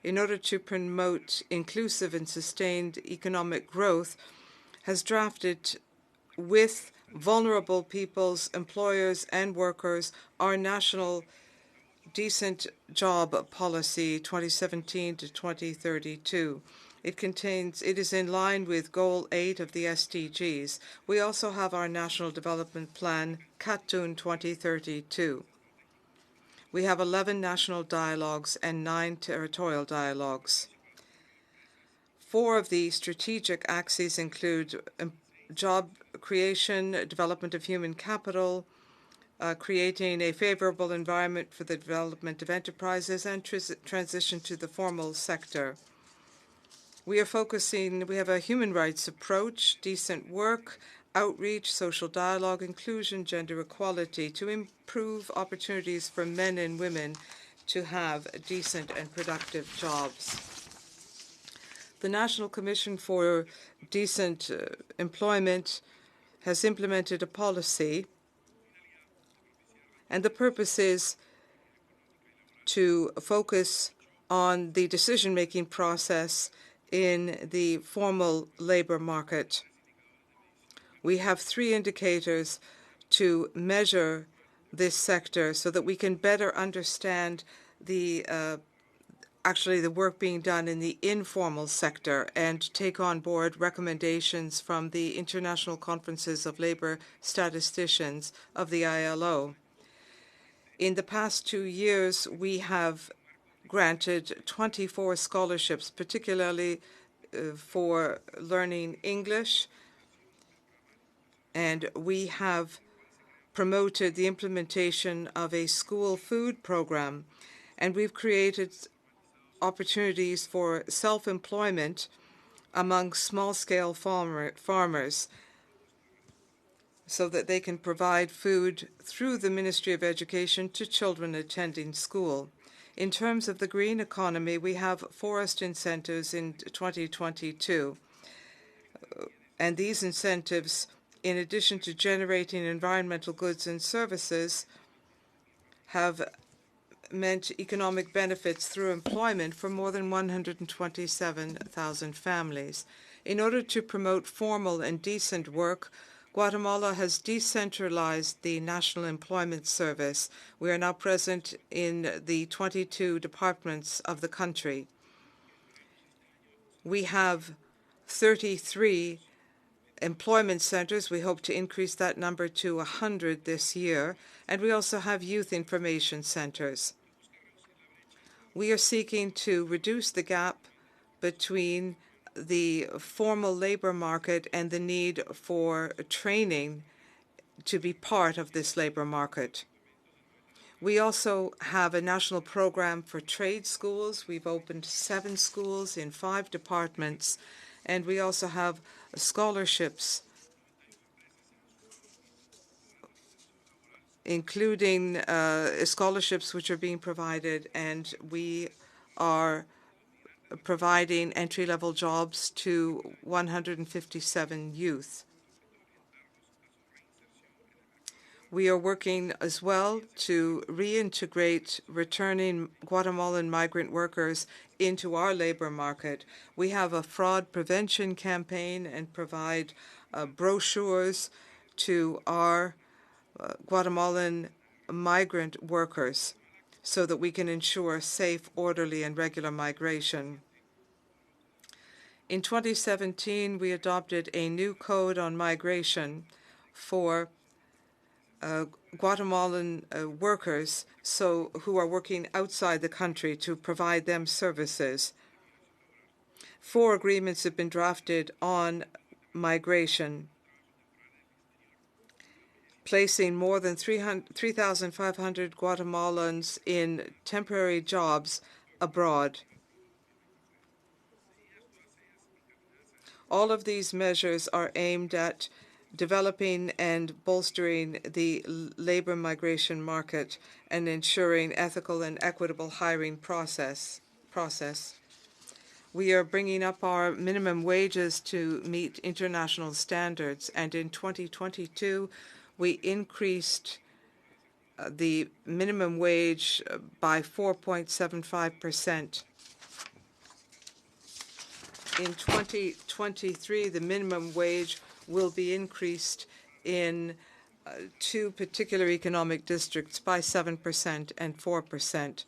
in order to promote inclusive and sustained economic growth, has drafted with vulnerable peoples, employers, and workers our national decent job policy 2017 to 2032. It is in line with Goal 8 of the SDGs. We also have our National Development Plan, CATUN 2032. We have 11 national dialogues and 9 territorial dialogues. 4 of the strategic axes include job creation, development of human capital, creating a favorable environment for the development of enterprises, and transition to the formal sector. We have a human rights approach, decent work, outreach, social dialogue, inclusion, gender equality, to improve opportunities for men and women to have decent and productive jobs. The National Commission for Decent Employment has implemented a policy, and the purpose is to focus on the decision-making process in the formal labor market. We have 3 indicators to measure this sector so that we can better understand the work being done in the informal sector and take on board recommendations from the International Conferences of Labor Statisticians of the ILO. In the past 2 years, we have granted 24 scholarships, particularly for learning English, and we have promoted the implementation of a school food program, and we've created opportunities for self-employment among small-scale farmers so that they can provide food through the Ministry of Education to children attending school. In terms of the green economy, we have forest incentives in 2022. And these incentives, in addition to generating environmental goods and services, have meant economic benefits through employment for more than 127,000 families. In order to promote formal and decent work, Guatemala has decentralized the National Employment Service. We are now present in the 22 departments of the country. We have 33 employment centers. We hope to increase that number to 100 this year. And we also have youth information centers. We are seeking to reduce the gap between the formal labor market and the need for training to be part of this labor market. We also have a national program for trade schools. We've opened 7 schools in 5 departments, and we also have scholarships, including scholarships which are being provided, and we are providing entry-level jobs to 157 youth. We are working as well to reintegrate returning Guatemalan migrant workers into our labor market. We have a fraud prevention campaign and provide brochures to our Guatemalan migrant workers so that we can ensure safe, orderly, and regular migration. In 2017, we adopted a new code on migration for Guatemalan workers who are working outside the country to provide them services. 4 agreements have been drafted on migration, placing more than 3,500 Guatemalans in temporary jobs abroad. All of these measures are aimed at developing and bolstering the labor migration market and ensuring ethical and equitable hiring process. We are bringing up our minimum wages to meet international standards, and in 2022, we increased the minimum wage by 4.75%. In 2023, the minimum wage will be increased in 2 particular economic districts by 7% and 4%.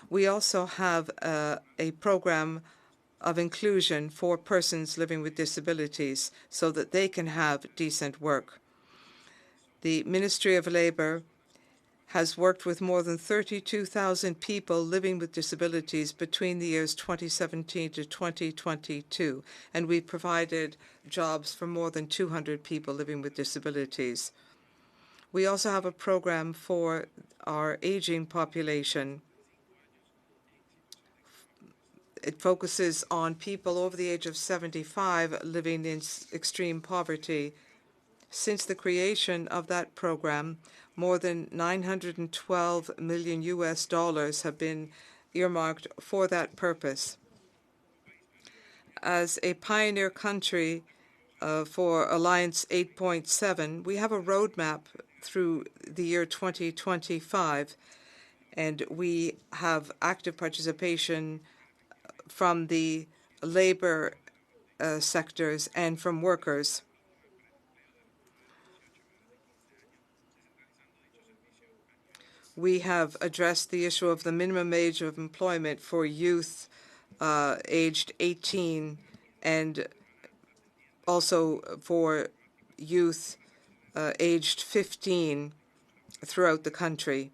We also have a program of inclusion for persons living with disabilities so that they can have decent work. The Ministry of Labor has worked with more than 32,000 people living with disabilities between the years 2017 to 2022, and we provided jobs for more than 200 people living with disabilities. We also have a program for our aging population. It focuses on people over the age of 75 living in extreme poverty. Since the creation of that program, more than $912 million have been earmarked for that purpose. As a pioneer country for Alliance 8.7, we have a roadmap through the year 2025, and we have active participation from the labor sectors and from workers. We have addressed the issue of the minimum age of employment for youth aged 18 and also for youth aged 15 throughout the country.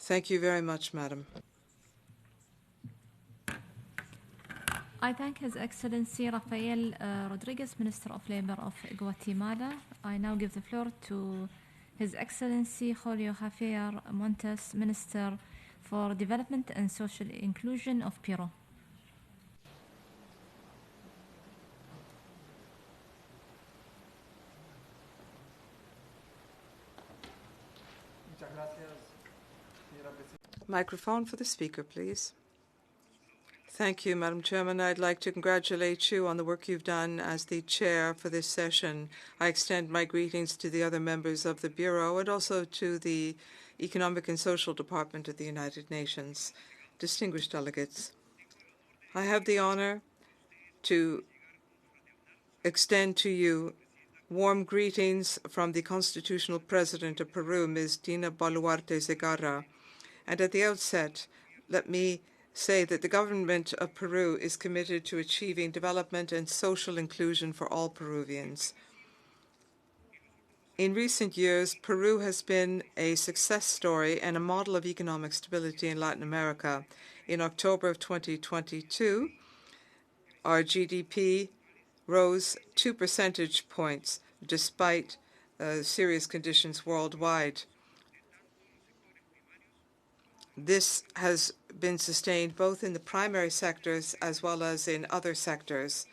Thank you very much, Madam. I thank His Excellency Rafael Rodriguez, Minister of Labor of Guatemala. I now give the floor to His Excellency Julio Javier Montes, Minister for Development and Social Inclusion of Peru. Microphone for the speaker, please. Thank you, Madam Chairman. I'd like to congratulate you on the work you've done as the chair for this session. I extend my greetings to the other members of the Bureau and also to the Economic and Social Department of the United Nations. Distinguished delegates, I have the honor to extend to you warm greetings from the Constitutional President of Peru, Ms. Dina Boluarte Zegarra. And at the outset, let me say that the government of Peru is committed to achieving development and social inclusion for all Peruvians. In recent years, Peru has been a success story and a model of economic stability in Latin America. In October of 2022, our GDP rose 2 percentage points despite serious conditions worldwide. This has been sustained both in the primary sectors as well as in other sectors.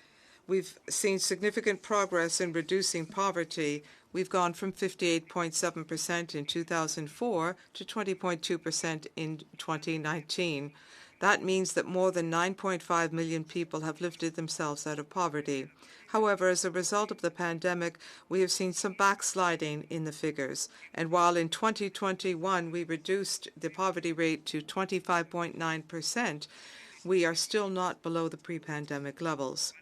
We've seen significant progress in reducing poverty. We've gone from 58.7% in 2004 to 20.2% in 2019. That means that more than 9.5 million people have lifted themselves out of poverty. However, as a result of the pandemic, we have seen some backsliding in the figures. And while in 2021 we reduced the poverty rate to 25.9%, we are still not below the pre-pandemic levels.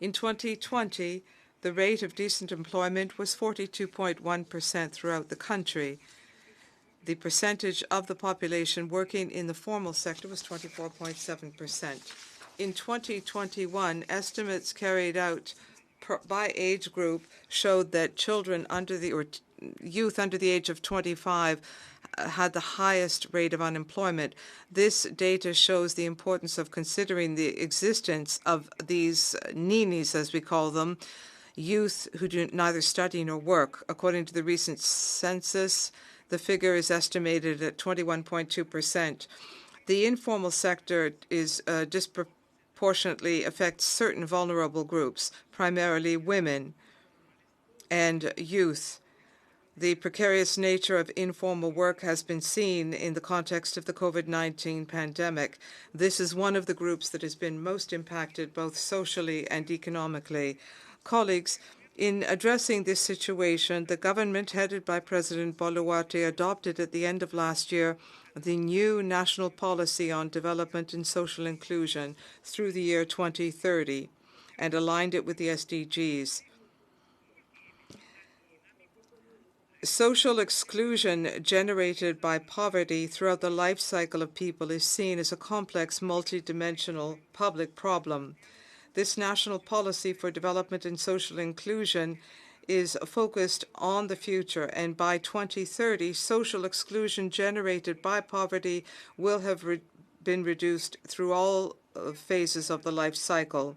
In 2020, the rate of decent employment was 42.1% throughout the country. The percentage of the population working in the formal sector was 24.7%. In 2021, estimates carried out by age group showed that children under the or youth under the age of 25 had the highest rate of unemployment. This data shows the importance of considering the existence of these ninis, as we call them, youth who do neither study nor work. According to the recent census, the figure is estimated at 21.2%. The informal sector is disproportionately affects certain vulnerable groups, primarily women and youth. The precarious nature of informal work has been seen in the context of the COVID-19 pandemic. This is one of the groups that has been most impacted both socially and economically. Colleagues, in addressing this situation, the government headed by President Boluarte adopted at the end of last year the new national policy on development and social inclusion through the year 2030 and aligned it with the SDGs. Social exclusion generated by poverty throughout the life cycle of people is seen as a complex, multidimensional public problem. This national policy for development and social inclusion is focused on the future, and by 2030, social exclusion generated by poverty will have been reduced through all phases of the life cycle.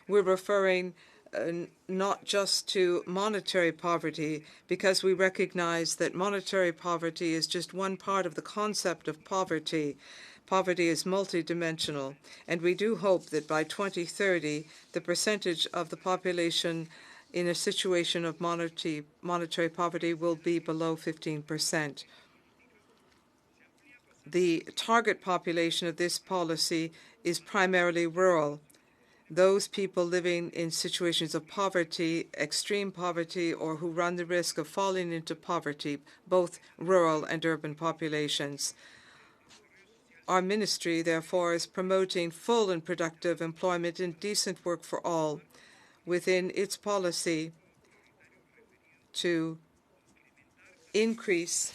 We're referring not just to monetary poverty, because we recognize that monetary poverty is just one part of the concept of poverty. Poverty is multidimensional, and we do hope that by 2030, the percentage of the population in a situation of monetary poverty will be below 15%. The target population of this policy is primarily rural. Those people living in situations of poverty, extreme poverty, or who run the risk of falling into poverty, both rural and urban populations. Our ministry, therefore, is promoting full and productive employment and decent work for all within its policy to increase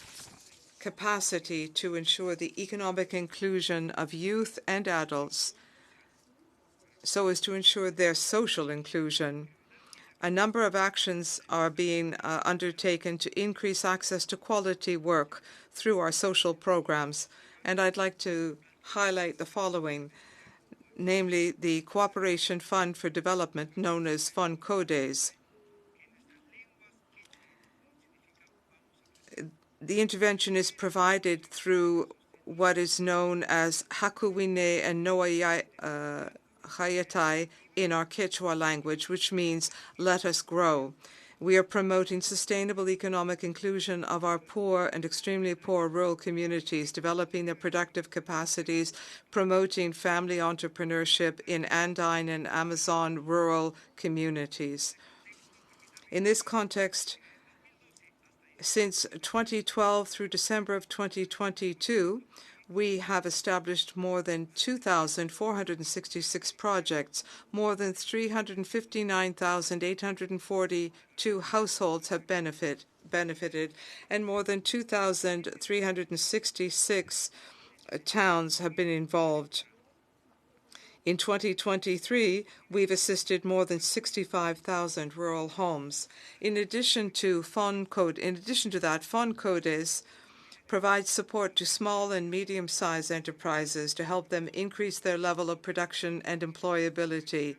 capacity to ensure the economic inclusion of youth and adults so as to ensure their social inclusion. a number of actions are being undertaken to increase access to quality work through our social programs. And I'd like to highlight the following, namely the Cooperation Fund for Development, known as Fund CODES. The intervention is provided through what is known as Hakuwine and Noa Hayatai in our Quechua language, which means let us grow. We are promoting sustainable economic inclusion of our poor and extremely poor rural communities, developing their productive capacities, promoting family entrepreneurship in Andine and Amazon rural communities. In this context, since 2012 through December of 2022, we have established more than 2,466 projects. More than 359,842 households have benefited, and more than 2,366 towns have been involved. In 2023, we've assisted more than 65,000 rural homes. In addition to that, Fund CODES provides support to small and medium-sized enterprises to help them increase their level of production and employability.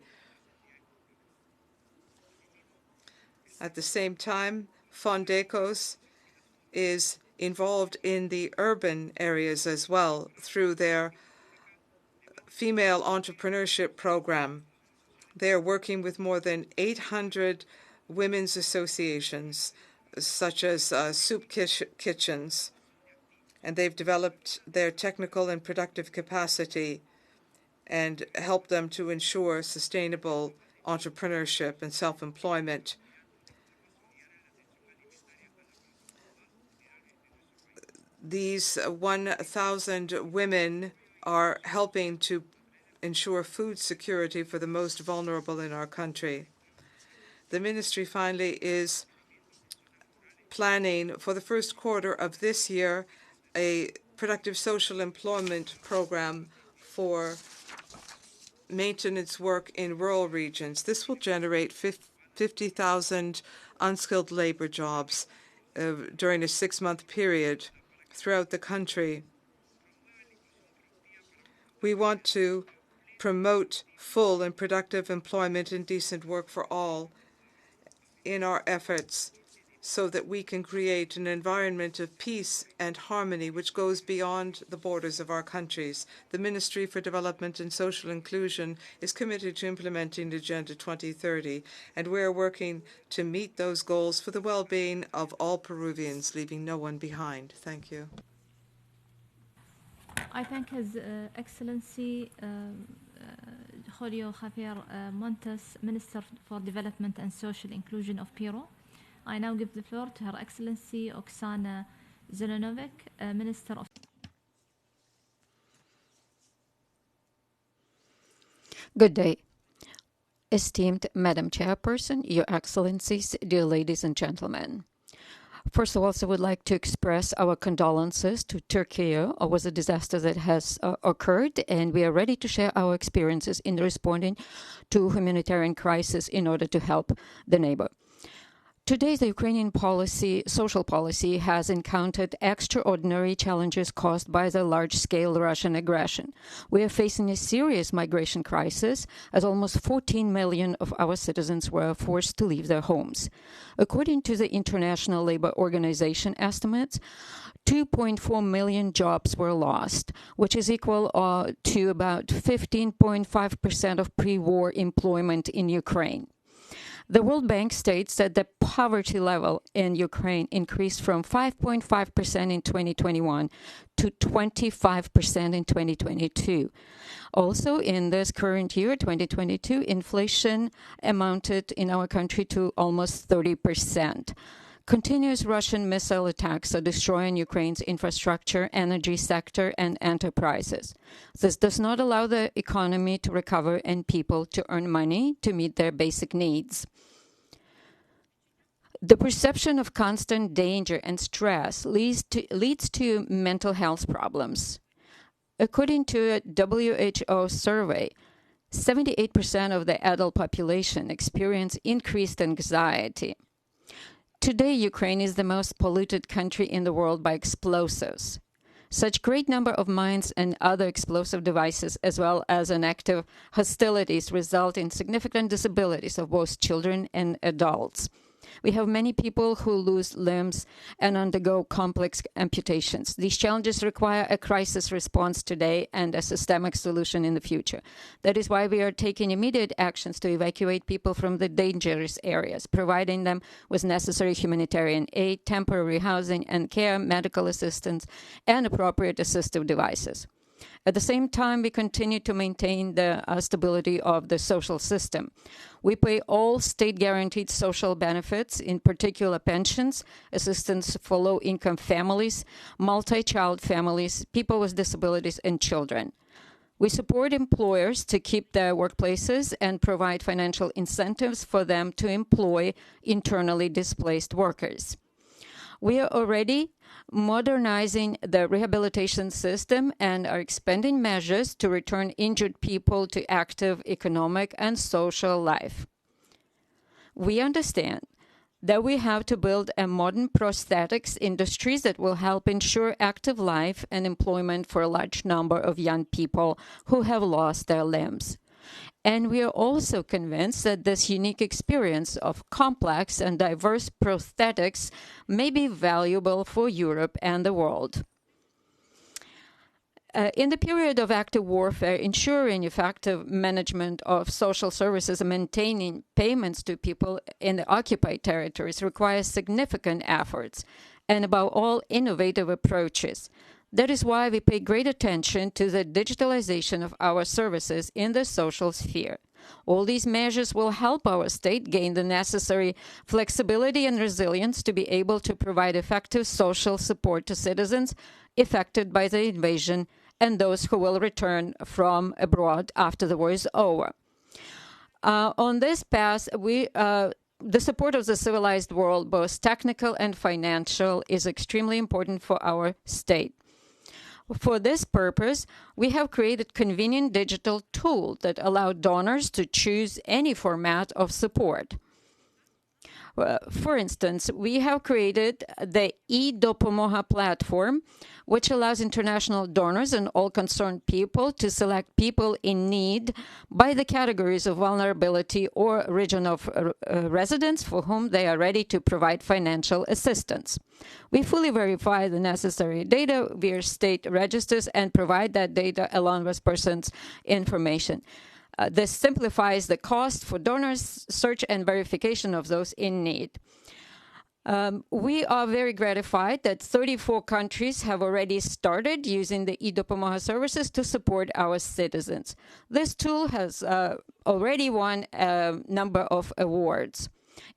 At the same time, Fund ECOS is involved in the urban areas as well through their female entrepreneurship program. They are working with more than 800 women's associations, such as soup kitchens, and they've developed their technical and productive capacity and helped them to ensure sustainable entrepreneurship and self-employment. These 1,000 women are helping to ensure food security for the most vulnerable in our country. The ministry finally is planning for the first quarter of this year a productive social employment program for maintenance work in rural regions. This will generate 50,000 unskilled labor jobs during a 6-month period throughout the country. We want to promote full and productive employment and decent work for all in our efforts so that we can create an environment of peace and harmony which goes beyond the borders of our countries. The Ministry for Development and Social Inclusion is committed to implementing Agenda 2030, and we are working to meet those goals for the well-being of all Peruvians, leaving no one behind. Thank you. I thank His Excellency Julio Javier Montes, Minister for Development and Social Inclusion of Peru. I now give the floor to Her Excellency Oksana Zelenovic, Minister of... Good day. Esteemed Madam Chairperson, Your Excellencies, dear ladies and gentlemen. First of all, I would like to express our condolences to Turkey over the disaster that has occurred, and we are ready to share our experiences in responding to humanitarian crisis in order to help the neighbor. Today, the Ukrainian social policy has encountered extraordinary challenges caused by the large-scale Russian aggression. We are facing a serious migration crisis, as almost 14 million of our citizens were forced to leave their homes. According to the International Labour Organization estimates, 2.4 million jobs were lost, which is equal to about 15.5% of pre-war employment in Ukraine. The World Bank states that the poverty level in Ukraine increased from 5.5% in 2021 to 25% in 2022. Also, in this current year, 2022, inflation amounted in our country to almost 30%. Continuous Russian missile attacks are destroying Ukraine's infrastructure, energy sector, and enterprises. This does not allow the economy to recover and people to earn money to meet their basic needs. The perception of constant danger and stress leads to mental health problems. According to a WHO survey, 78% of the adult population experience increased anxiety. Today, Ukraine is the most polluted country in the world by explosives. Such great number of mines and other explosive devices, as well as an active hostilities, result in significant disabilities of both children and adults. We have many people who lose limbs and undergo complex amputations. These challenges require a crisis response today and a systemic solution in the future. That is why we are taking immediate actions to evacuate people from the dangerous areas, providing them with necessary humanitarian aid, temporary housing and care, medical assistance, and appropriate assistive devices. At the same time, we continue to maintain the stability of the social system. We pay all state-guaranteed social benefits, in particular pensions, assistance for low-income families, multi-child families, people with disabilities, and children. We support employers to keep their workplaces and provide financial incentives for them to employ internally displaced workers. We are already modernizing the rehabilitation system and are expanding measures to return injured people to active economic and social life. We understand that we have to build a modern prosthetics industry that will help ensure active life and employment for a large number of young people who have lost their limbs. And we are also convinced that this unique experience of complex and diverse prosthetics may be valuable for Europe and the world. In the period of active warfare, ensuring effective management of social services and maintaining payments to people in the occupied territories requires significant efforts and, above all, innovative approaches. That is why we pay great attention to the digitalization of our services in the social sphere. All these measures will help our state gain the necessary flexibility and resilience to be able to provide effective social support to citizens affected by the invasion and those who will return from abroad after the war is over. On this path, the support of the civilized world, both technical and financial, is extremely important for our state. For this purpose, we have created convenient digital tools that allow donors to choose any format of support. For instance, we have created the eDopomoha platform, which allows international donors and all concerned people to select people in need by the categories of vulnerability or region of residence for whom they are ready to provide financial assistance. We fully verify the necessary data via state registers and provide that data along with persons' information. This simplifies the cost for donors, search and verification of those in need. We are very gratified that 34 countries have already started using the eDopomoha services to support our citizens. This tool has already won a number of awards.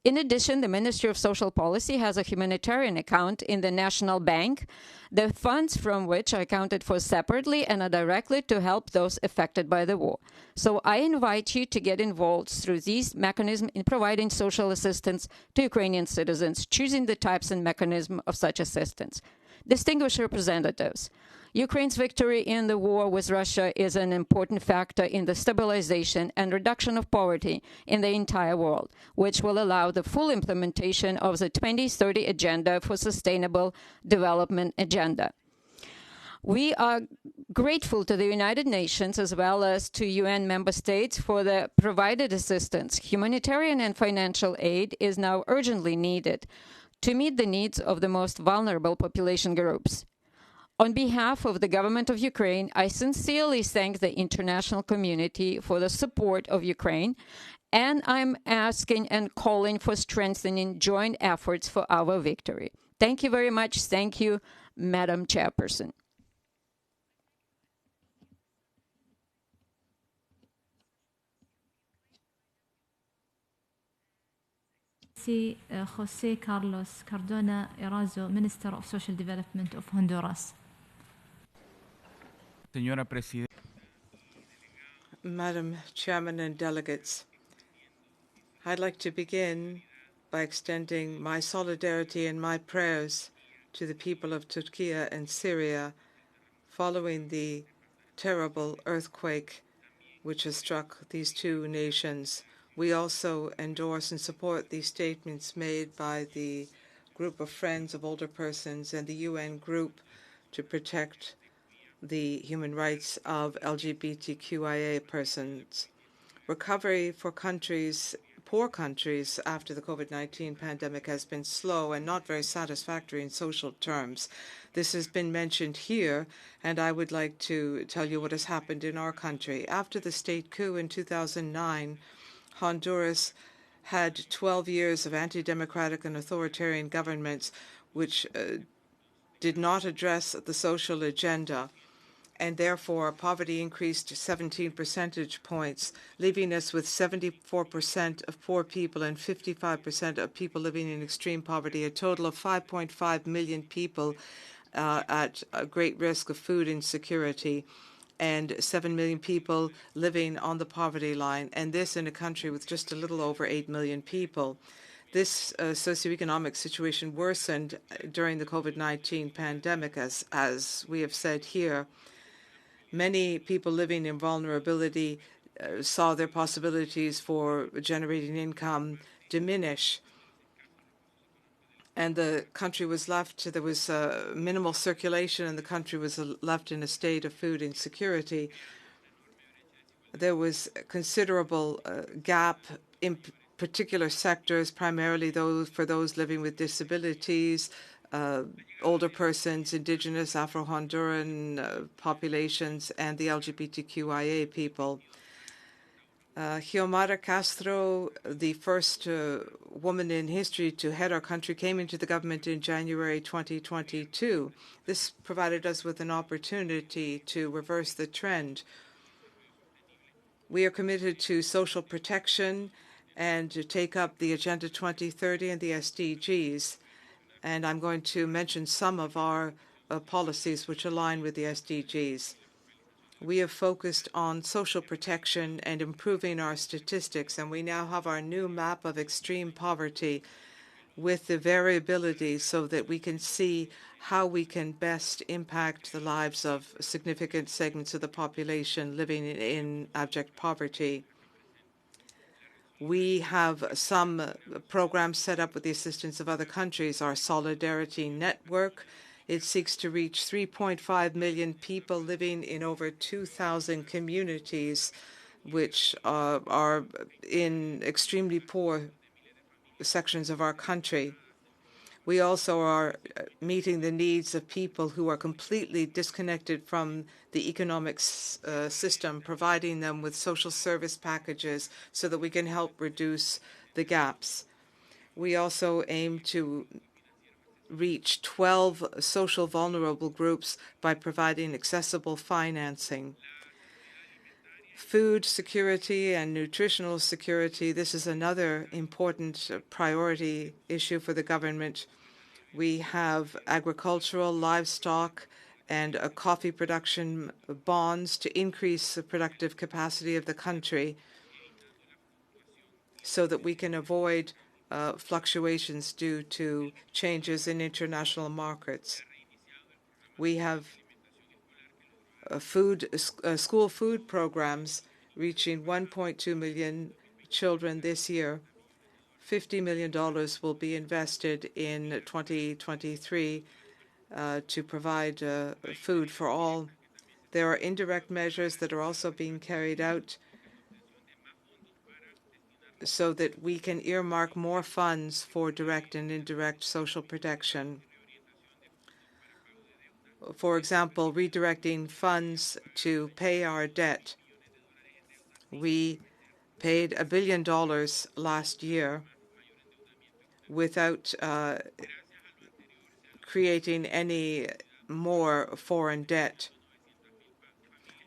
In addition, the Ministry of Social Policy has a humanitarian account in the National Bank, the funds from which are accounted for separately and are directly to help those affected by the war. So I invite you to get involved through these mechanisms in providing social assistance to Ukrainian citizens, choosing the types and mechanism of such assistance. Distinguished representatives, Ukraine's victory in the war with Russia is an important factor in the stabilization and reduction of poverty in the entire world, which will allow the full implementation of the 2030 Agenda for Sustainable Development Agenda. We are grateful to the United Nations as well as to UN member states for the provided assistance. Humanitarian and financial aid is now urgently needed to meet the needs of the most vulnerable population groups. On behalf of the government of Ukraine, I sincerely thank the international community for the support of Ukraine, and I'm asking and calling for strengthening joint efforts for our victory. Thank you very much. Thank you, Madam Chairperson. José Carlos Cardona Erazo, Minister of Social Development of Honduras. Señora Presidenta. Madam Chairman and delegates, I'd like to begin by extending my solidarity and my prayers to the people of Turkey and Syria following the terrible earthquake which has struck these two nations. We also endorse and support these statements made by the Group of Friends of Older Persons and the UN Group to protect the human rights of LGBTQIA persons. Recovery for countries, poor countries, after the COVID-19 pandemic has been slow and not very satisfactory in social terms. This has been mentioned here, and I would like to tell you what has happened in our country. After the state coup in 2009, Honduras had 12 years of anti-democratic and authoritarian governments which did not address the social agenda, and therefore poverty increased to 17 percentage points, leaving us with 74% of poor people and 55% of people living in extreme poverty, a total of 5.5 million people at a great risk of food insecurity, and 7 million people living on the poverty line, and this in a country with just a little over 8 million people. This socioeconomic situation worsened during the COVID-19 pandemic, as we have said here. Many people living in vulnerability saw their possibilities for generating income diminish, and the country was left, there was minimal circulation, and the country was left in a state of food insecurity. There was a considerable gap in particular sectors, primarily for those living with disabilities, older persons, indigenous, Afro-Honduran populations, and the LGBTQIA people. Xiomara Castro, the first woman in history to head our country, came into the government in January 2022. This provided us with an opportunity to reverse the trend. We are committed to social protection and to take up the Agenda 2030 and the SDGs. And I'm going to mention some of our policies which align with the SDGs. We have focused on social protection and improving our statistics, and we now have our new map of extreme poverty with the variability so that we can see how we can best impact the lives of significant segments of the population living in abject poverty. We have some programs set up with the assistance of other countries. Our Solidarity Network, it seeks to reach 3.5 million people living in over 2,000 communities, which are in extremely poor sections of our country. We also are meeting the needs of people who are completely disconnected from the economic system, providing them with social service packages so that we can help reduce the gaps. We also aim to reach 12 social vulnerable groups by providing accessible financing. Food security and nutritional security, this is another important priority issue for the government. We have agricultural, livestock, and coffee production bonds to increase the productive capacity of the country so that we can avoid fluctuations due to changes in international markets. We have school food programs reaching 1.2 million children this year. $50 million will be invested in 2023 to provide food for all. There are indirect measures that are also being carried out so that we can earmark more funds for direct and indirect social protection. For example, redirecting funds to pay our debt. We paid $1 billion last year without creating any more foreign debt.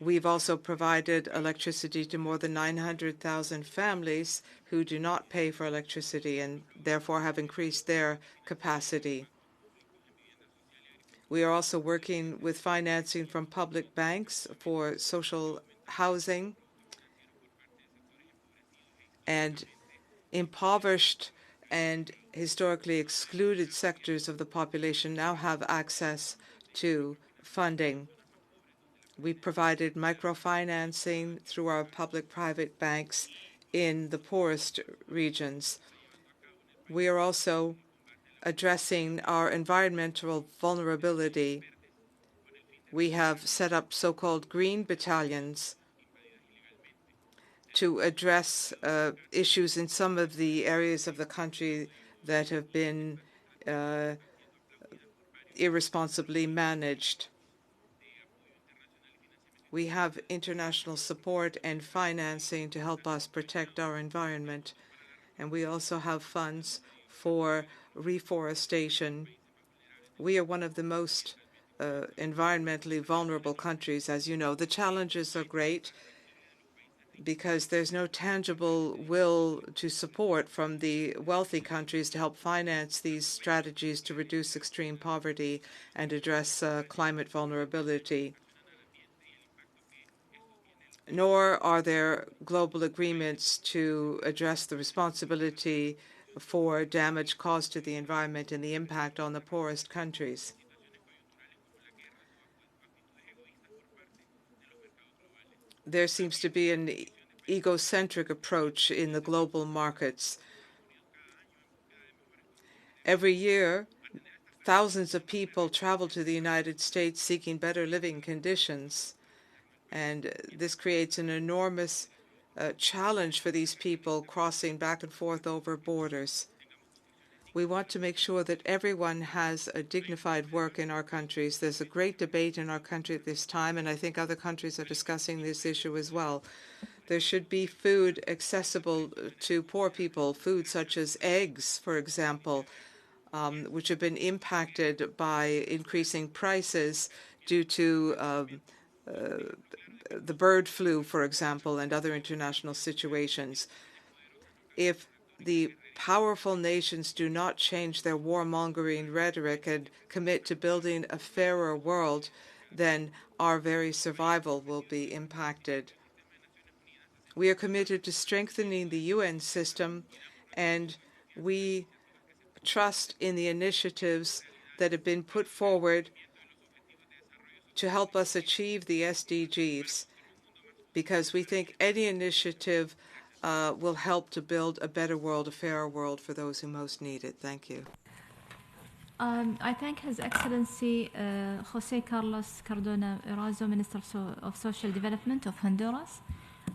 We've also provided electricity to more than 900,000 families who do not pay for electricity and therefore have increased their capacity. We are also working with financing from public banks for social housing, and impoverished and historically excluded sectors of the population now have access to funding. We provided microfinancing through our public-private banks in the poorest regions. We are also addressing our environmental vulnerability. We have set up so-called green battalions to address issues in some of the areas of the country that have been irresponsibly managed. We have international support and financing to help us protect our environment, and we also have funds for reforestation. We are one of the most environmentally vulnerable countries, as you know. The challenges are great because there's no tangible will to support from the wealthy countries to help finance these strategies to reduce extreme poverty and address climate vulnerability. Nor are there global agreements to address the responsibility for damage caused to the environment and the impact on the poorest countries. There seems to be an egocentric approach in the global markets. Every year, thousands of people travel to the United States seeking better living conditions, and this creates an enormous challenge for these people crossing back and forth over borders. We want to make sure that everyone has a dignified work in our countries. There's a great debate in our country at this time, and I think other countries are discussing this issue as well. There should be food accessible to poor people, food such as eggs, for example, which have been impacted by increasing prices due to the bird flu, for example, and other international situations. If the powerful nations do not change their warmongering rhetoric and commit to building a fairer world, then our very survival will be impacted. We are committed to strengthening the UN system, and we trust in the initiatives that have been put forward to help us achieve the SDGs, because we think any initiative will help to build a better world, a fairer world for those who most need it. Thank you. I thank His Excellency Jose Carlos Cardona Erazo, Minister of Social Development of Honduras.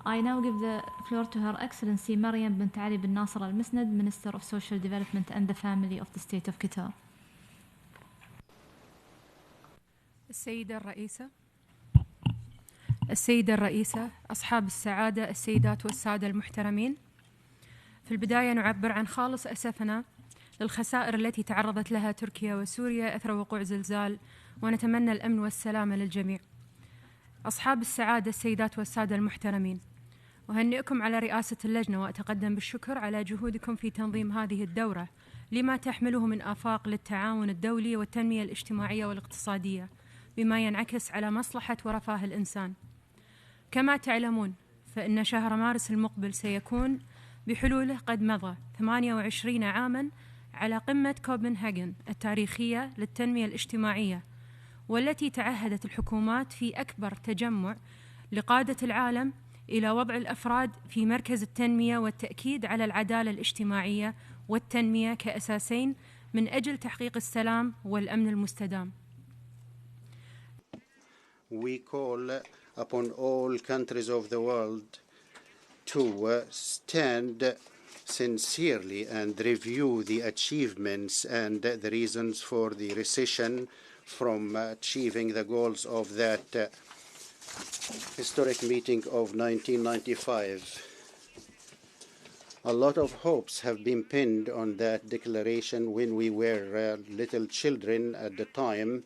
I now give the floor to Her Excellency Mariam bint Ali bin Nasser Al-Musnad, Minister of Social Development and the Family of the State of Qatar. السيدة الرئيسة، أصحاب السعادة، السيدات والسادة المحترمين، في البداية نعبر عن خالص أسفنا للخسائر التي تعرضت لها تركيا وسوريا أثر وقوع زلزال، ونتمنى الأمن والسلامة للجميع. أصحاب السعادة، السيدات والسادة المحترمين، أهنئكم على رئاسة اللجنة، وأتقدم بالشكر على جهودكم في تنظيم هذه الدورة لما تحمله من آفاق للتعاون الدولي والتنمية الاجتماعية والاقتصادية بما ينعكس على مصلحة ورفاه الإنسان. كما تعلمون فإن شهر مارس المقبل سيكون بحلوله قد مضى 28 عاما على قمة كوبنهاغن التاريخية للتنمية الاجتماعية، والتي تعهدت الحكومات في أكبر تجمع لقادة العالم إلى وضع الأفراد في مركز التنمية والتأكيد على العدالة الاجتماعية والتنمية كأساسين من أجل تحقيق السلام والأمن المستدام. We call upon all countries of the world to stand sincerely and review the achievements and the reasons for the recession from achieving the goals of that historic meeting of 1995. A lot of hopes have been pinned on that declaration when we were little children at the time.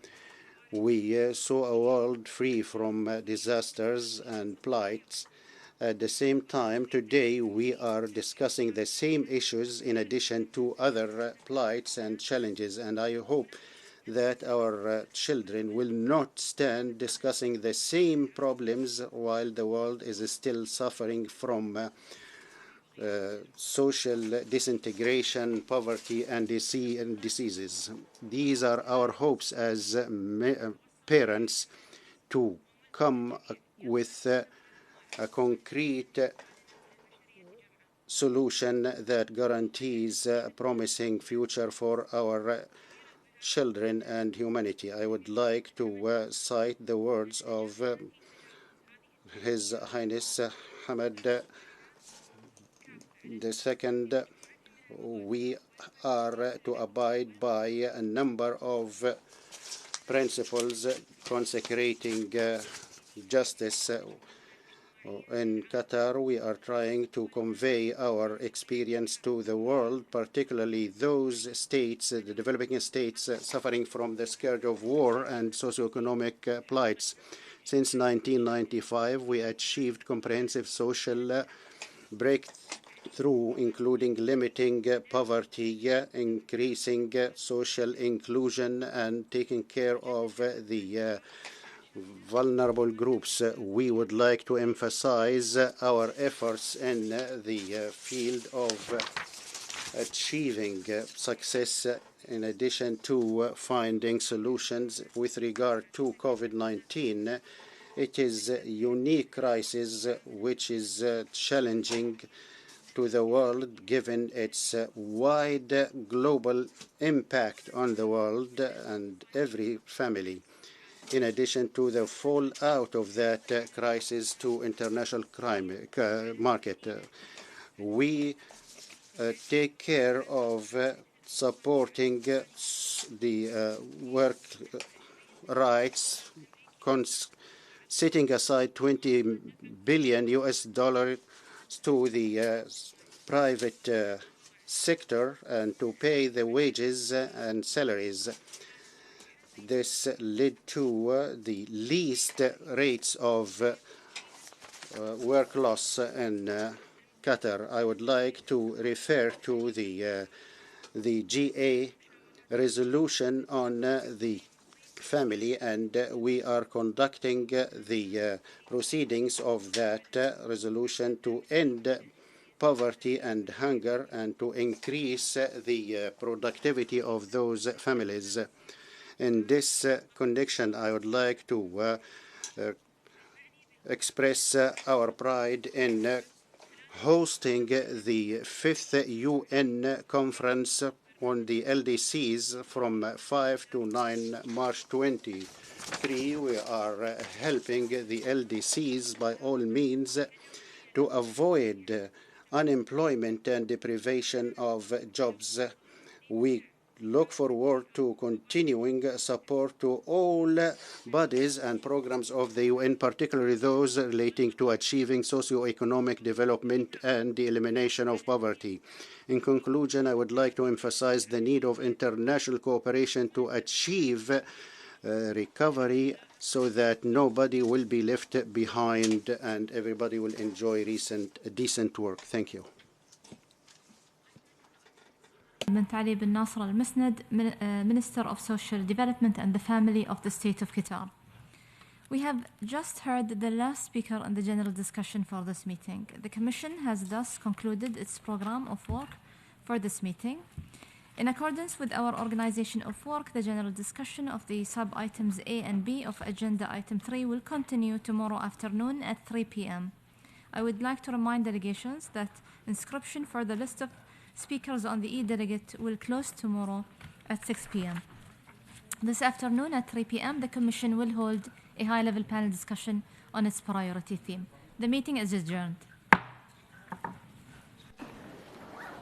We saw a world free from disasters and plights. At the same time, today we are discussing the same issues in addition to other plights and challenges, and I hope that our children will not stand discussing the same problems while the world is still suffering from social disintegration, poverty, and diseases. These are our hopes as parents to come with a concrete solution that guarantees a promising future for our children and humanity. I would like to cite the words of His Highness Hamad II. We are to abide by a number of principles consecrating justice. In Qatar, we are trying to convey our experience to the world, particularly those states, the developing states, suffering from the scourge of war and socioeconomic plights. Since 1995, we achieved comprehensive social breakthrough, including limiting poverty, increasing social inclusion, and taking care of the vulnerable groups. We would like to emphasize our efforts in the field of achieving success in addition to finding solutions with regard to COVID-19. It is a unique crisis which is challenging to the world given its wide global impact on the world and every family. In addition to the fallout of that crisis to international crime market, we take care of supporting the work rights, setting aside $20 billion to the private sector and to pay the wages and salaries. This led to the least rates of work loss in Qatar. I would like to refer to the GA resolution on the family, and we are conducting the proceedings of that resolution to end poverty and hunger and to increase the productivity of those families. In this connection, I would like to express our pride in hosting the 5th UN conference on the LDCs from 5 to 9 March 23. We are helping the LDCs by all means to avoid unemployment and deprivation of jobs. We look forward to continuing support to all bodies and programs of the UN, particularly those relating to achieving socio-economic development and the elimination of poverty. In conclusion, I would like to emphasize the need of international cooperation to achieve recovery so that nobody will be left behind and everybody will enjoy decent work. Thank you. Ali bin Nasr al-Musnad, Minister of Social Development and the Family of the State of Qatar. We have just heard the last speaker in the general discussion for this meeting. The Commission has thus concluded its program of work for this meeting. In accordance with our organization of work, the general discussion of the sub-items A and B of Agenda Item 3 will continue tomorrow afternoon at 3 p.m. I would like to remind delegations that inscription for the list of speakers on the e-delegate will close tomorrow at 6 p.m. This afternoon at 3 p.m., the Commission will hold a high-level panel discussion on its priority theme. The meeting is adjourned.